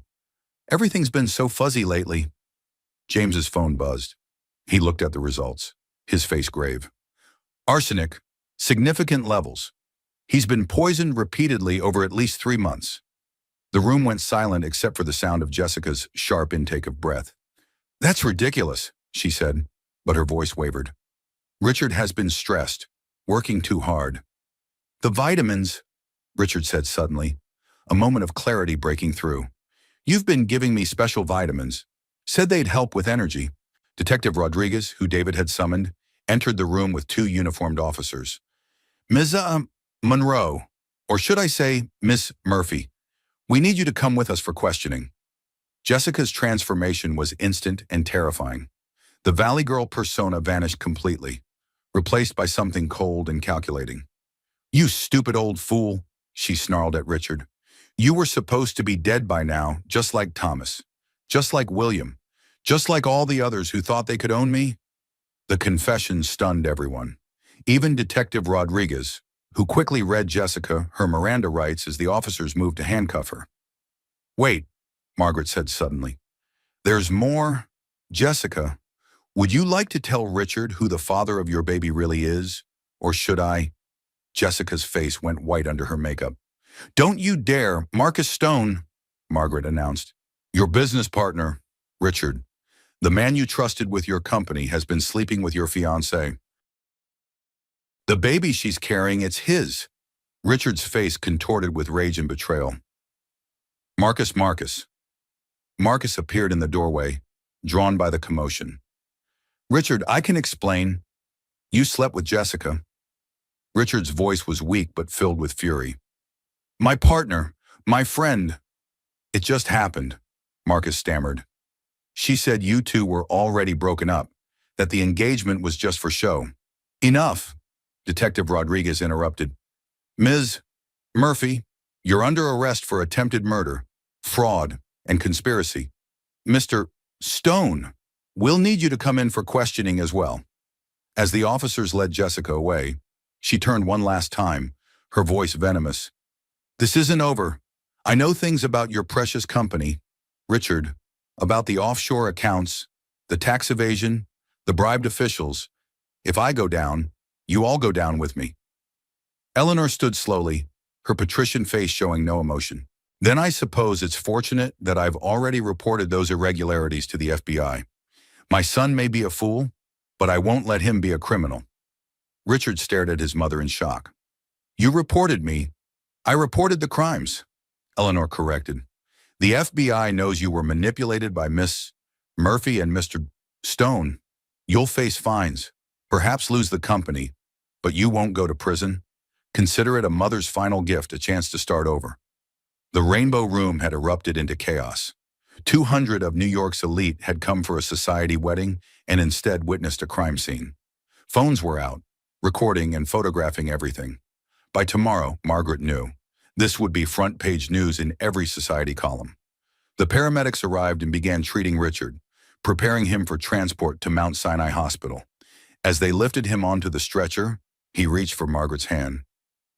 Everything's been so fuzzy lately. James's phone buzzed. He looked at the results, his face grave. Arsenic, significant levels. He's been poisoned repeatedly over at least 3 months. The room went silent except for the sound of Jessica's sharp intake of breath. That's ridiculous, she said, but her voice wavered. Richard has been stressed, working too hard. The vitamins, Richard said suddenly, a moment of clarity breaking through. You've been giving me special vitamins. Said they'd help with energy. Detective Rodriguez, who David had summoned, entered the room with 2 uniformed officers. Ms. Monroe, or should I say Miss Murphy, we need you to come with us for questioning. Jessica's transformation was instant and terrifying. The Valley Girl persona vanished completely, replaced by something cold and calculating. You stupid old fool, she snarled at Richard. You were supposed to be dead by now, just like Thomas, just like William, just like all the others who thought they could own me. The confession stunned everyone, even Detective Rodriguez, who quickly read Jessica her Miranda rights as the officers moved to handcuff her. Wait, Margaret said suddenly. There's more. Jessica, would you like to tell Richard who the father of your baby really is? Or should I? Jessica's face went white under her makeup. Don't you dare, Marcus Stone, Margaret announced. Your business partner, Richard, the man you trusted with your company, has been sleeping with your fiancé. The baby she's carrying, it's his. Richard's face contorted with rage and betrayal. Marcus. Marcus appeared in the doorway, drawn by the commotion. Richard, I can explain. You slept with Jessica. Richard's voice was weak but filled with fury. My partner, my friend. It just happened, Marcus stammered. She said you two were already broken up, that the engagement was just for show. Enough, Detective Rodriguez interrupted. Ms. Murphy, you're under arrest for attempted murder, fraud, and conspiracy. Mr. Stone, we'll need you to come in for questioning as well. As the officers led Jessica away, she turned one last time, her voice venomous. This isn't over. I know things about your precious company, Richard, about the offshore accounts, the tax evasion, the bribed officials. If I go down, you all go down with me. Eleanor stood slowly, her patrician face showing no emotion. Then I suppose it's fortunate that I've already reported those irregularities to the FBI. My son may be a fool, but I won't let him be a criminal. Richard stared at his mother in shock. You reported me. I reported the crimes, Eleanor corrected. The FBI knows you were manipulated by Miss Murphy and Mr. Stone. You'll face fines, perhaps lose the company, but you won't go to prison. Consider it a mother's final gift, a chance to start over. The Rainbow Room had erupted into chaos. 200 of New York's elite had come for a society wedding and instead witnessed a crime scene. Phones were out, recording and photographing everything. By tomorrow, Margaret knew, this would be front-page news in every society column. The paramedics arrived and began treating Richard, preparing him for transport to Mount Sinai Hospital. As they lifted him onto the stretcher, he reached for Margaret's hand.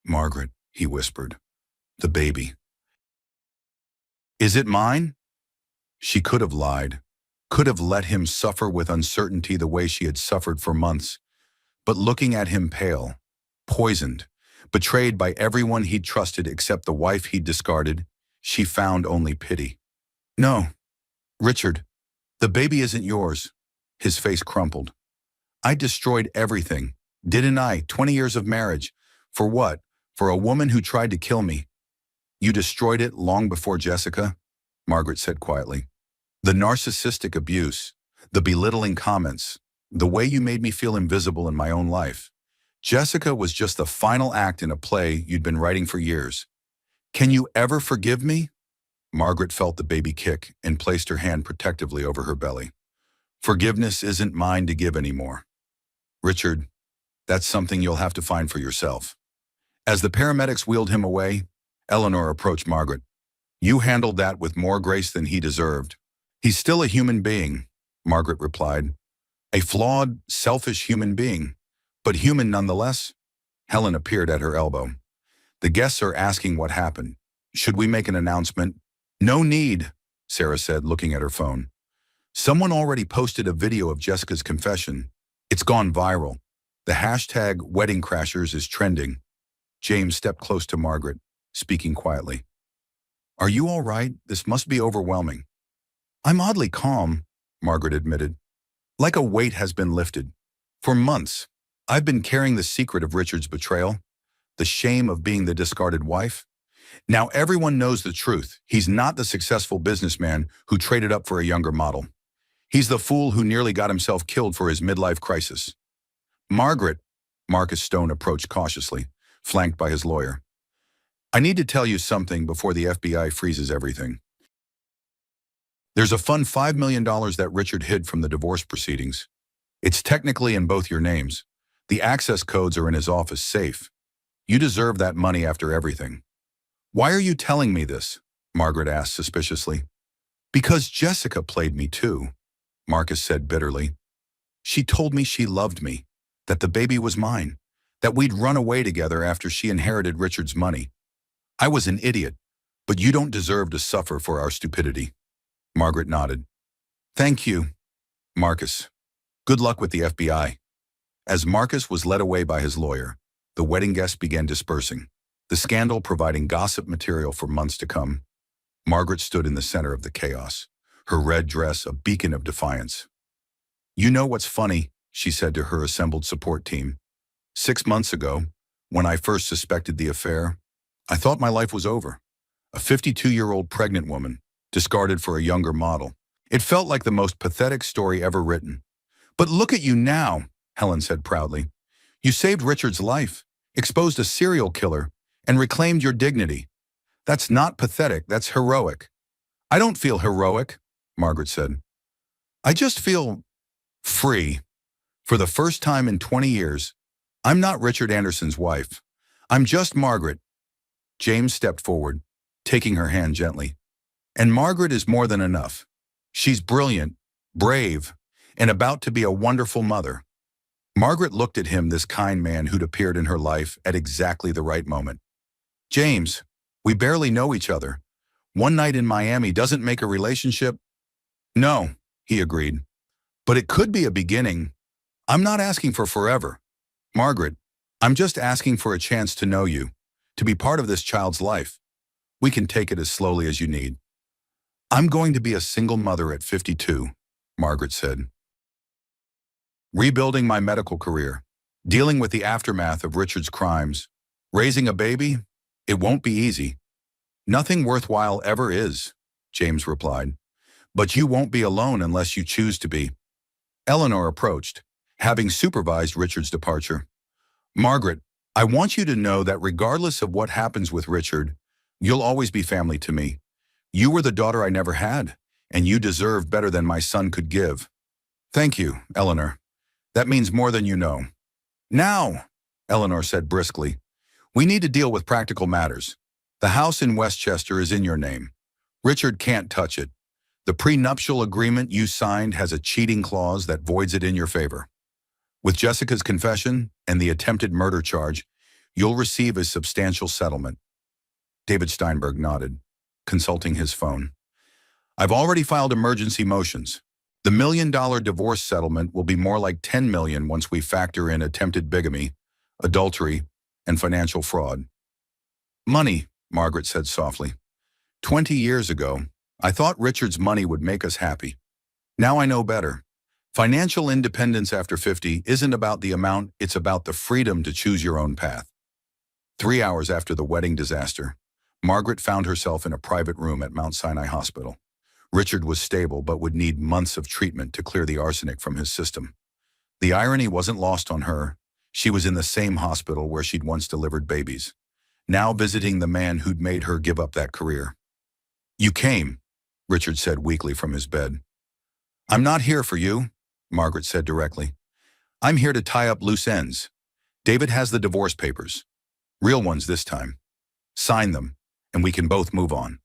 Margaret, he whispered, the baby. Is it mine? She could have lied, could have let him suffer with uncertainty the way she had suffered for months. But looking at him pale, poisoned, betrayed by everyone he'd trusted except the wife he'd discarded, she found only pity. No, Richard, the baby isn't yours. His face crumpled. I destroyed everything, didn't I? 20 years of marriage. For what? For a woman who tried to kill me. You destroyed it long before Jessica? Margaret said quietly. The narcissistic abuse, the belittling comments, the way you made me feel invisible in my own life. Jessica was just the final act in a play you'd been writing for years. Can you ever forgive me? Margaret felt the baby kick and placed her hand protectively over her belly. Forgiveness isn't mine to give anymore. Richard, that's something you'll have to find for yourself. As the paramedics wheeled him away, Eleanor approached Margaret. You handled that with more grace than he deserved. He's still a human being, Margaret replied. A flawed, selfish human being, but human nonetheless. Helen appeared at her elbow. The guests are asking what happened. Should we make an announcement? No need, Sarah said, looking at her phone. Someone already posted a video of Jessica's confession. It's gone viral. The hashtag Wedding Crashers is trending. James stepped close to Margaret, speaking quietly. Are you all right? This must be overwhelming. I'm oddly calm, Margaret admitted. Like a weight has been lifted. For months, I've been carrying the secret of Richard's betrayal, the shame of being the discarded wife. Now everyone knows the truth. He's not the successful businessman who traded up for a younger model. He's the fool who nearly got himself killed for his midlife crisis. Margaret, Marcus Stone approached cautiously, flanked by his lawyer. I need to tell you something before the FBI freezes everything. There's a fund $5 million that Richard hid from the divorce proceedings. It's technically in both your names. The access codes are in his office safe. You deserve that money after everything. Why are you telling me this? Margaret asked suspiciously. Because Jessica played me too, Marcus said bitterly. She told me she loved me, that the baby was mine, that we'd run away together after she inherited Richard's money. I was an idiot, but you don't deserve to suffer for our stupidity. Margaret nodded. Thank you, Marcus. Good luck with the FBI. As Marcus was led away by his lawyer, the wedding guests began dispersing, the scandal providing gossip material for months to come. Margaret stood in the center of the chaos, her red dress a beacon of defiance. You know what's funny, she said to her assembled support team. 6 months ago, when I first suspected the affair, I thought my life was over. A 52-year-old pregnant woman, discarded for a younger model. It felt like the most pathetic story ever written. But look at you now, Helen said proudly. You saved Richard's life, exposed a serial killer, and reclaimed your dignity. That's not pathetic, that's heroic. I don't feel heroic, Margaret said. I just feel free. For the first time in 20 years, I'm not Richard Anderson's wife. I'm just Margaret. James stepped forward, taking her hand gently. And Margaret is more than enough. She's brilliant, brave, and about to be a wonderful mother. Margaret looked at him, this kind man who'd appeared in her life at exactly the right moment. James, we barely know each other. One night in Miami doesn't make a relationship. No, he agreed. But it could be a beginning. I'm not asking for forever. Margaret, I'm just asking for a chance to know you, to be part of this child's life. We can take it as slowly as you need. I'm going to be a single mother at 52, Margaret said. Rebuilding my medical career, dealing with the aftermath of Richard's crimes, raising a baby, it won't be easy. Nothing worthwhile ever is, James replied. But you won't be alone unless you choose to be. Eleanor approached, having supervised Richard's departure. Margaret, I want you to know that regardless of what happens with Richard, you'll always be family to me. You were the daughter I never had, and you deserve better than my son could give. Thank you, Eleanor. That means more than you know. Now, Eleanor said briskly, we need to deal with practical matters. The house in Westchester is in your name. Richard can't touch it. The prenuptial agreement you signed has a cheating clause that voids it in your favor. With Jessica's confession and the attempted murder charge, you'll receive a substantial settlement. David Steinberg nodded, consulting his phone. I've already filed emergency motions. The $1 million divorce settlement will be more like $10 million once we factor in attempted bigamy, adultery, and financial fraud. Money, Margaret said softly. 20 years ago, I thought Richard's money would make us happy. Now I know better. Financial independence after 50 isn't about the amount, it's about the freedom to choose your own path. 3 hours after the wedding disaster, Margaret found herself in a private room at Mount Sinai Hospital. Richard was stable but would need months of treatment to clear the arsenic from his system. The irony wasn't lost on her. She was in the same hospital where she'd once delivered babies, now visiting the man who'd made her give up that career. "You came," Richard said weakly from his bed. "I'm not here for you," Margaret said directly. "I'm here to tie up loose ends. David has the divorce papers. Real ones this time. Sign them, and we can both move on."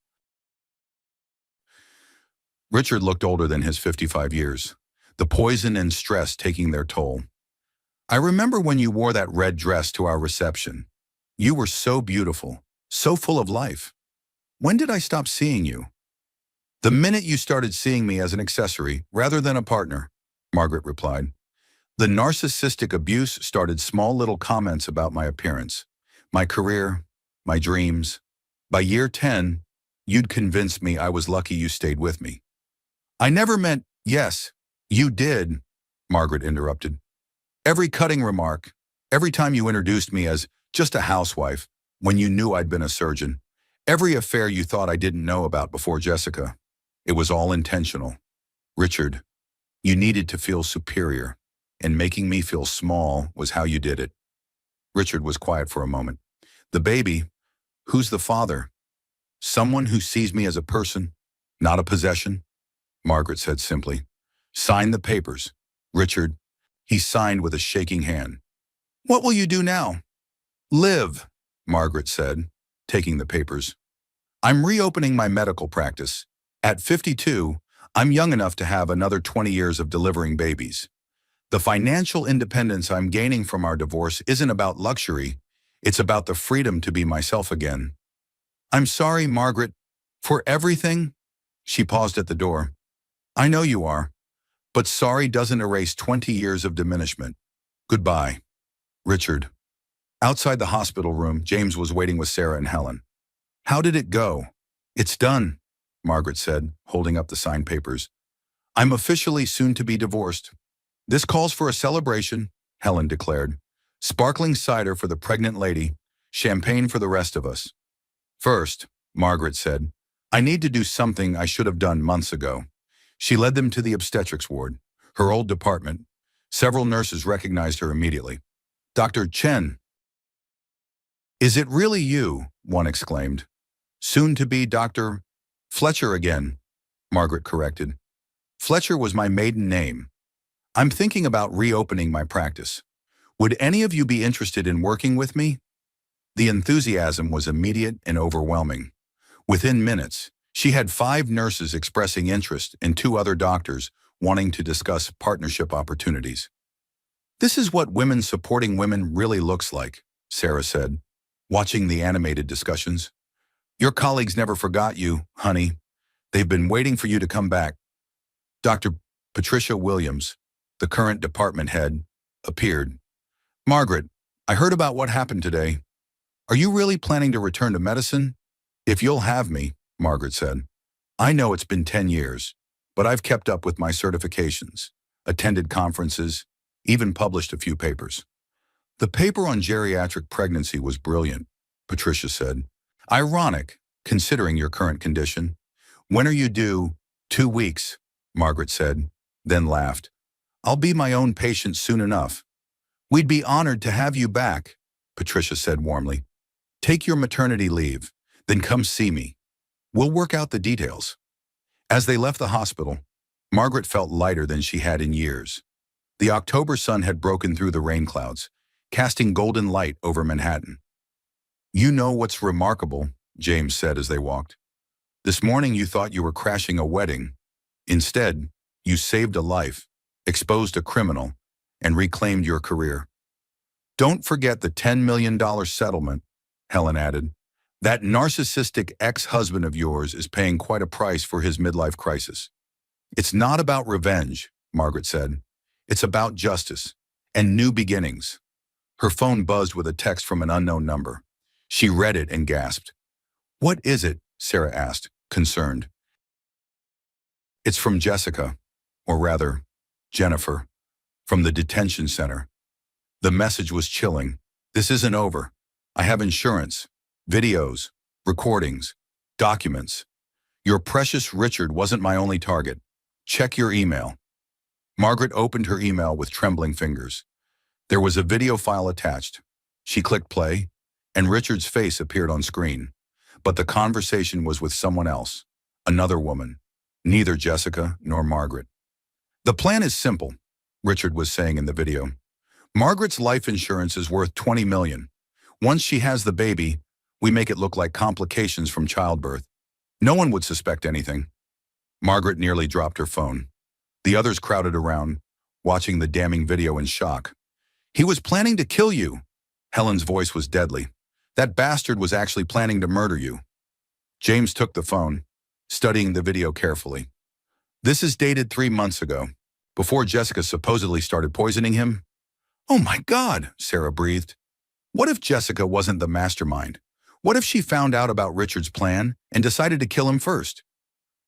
Richard looked older than his 55 years, the poison and stress taking their toll. "I remember when you wore that red dress to our reception. You were so beautiful, so full of life. When did I stop seeing you?" "The minute you started seeing me as an accessory rather than a partner," Margaret replied. "The narcissistic abuse started small little comments about my appearance, my career, my dreams. By year 10, you'd convinced me I was lucky you stayed with me." "I never meant—" "Yes, you did," Margaret interrupted. "Every cutting remark, every time you introduced me as just a housewife when you knew I'd been a surgeon, every affair you thought I didn't know about before Jessica, it was all intentional. Richard, you needed to feel superior, and making me feel small was how you did it." Richard was quiet for a moment. "The baby, who's the father?" "Someone who sees me as a person, not a possession," Margaret said simply. "Sign the papers." Richard, he signed with a shaking hand. "What will you do now?" "Live," Margaret said, taking the papers. "I'm reopening my medical practice. At 52, I'm young enough to have another 20 years of delivering babies. The financial independence I'm gaining from our divorce isn't about luxury, it's about the freedom to be myself again." "I'm sorry, Margaret, for everything." She paused at the door. "I know you are, but sorry doesn't erase 20 years of diminishment. Goodbye." Richard. Outside the hospital room, James was waiting with Sarah and Helen. "How did it go?" "It's done," Margaret said, holding up the signed papers. "I'm officially soon to be divorced." "This calls for a celebration," Helen declared. "Sparkling cider for the pregnant lady, champagne for the rest of us." "First," Margaret said, "I need to do something I should have done months ago." She led them to the obstetrics ward, her old department. Several nurses recognized her immediately. "Dr. Chen." "Is it really you?" one exclaimed. "Soon to be Dr. Fletcher again," Margaret corrected. "Fletcher was my maiden name. I'm thinking about reopening my practice. Would any of you be interested in working with me?" The enthusiasm was immediate and overwhelming. Within minutes, she had 5 nurses expressing interest and 2 other doctors wanting to discuss partnership opportunities. "This is what women supporting women really looks like," Sarah said, watching the animated discussions. "Your colleagues never forgot you, honey. They've been waiting for you to come back." Dr. Patricia Williams, the current department head, appeared. "Margaret, I heard about what happened today. Are you really planning to return to medicine?" "If you'll have me," Margaret said. "I know it's been 10 years, but I've kept up with my certifications, attended conferences, even published a few papers." "The paper on geriatric pregnancy was brilliant," Patricia said. "Ironic, considering your current condition. When are you due?" 2 weeks, Margaret said, then laughed. "I'll be my own patient soon enough." "We'd be honored to have you back," Patricia said warmly. "Take your maternity leave, then come see me. We'll work out the details." As they left the hospital, Margaret felt lighter than she had in years. The October sun had broken through the rain clouds, casting golden light over Manhattan. "You know what's remarkable," James said as they walked. "This morning you thought you were crashing a wedding. Instead, you saved a life, exposed a criminal, and reclaimed your career." "Don't forget the $10 million settlement," Helen added. That narcissistic ex-husband of yours is paying quite a price for his midlife crisis. It's not about revenge, Margaret said. It's about justice and new beginnings. Her phone buzzed with a text from an unknown number. She read it and gasped. What is it? Sarah asked, concerned. It's from Jessica, or rather, Jennifer, from the detention center. The message was chilling. This isn't over. I have insurance, videos, recordings, documents. Your precious Richard wasn't my only target. Check your email. Margaret opened her email with trembling fingers. There was a video file attached. She clicked play, and Richard's face appeared on screen. But the conversation was with someone else, another woman, neither Jessica nor Margaret. The plan is simple, Richard was saying in the video. Margaret's life insurance is worth $20 million. Once she has the baby, we make it look like complications from childbirth. No one would suspect anything. Margaret nearly dropped her phone. The others crowded around, watching the damning video in shock. He was planning to kill you. Helen's voice was deadly. That bastard was actually planning to murder you. James took the phone, studying the video carefully. This is dated 3 months ago, before Jessica supposedly started poisoning him. Oh my God, Sarah breathed. What if Jessica wasn't the mastermind? What if she found out about Richard's plan and decided to kill him first?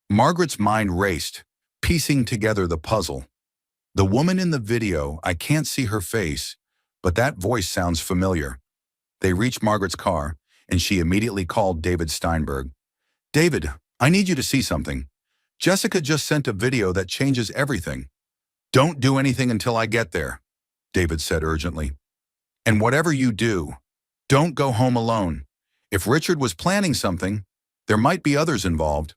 Margaret's mind raced, piecing together the puzzle. The woman in the video, I can't see her face, but that voice sounds familiar. They reached Margaret's car, and she immediately called David Steinberg. David, I need you to see something. Jessica just sent a video that changes everything. Don't do anything until I get there, David said urgently. And whatever you do, don't go home alone. If Richard was planning something, there might be others involved.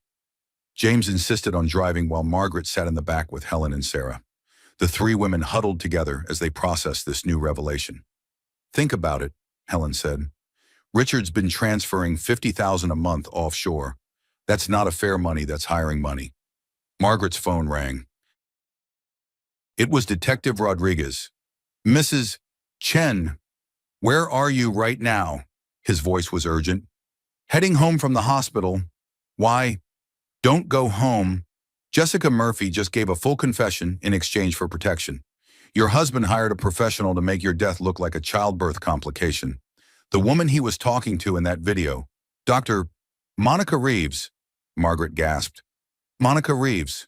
James insisted on driving while Margaret sat in the back with Helen and Sarah. The three women huddled together as they processed this new revelation. Think about it, Helen said. Richard's been transferring $50,000 a month offshore. That's not a fair money, that's hiring money. Margaret's phone rang. It was Detective Rodriguez. Mrs. Chen, where are you right now? His voice was urgent. Heading home from the hospital. Why? Don't go home. Jessica Murphy just gave a full confession in exchange for protection. Your husband hired a professional to make your death look like a childbirth complication. The woman he was talking to in that video, Dr. Monica Reeves, Margaret gasped. Monica Reeves.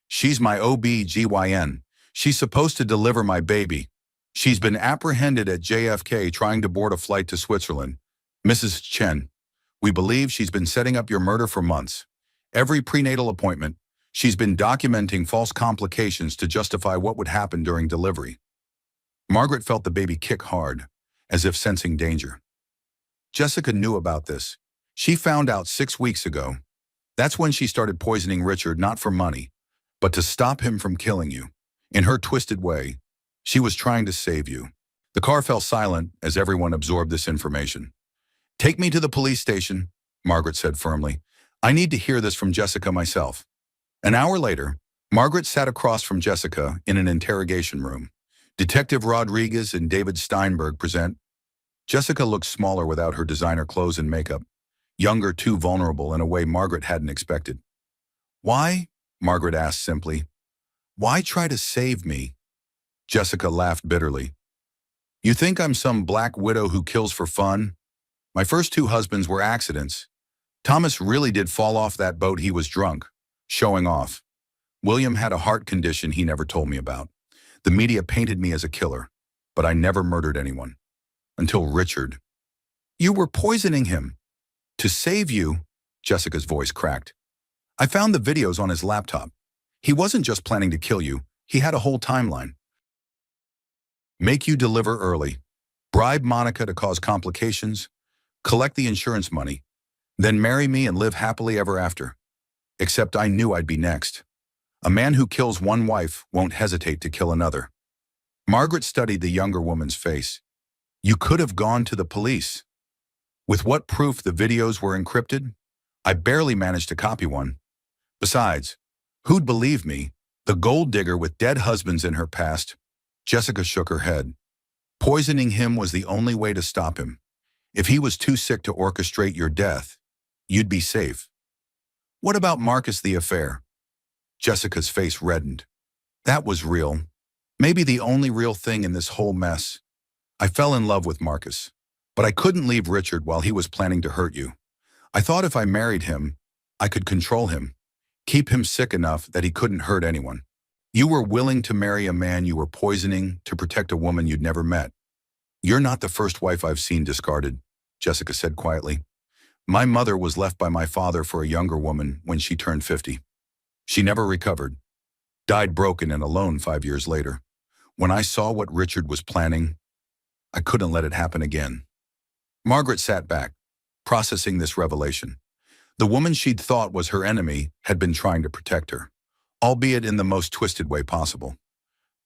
She's my OB-GYN. She's supposed to deliver my baby. She's been apprehended at JFK trying to board a flight to Switzerland. Mrs. Chen, we believe she's been setting up your murder for months. Every prenatal appointment, she's been documenting false complications to justify what would happen during delivery. Margaret felt the baby kick hard, as if sensing danger. Jessica knew about this. She found out 6 weeks ago. That's when she started poisoning Richard, not for money, but to stop him from killing you. In her twisted way, she was trying to save you. The car fell silent as everyone absorbed this information. Take me to the police station, Margaret said firmly. I need to hear this from Jessica myself. An hour later, Margaret sat across from Jessica in an interrogation room. Detective Rodriguez and David Steinberg present. Jessica looked smaller without her designer clothes and makeup, younger, too vulnerable in a way Margaret hadn't expected. Why? Margaret asked simply. Why try to save me? Jessica laughed bitterly. You think I'm some black widow who kills for fun? My first 2 husbands were accidents. Thomas really did fall off that boat. He was drunk, showing off. William had a heart condition he never told me about. The media painted me as a killer, but I never murdered anyone. Until Richard. You were poisoning him. To save you, Jessica's voice cracked. I found the videos on his laptop. He wasn't just planning to kill you. He had a whole timeline. Make you deliver early. Bribe Monica to cause complications. Collect the insurance money. Then marry me and live happily ever after. Except I knew I'd be next. A man who kills one wife won't hesitate to kill another. Margaret studied the younger woman's face. You could have gone to the police. With what proof the videos were encrypted? I barely managed to copy one. Besides, who'd believe me? The gold digger with dead husbands in her past. Jessica shook her head. Poisoning him was the only way to stop him. If he was too sick to orchestrate your death, you'd be safe. What about Marcus the affair? Jessica's face reddened. That was real. Maybe the only real thing in this whole mess. I fell in love with Marcus, but I couldn't leave Richard while he was planning to hurt you. I thought if I married him, I could control him, keep him sick enough that he couldn't hurt anyone. You were willing to marry a man you were poisoning to protect a woman you'd never met. You're not the first wife I've seen discarded, Jessica said quietly. My mother was left by my father for a younger woman when she turned 50. She never recovered, died broken and alone 5 years later. When I saw what Richard was planning, I couldn't let it happen again. Margaret sat back, processing this revelation. The woman she'd thought was her enemy had been trying to protect her, albeit in the most twisted way possible.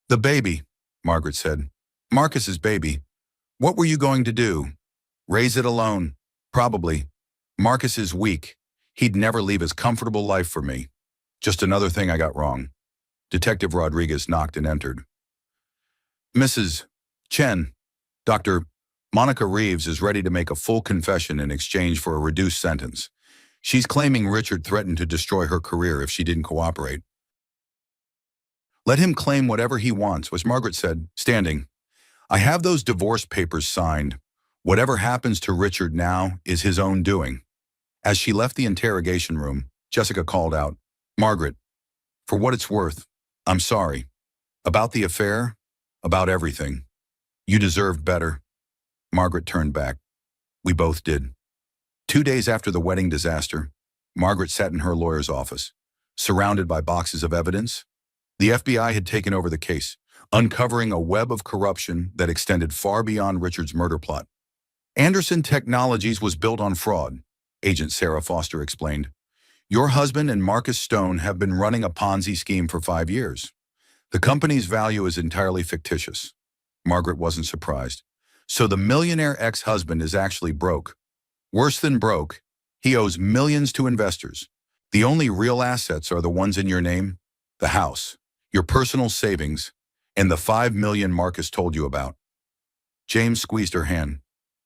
The baby, Margaret said. Marcus's baby. What were you going to do? Raise it alone? Probably. Marcus is weak. He'd never leave his comfortable life for me. Just another thing I got wrong. Detective Rodriguez knocked and entered. Mrs. Chen, Dr. Monica Reeves is ready to make a full confession in exchange for a reduced sentence. She's claiming Richard threatened to destroy her career if she didn't cooperate. Let him claim whatever he wants, was Margaret said, standing. I have those divorce papers signed. Whatever happens to Richard now is his own doing. As she left the interrogation room, Jessica called out, Margaret, for what it's worth, I'm sorry. About the affair, about everything. You deserved better. Margaret turned back. We both did. 2 days after the wedding disaster, Margaret sat in her lawyer's office, surrounded by boxes of evidence. The FBI had taken over the case, uncovering a web of corruption that extended far beyond Richard's murder plot. Anderson Technologies was built on fraud, Agent Sarah Foster explained. Your husband and Marcus Stone have been running a Ponzi scheme for 5 years. The company's value is entirely fictitious. Margaret wasn't surprised. So the millionaire ex-husband is actually broke. Worse than broke, he owes millions to investors. The only real assets are the ones in your name, the house, your personal savings, and the $5 million Marcus told you about. James squeezed her hand.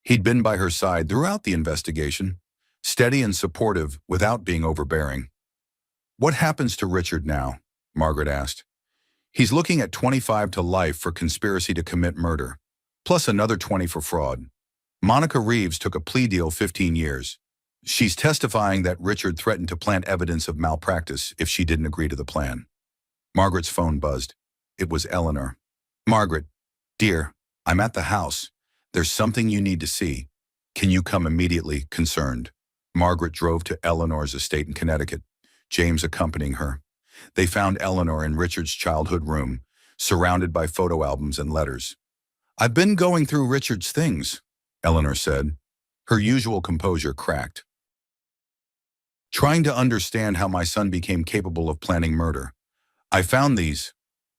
He'd been by her side throughout the investigation, steady and supportive without being overbearing. What happens to Richard now? Margaret asked. He's looking at 25 to life for conspiracy to commit murder, plus another 20 for fraud. Monica Reeves took a plea deal 15 years. She's testifying that Richard threatened to plant evidence of malpractice if she didn't agree to the plan. Margaret's phone buzzed. It was Eleanor. Margaret, dear, I'm at the house. There's something you need to see. Can you come immediately? Concerned. Margaret drove to Eleanor's estate in Connecticut, James accompanying her. They found Eleanor in Richard's childhood room, surrounded by photo albums and letters. I've been going through Richard's things, Eleanor said. Her usual composure cracked. Trying to understand how my son became capable of planning murder. I found these.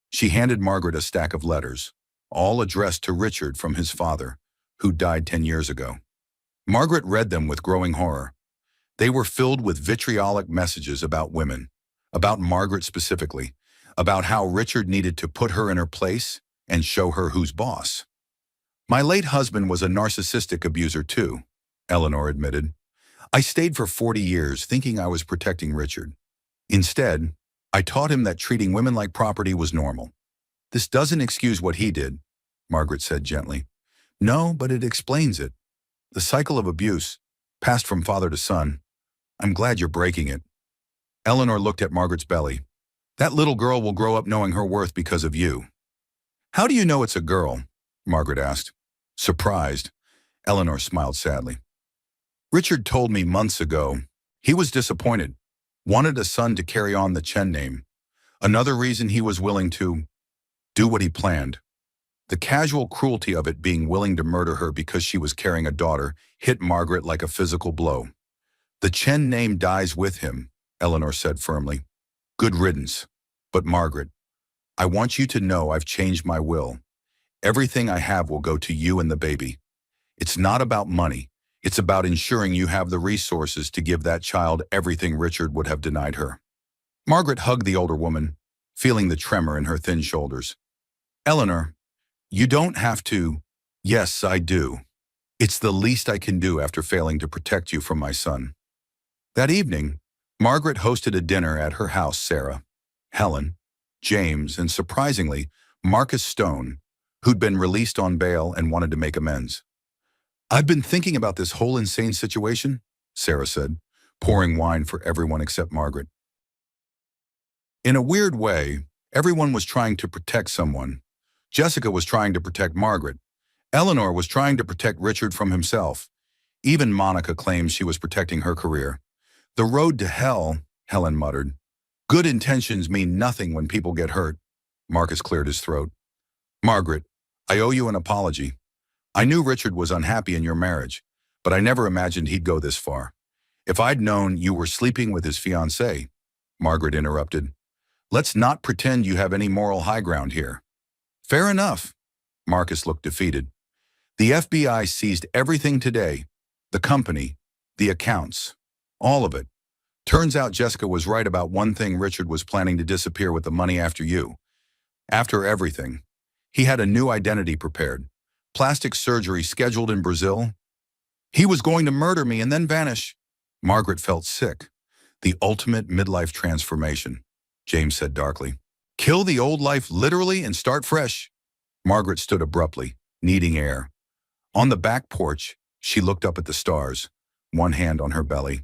She handed Margaret a stack of letters, all addressed to Richard from his father, who died 10 years ago. Margaret read them with growing horror. They were filled with vitriolic messages about women, about Margaret specifically, about how Richard needed to put her in her place and show her who's boss. My late husband was a narcissistic abuser too, Eleanor admitted. I stayed for 40 years thinking I was protecting Richard. Instead, I taught him that treating women like property was normal. This doesn't excuse what he did, Margaret said gently. No, but it explains it. The cycle of abuse, passed from father to son. I'm glad you're breaking it. Eleanor looked at Margaret's belly. That little girl will grow up knowing her worth because of you. How do you know it's a girl? Margaret asked. Surprised, Eleanor smiled sadly. Richard told me months ago. He was disappointed, wanted a son to carry on the Chen name. Another reason he was willing to do what he planned. The casual cruelty of it, being willing to murder her because she was carrying a daughter, hit Margaret like a physical blow. The Chen name dies with him, Eleanor said firmly. Good riddance. But Margaret, I want you to know I've changed my will. Everything I have will go to you and the baby. It's not about money. It's about ensuring you have the resources to give that child everything Richard would have denied her. Margaret hugged the older woman, feeling the tremor in her thin shoulders. Eleanor, you don't have to. Yes, I do. It's the least I can do after failing to protect you from my son." That evening, Margaret hosted a dinner at her house. Sarah, Helen, James, and surprisingly, Marcus Stone, who'd been released on bail and wanted to make amends. "I've been thinking about this whole insane situation," Sarah said, pouring wine for everyone except Margaret. In a weird way, everyone was trying to protect someone. Jessica was trying to protect Margaret. Eleanor was trying to protect Richard from himself. Even Monica claims she was protecting her career. "The road to hell," Helen muttered. "Good intentions mean nothing when people get hurt." Marcus cleared his throat. "Margaret, I owe you an apology. I knew Richard was unhappy in your marriage, but I never imagined he'd go this far. If I'd known you were sleeping with his fiancé," Margaret interrupted. "Let's not pretend you have any moral high ground here." "Fair enough." Marcus looked defeated. "The FBI seized everything today. The company, the accounts, all of it. Turns out Jessica was right about one thing: Richard was planning to disappear with the money after you. After everything. He had a new identity prepared. Plastic surgery scheduled in Brazil. He was going to murder me and then vanish." Margaret felt sick. "The ultimate midlife transformation," James said darkly. "Kill the old life literally and start fresh." Margaret stood abruptly, needing air. On the back porch, she looked up at the stars, one hand on her belly.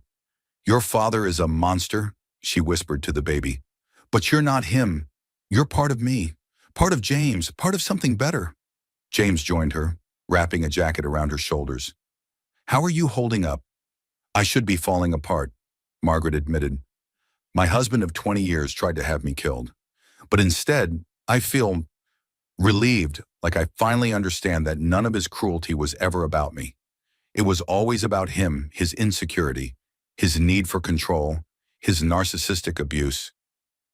"Your father is a monster," she whispered to the baby. "But you're not him. You're part of me, part of James, part of something better." James joined her, wrapping a jacket around her shoulders. "How are you holding up?" "I should be falling apart," Margaret admitted. "My husband of 20 years tried to have me killed. But instead, I feel relieved, like I finally understand that none of his cruelty was ever about me. It was always about him, his insecurity, his need for control, his narcissistic abuse."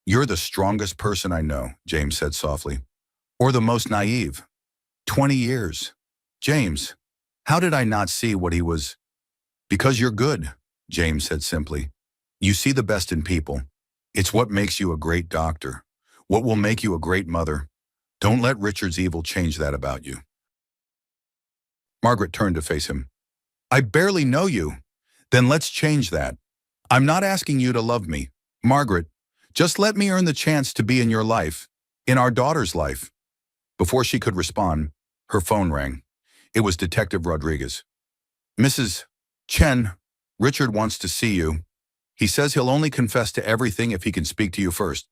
"You're the strongest person I know," James said softly. "Or the most naive. 20 years. James, how did I not see what he was?" "Because you're good," James said simply. "You see the best in people. It's what makes you a great doctor, what will make you a great mother. Don't let Richard's evil change that about you." Margaret turned to face him. "I barely know you. Then let's change that. I'm not asking you to love me, Margaret. Just let me earn the chance to be in your life, in our daughter's life." Before she could respond, her phone rang. It was Detective Rodriguez. "Mrs. Chen, Richard wants to see you. He says he'll only confess to everything if he can speak to you first."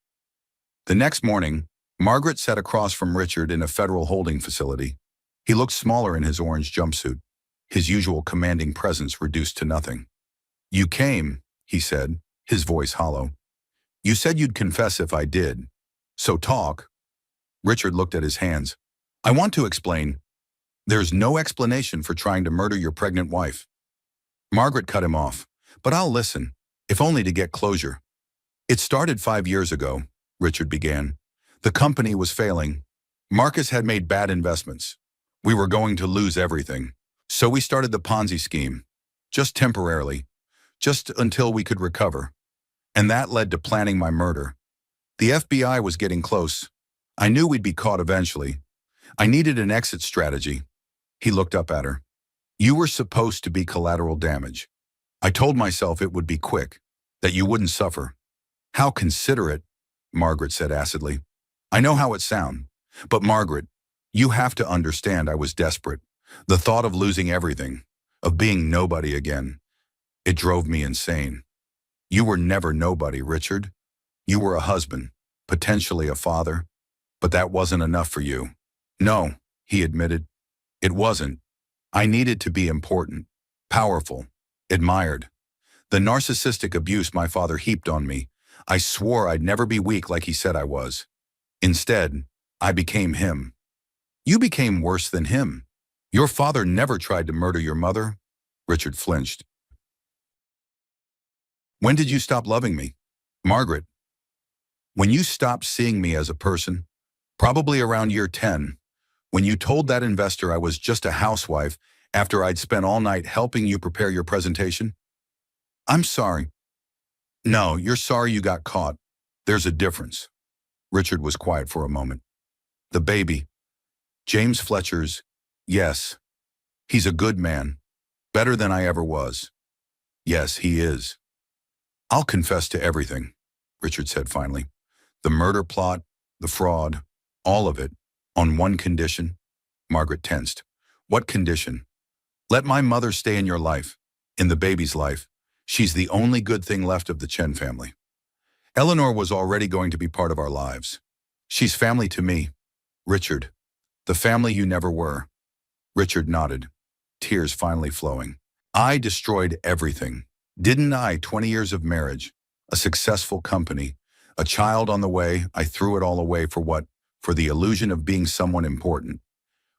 The next morning, Margaret sat across from Richard in a federal holding facility. He looked smaller in his orange jumpsuit, his usual commanding presence reduced to nothing. "You came," he said, his voice hollow. "You said you'd confess if I did. So talk." Richard looked at his hands. "I want to explain. There's no explanation for trying to murder your pregnant wife." Margaret cut him off. "But I'll listen, if only to get closure." "It started 5 years ago," Richard began. "The company was failing. Marcus had made bad investments. We were going to lose everything. So we started the Ponzi scheme. Just temporarily. Just until we could recover. And that led to planning my murder. The FBI was getting close. I knew we'd be caught eventually. I needed an exit strategy." He looked up at her. "You were supposed to be collateral damage. I told myself it would be quick, that you wouldn't suffer." "How considerate," Margaret said acidly. "I know how it sounds. But Margaret, you have to understand I was desperate. The thought of losing everything, of being nobody again, it drove me insane. You were never nobody, Richard. You were a husband, potentially a father, but that wasn't enough for you." "No," he admitted. "It wasn't. I needed to be important, powerful, admired. The narcissistic abuse my father heaped on me, I swore I'd never be weak like he said I was. Instead, I became him." "You became worse than him. Your father never tried to murder your mother." Richard flinched. "When did you stop loving me?" "Margaret, when you stopped seeing me as a person, probably around year 10, when you told that investor I was just a housewife after I'd spent all night helping you prepare your presentation." "I'm sorry." "No, you're sorry you got caught. There's a difference." Richard was quiet for a moment. "The baby. James Fletcher's, yes. He's a good man, better than I ever was. Yes, he is. I'll confess to everything, Richard said finally. The murder plot, the fraud, all of it, on one condition. Margaret tensed. What condition? Let my mother stay in your life, in the baby's life. She's the only good thing left of the Chen family. Eleanor was already going to be part of our lives. She's family to me. Richard, the family you never were. Richard nodded, tears finally flowing. I destroyed everything. Didn't I? 20 years of marriage, a successful company, a child on the way. I threw it all away for what? For the illusion of being someone important.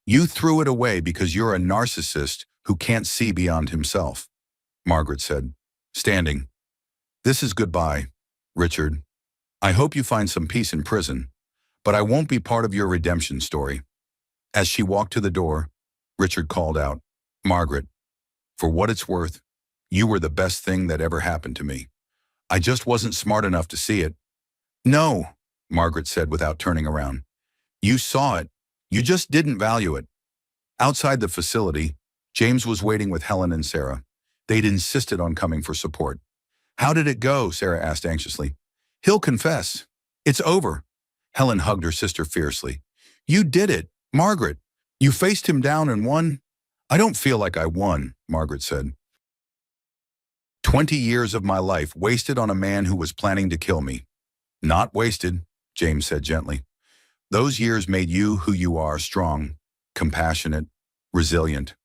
You threw it away because you're a narcissist who can't see beyond himself, Margaret said, standing. This is goodbye, Richard. I hope you find some peace in prison, but I won't be part of your redemption story. As she walked to the door, Richard called out, Margaret, for what it's worth, you were the best thing that ever happened to me. I just wasn't smart enough to see it. No, Margaret said without turning around. You saw it. You just didn't value it. Outside the facility, James was waiting with Helen and Sarah. They'd insisted on coming for support. How did it go? Sarah asked anxiously. He'll confess. It's over. Helen hugged her sister fiercely. You did it, Margaret. You faced him down and won. I don't feel like I won, Margaret said. 20 years of my life wasted on a man who was planning to kill me. Not wasted, James said gently. Those years made you who you are, strong, compassionate, resilient.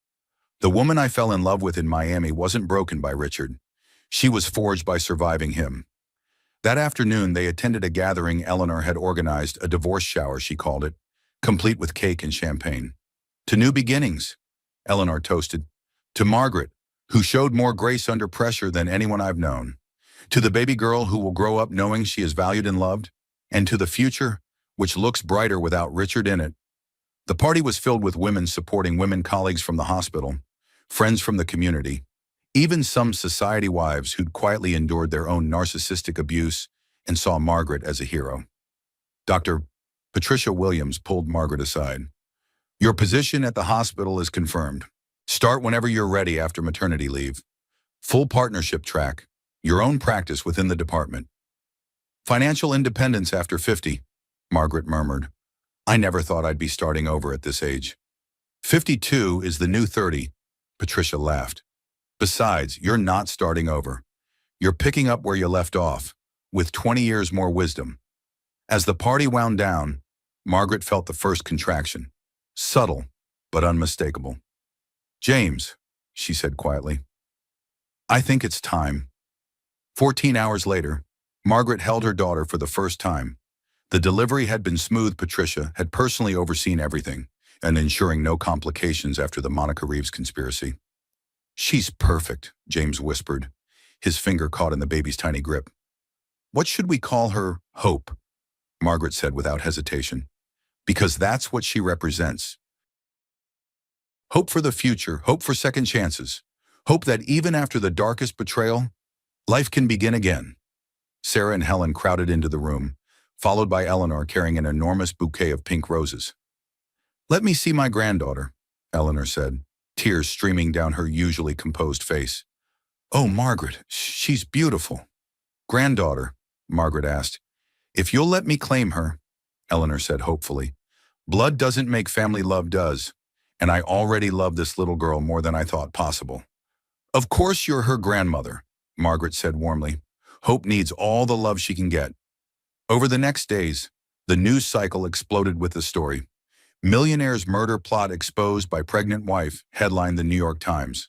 The woman I fell in love with in Miami wasn't broken by Richard. She was forged by surviving him. That afternoon, they attended a gathering Eleanor had organized, a divorce shower, she called it, complete with cake and champagne. To new beginnings, Eleanor toasted. To Margaret, who showed more grace under pressure than anyone I've known. To the baby girl who will grow up knowing she is valued and loved. And to the future, which looks brighter without Richard in it. The party was filled with women supporting women colleagues from the hospital, friends from the community, even some society wives who'd quietly endured their own narcissistic abuse and saw Margaret as a hero. Dr. Patricia Williams pulled Margaret aside. Your position at the hospital is confirmed. Start whenever you're ready after maternity leave. Full partnership track, your own practice within the department. Financial independence after 50, Margaret murmured. I never thought I'd be starting over at this age. 52 is the new 30, Patricia laughed. Besides, you're not starting over. You're picking up where you left off, with 20 years more wisdom. As the party wound down, Margaret felt the first contraction. Subtle, but unmistakable. James, she said quietly. I think it's time. 14 hours later, Margaret held her daughter for the first time. The delivery had been smooth. Patricia had personally overseen everything and ensuring no complications after the Monica Reeves conspiracy. She's perfect, James whispered, his finger caught in the baby's tiny grip. What should we call her? Hope, Margaret said without hesitation. Because that's what she represents. Hope for the future, hope for second chances, hope that even after the darkest betrayal, life can begin again. Sarah and Helen crowded into the room, followed by Eleanor carrying an enormous bouquet of pink roses. Let me see my granddaughter, Eleanor said, tears streaming down her usually composed face. Oh, Margaret, she's beautiful. Granddaughter, Margaret asked. If you'll let me claim her, Eleanor said hopefully. Blood doesn't make family, love does, and I already love this little girl more than I thought possible. Of course you're her grandmother, Margaret said warmly. Hope needs all the love she can get. Over the next days, the news cycle exploded with the story. Millionaire's murder plot exposed by pregnant wife, headlined the New York Times.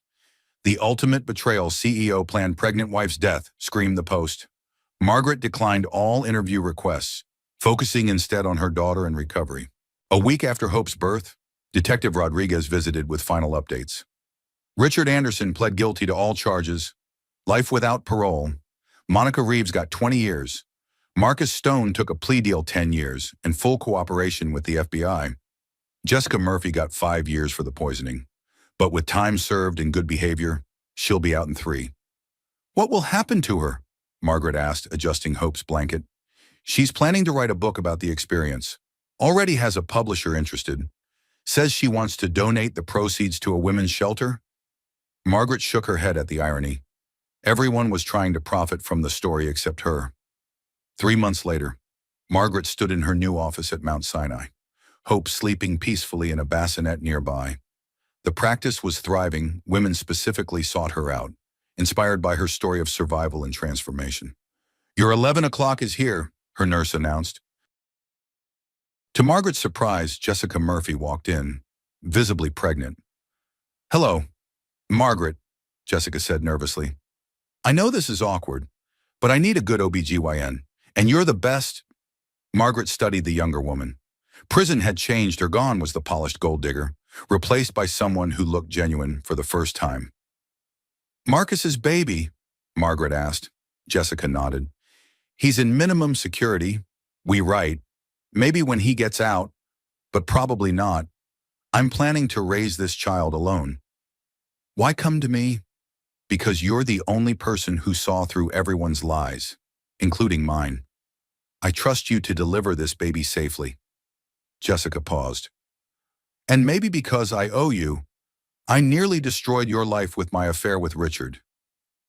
The ultimate betrayal, CEO planned pregnant wife's death, screamed the Post. Margaret declined all interview requests, focusing instead on her daughter and recovery. A week after Hope's birth, Detective Rodriguez visited with final updates. Richard Anderson pled guilty to all charges. Life without parole. Monica Reeves got 20 years. Marcus Stone took a plea deal, 10 years, and full cooperation with the FBI. Jessica Murphy got 5 years for the poisoning. But with time served and good behavior, she'll be out in 3. What will happen to her? Margaret asked, adjusting Hope's blanket. She's planning to write a book about the experience. Already has a publisher interested. Says she wants to donate the proceeds to a women's shelter? Margaret shook her head at the irony. Everyone was trying to profit from the story except her. 3 months later, Margaret stood in her new office at Mount Sinai, Hope sleeping peacefully in a bassinet nearby. The practice was thriving. Women specifically sought her out, inspired by her story of survival and transformation. "Your 11 o'clock is here," her nurse announced. To Margaret's surprise, Jessica Murphy walked in, visibly pregnant. "Hello, Margaret," Jessica said nervously. "I know this is awkward, but I need a good OBGYN, and you're the best." Margaret studied the younger woman. Prison had changed her. Gone was the polished gold digger, replaced by someone who looked genuine for the first time. "Marcus's baby?" Margaret asked. Jessica nodded. "He's in minimum security. We write. Maybe when he gets out, but probably not. I'm planning to raise this child alone." "Why come to me?" "Because you're the only person who saw through everyone's lies, including mine. I trust you to deliver this baby safely." Jessica paused. "And maybe because I owe you. I nearly destroyed your life with my affair with Richard."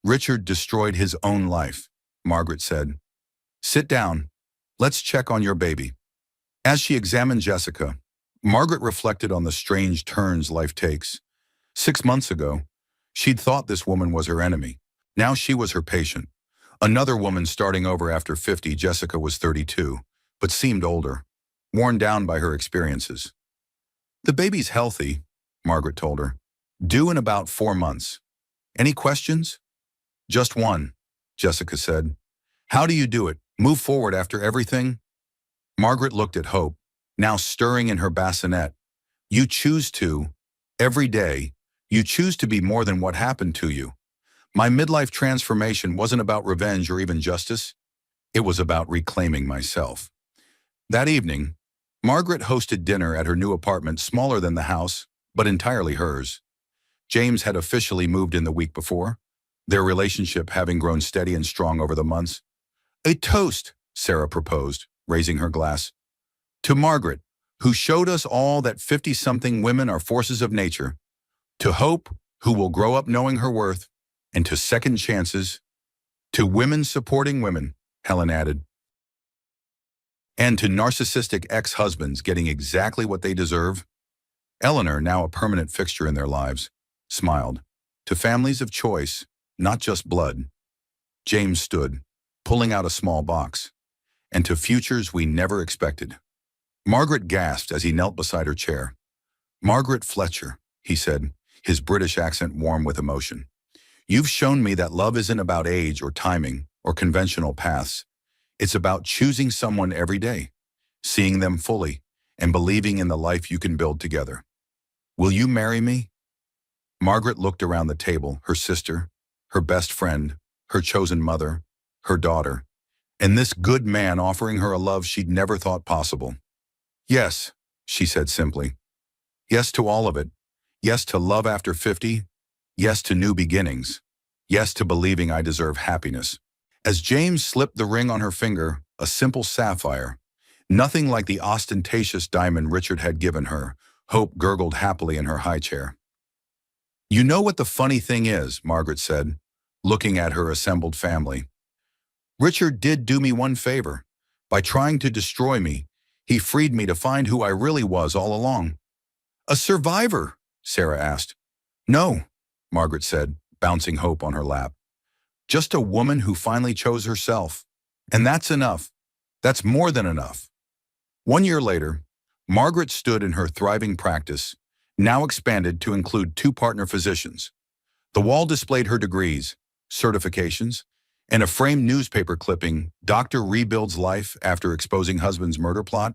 "Richard destroyed his own life," Margaret said. "Sit down. Let's check on your baby." As she examined Jessica, Margaret reflected on the strange turns life takes. 6 months ago, she'd thought this woman was her enemy. Now she was her patient. Another woman starting over after 50. Jessica was 32, but seemed older, worn down by her experiences. "The baby's healthy," Margaret told her. "Due in about 4 months. Any questions?" "Just one," Jessica said. "How do you do it? Move forward after everything?" Margaret looked at Hope, now stirring in her bassinet. "You choose to. Every day, you choose to be more than what happened to you. My midlife transformation wasn't about revenge or even justice. It was about reclaiming myself." That evening, Margaret hosted dinner at her new apartment, smaller than the house, but entirely hers. James had officially moved in the week before, their relationship having grown steady and strong over the months. "A toast," Sarah proposed, raising her glass. "To Margaret, who showed us all that 50-something women are forces of nature. To Hope, who will grow up knowing her worth. And to second chances. To women supporting women," Helen added. "And to narcissistic ex-husbands getting exactly what they deserve." Eleanor, now a permanent fixture in their lives, smiled. "To families of choice, not just blood." James stood, pulling out a small box. "And to futures we never expected." Margaret gasped as he knelt beside her chair. "Margaret Fletcher," he said, his British accent warm with emotion. "You've shown me that love isn't about age or timing or conventional paths. It's about choosing someone every day, seeing them fully, and believing in the life you can build together. Will you marry me?" Margaret looked around the table, her sister, her best friend, her chosen mother, her daughter, and this good man offering her a love she'd never thought possible. "Yes," she said simply. "Yes to all of it. Yes to love after 50. Yes to new beginnings. Yes to believing I deserve happiness." As James slipped the ring on her finger, a simple sapphire, nothing like the ostentatious diamond Richard had given her, Hope gurgled happily in her high chair. "You know what the funny thing is," Margaret said, looking at her assembled family. "Richard did do me one favor. By trying to destroy me, he freed me to find who I really was all along." "A survivor?" Sarah asked. "No," Margaret said, bouncing Hope on her lap. "Just a woman who finally chose herself. And that's enough. That's more than enough." 1 year later, Margaret stood in her thriving practice, now expanded to include 2 partner physicians. The wall displayed her degrees, certifications, and a framed newspaper clipping, "Doctor rebuilds life after exposing husband's murder plot."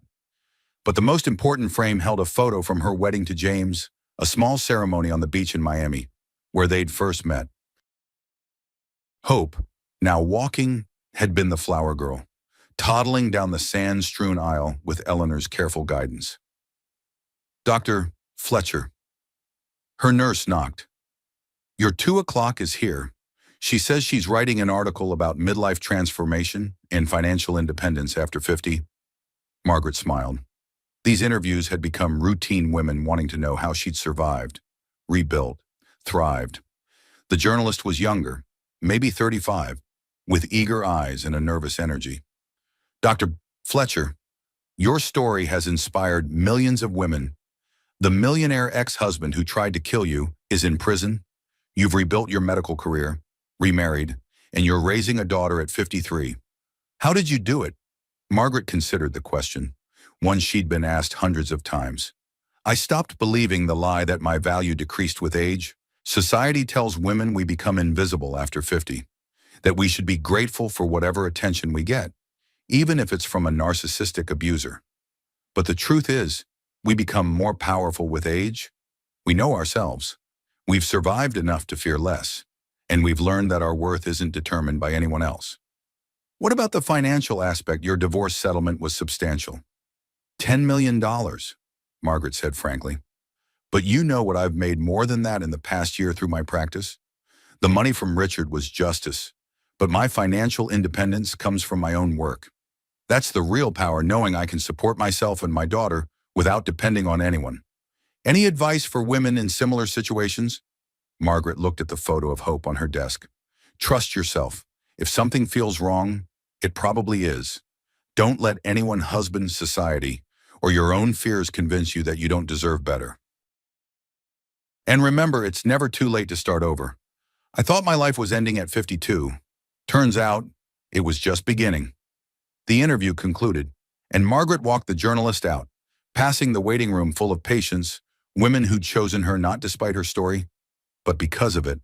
But the most important frame held a photo from her wedding to James, a small ceremony on the beach in Miami, where they'd first met. Hope, now walking, had been the flower girl, toddling down the sand-strewn aisle with Eleanor's careful guidance. "Dr. Fletcher." Her nurse knocked. "Your 2 o'clock is here. She says she's writing an article about midlife transformation and financial independence after 50. Margaret smiled. These interviews had become routine, women wanting to know how she'd survived, rebuilt, thrived. The journalist was younger, maybe 35, with eager eyes and a nervous energy. Dr. Fletcher, your story has inspired millions of women. The millionaire ex-husband who tried to kill you is in prison. You've rebuilt your medical career, remarried, and you're raising a daughter at 53. How did you do it? Margaret considered the question, one she'd been asked hundreds of times. I stopped believing the lie that my value decreased with age. Society tells women we become invisible after 50, that we should be grateful for whatever attention we get, even if it's from a narcissistic abuser. But the truth is, we become more powerful with age. We know ourselves. We've survived enough to fear less, and we've learned that our worth isn't determined by anyone else. What about the financial aspect? Your divorce settlement was substantial. $10 million, Margaret said frankly. But you know what I've made more than that in the past year through my practice? The money from Richard was justice, but my financial independence comes from my own work. That's the real power, knowing I can support myself and my daughter without depending on anyone. Any advice for women in similar situations? Margaret looked at the photo of Hope on her desk. Trust yourself. If something feels wrong, it probably is. Don't let anyone, husband, society, or your own fears convince you that you don't deserve better. And remember, it's never too late to start over. I thought my life was ending at 52. Turns out, it was just beginning. The interview concluded, and Margaret walked the journalist out, passing the waiting room full of patients, women who'd chosen her not despite her story, but because of it.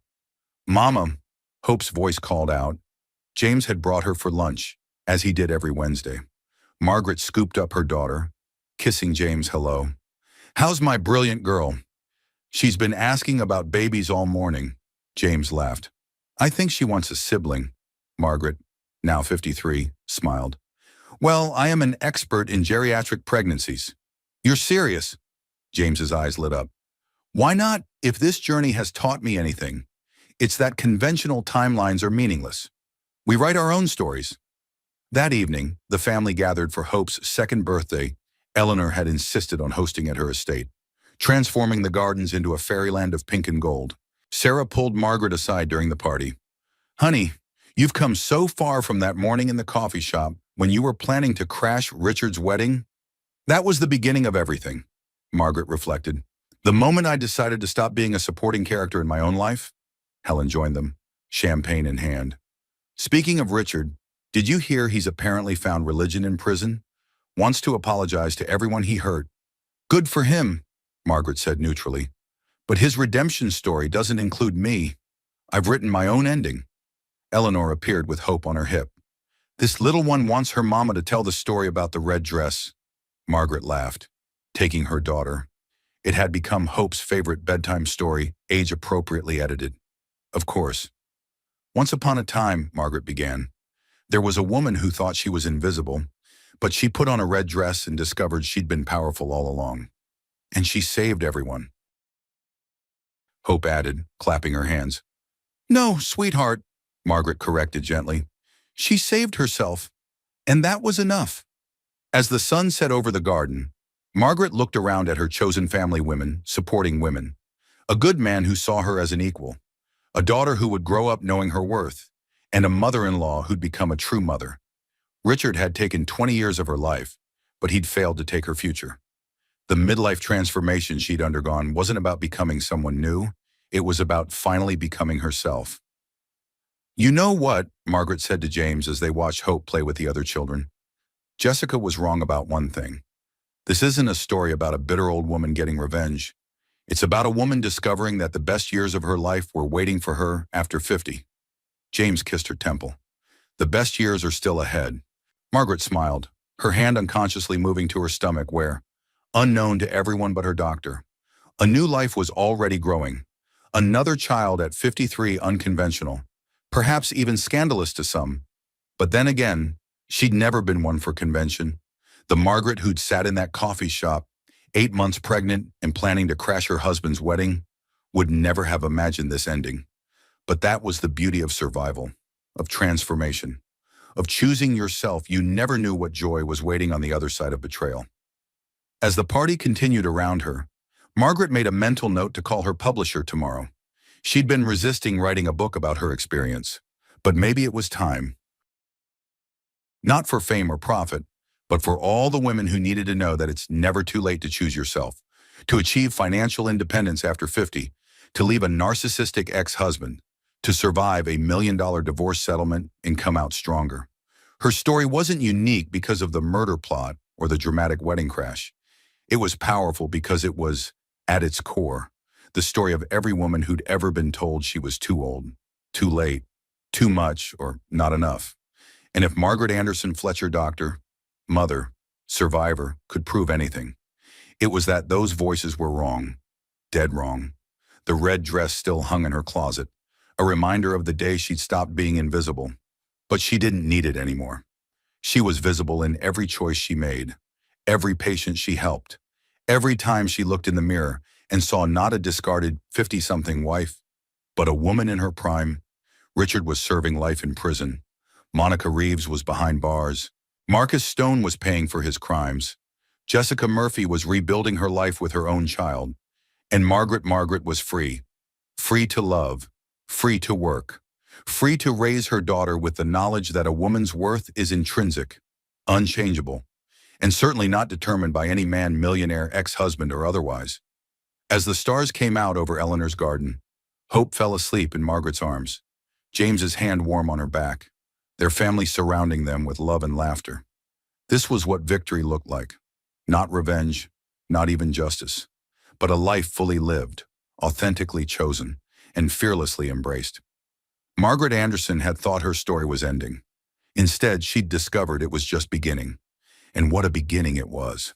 Mama, Hope's voice called out. James had brought her for lunch, as he did every Wednesday. Margaret scooped up her daughter, kissing James hello. How's my brilliant girl? She's been asking about babies all morning, James laughed. I think she wants a sibling, Margaret, now 53, smiled. Well, I am an expert in geriatric pregnancies. You're serious? James's eyes lit up. Why not? If this journey has taught me anything, it's that conventional timelines are meaningless. We write our own stories. That evening, the family gathered for Hope's second birthday. Eleanor had insisted on hosting at her estate, transforming the gardens into a fairyland of pink and gold. Sarah pulled Margaret aside during the party. Honey, you've come so far from that morning in the coffee shop when you were planning to crash Richard's wedding. That was the beginning of everything, Margaret reflected. The moment I decided to stop being a supporting character in my own life. Helen joined them, champagne in hand. Speaking of Richard, did you hear he's apparently found religion in prison? Wants to apologize to everyone he hurt. Good for him, Margaret said neutrally. But his redemption story doesn't include me. I've written my own ending. Eleanor appeared with Hope on her hip. This little one wants her mama to tell the story about the red dress. Margaret laughed, taking her daughter. It had become Hope's favorite bedtime story, age-appropriately edited. Of course. Once upon a time, Margaret began, there was a woman who thought she was invisible, but she put on a red dress and discovered she'd been powerful all along. And she saved everyone. Hope added, clapping her hands. No, sweetheart, Margaret corrected gently. She saved herself, and that was enough. As the sun set over the garden, Margaret looked around at her chosen family, women supporting women, a good man who saw her as an equal, a daughter who would grow up knowing her worth, and a mother-in-law who'd become a true mother. Richard had taken 20 years of her life, but he'd failed to take her future. The midlife transformation she'd undergone wasn't about becoming someone new, it was about finally becoming herself. You know what? Margaret said to James as they watched Hope play with the other children. Jessica was wrong about one thing. This isn't a story about a bitter old woman getting revenge. It's about a woman discovering that the best years of her life were waiting for her after 50. James kissed her temple. The best years are still ahead. Margaret smiled, her hand unconsciously moving to her stomach where, unknown to everyone but her doctor, a new life was already growing. Another child at 53, unconventional, perhaps even scandalous to some. But then again, she'd never been one for convention. The Margaret who'd sat in that coffee shop, 8 months pregnant and planning to crash her husband's wedding, would never have imagined this ending. But that was the beauty of survival, of transformation, of choosing yourself. You never knew what joy was waiting on the other side of betrayal. As the party continued around her, Margaret made a mental note to call her publisher tomorrow. She'd been resisting writing a book about her experience, but maybe it was time. Not for fame or profit, but for all the women who needed to know that it's never too late to choose yourself, to achieve financial independence after 50, to leave a narcissistic ex-husband, to survive a $1 million divorce settlement and come out stronger. Her story wasn't unique because of the murder plot or the dramatic wedding crash. It was powerful because it was, at its core, the story of every woman who'd ever been told she was too old, too late, too much, or not enough. And if Margaret Anderson Fletcher, doctor, mother, survivor, could prove anything, it was that those voices were wrong, dead wrong. The red dress still hung in her closet, a reminder of the day she'd stopped being invisible. But she didn't need it anymore. She was visible in every choice she made, every patient she helped, every time she looked in the mirror and saw not a discarded 50-something wife, but a woman in her prime. Richard was serving life in prison. Monica Reeves was behind bars. Marcus Stone was paying for his crimes. Jessica Murphy was rebuilding her life with her own child. And Margaret was free. Free to love. Free to work. Free to raise her daughter with the knowledge that a woman's worth is intrinsic, unchangeable, and certainly not determined by any man, millionaire, ex-husband, or otherwise. As the stars came out over Eleanor's garden, Hope fell asleep in Margaret's arms, James's hand warm on her back, their family surrounding them with love and laughter. This was what victory looked like. Not revenge, not even justice, but a life fully lived, authentically chosen, and fearlessly embraced. Margaret Anderson had thought her story was ending. Instead, she'd discovered it was just beginning. And what a beginning it was.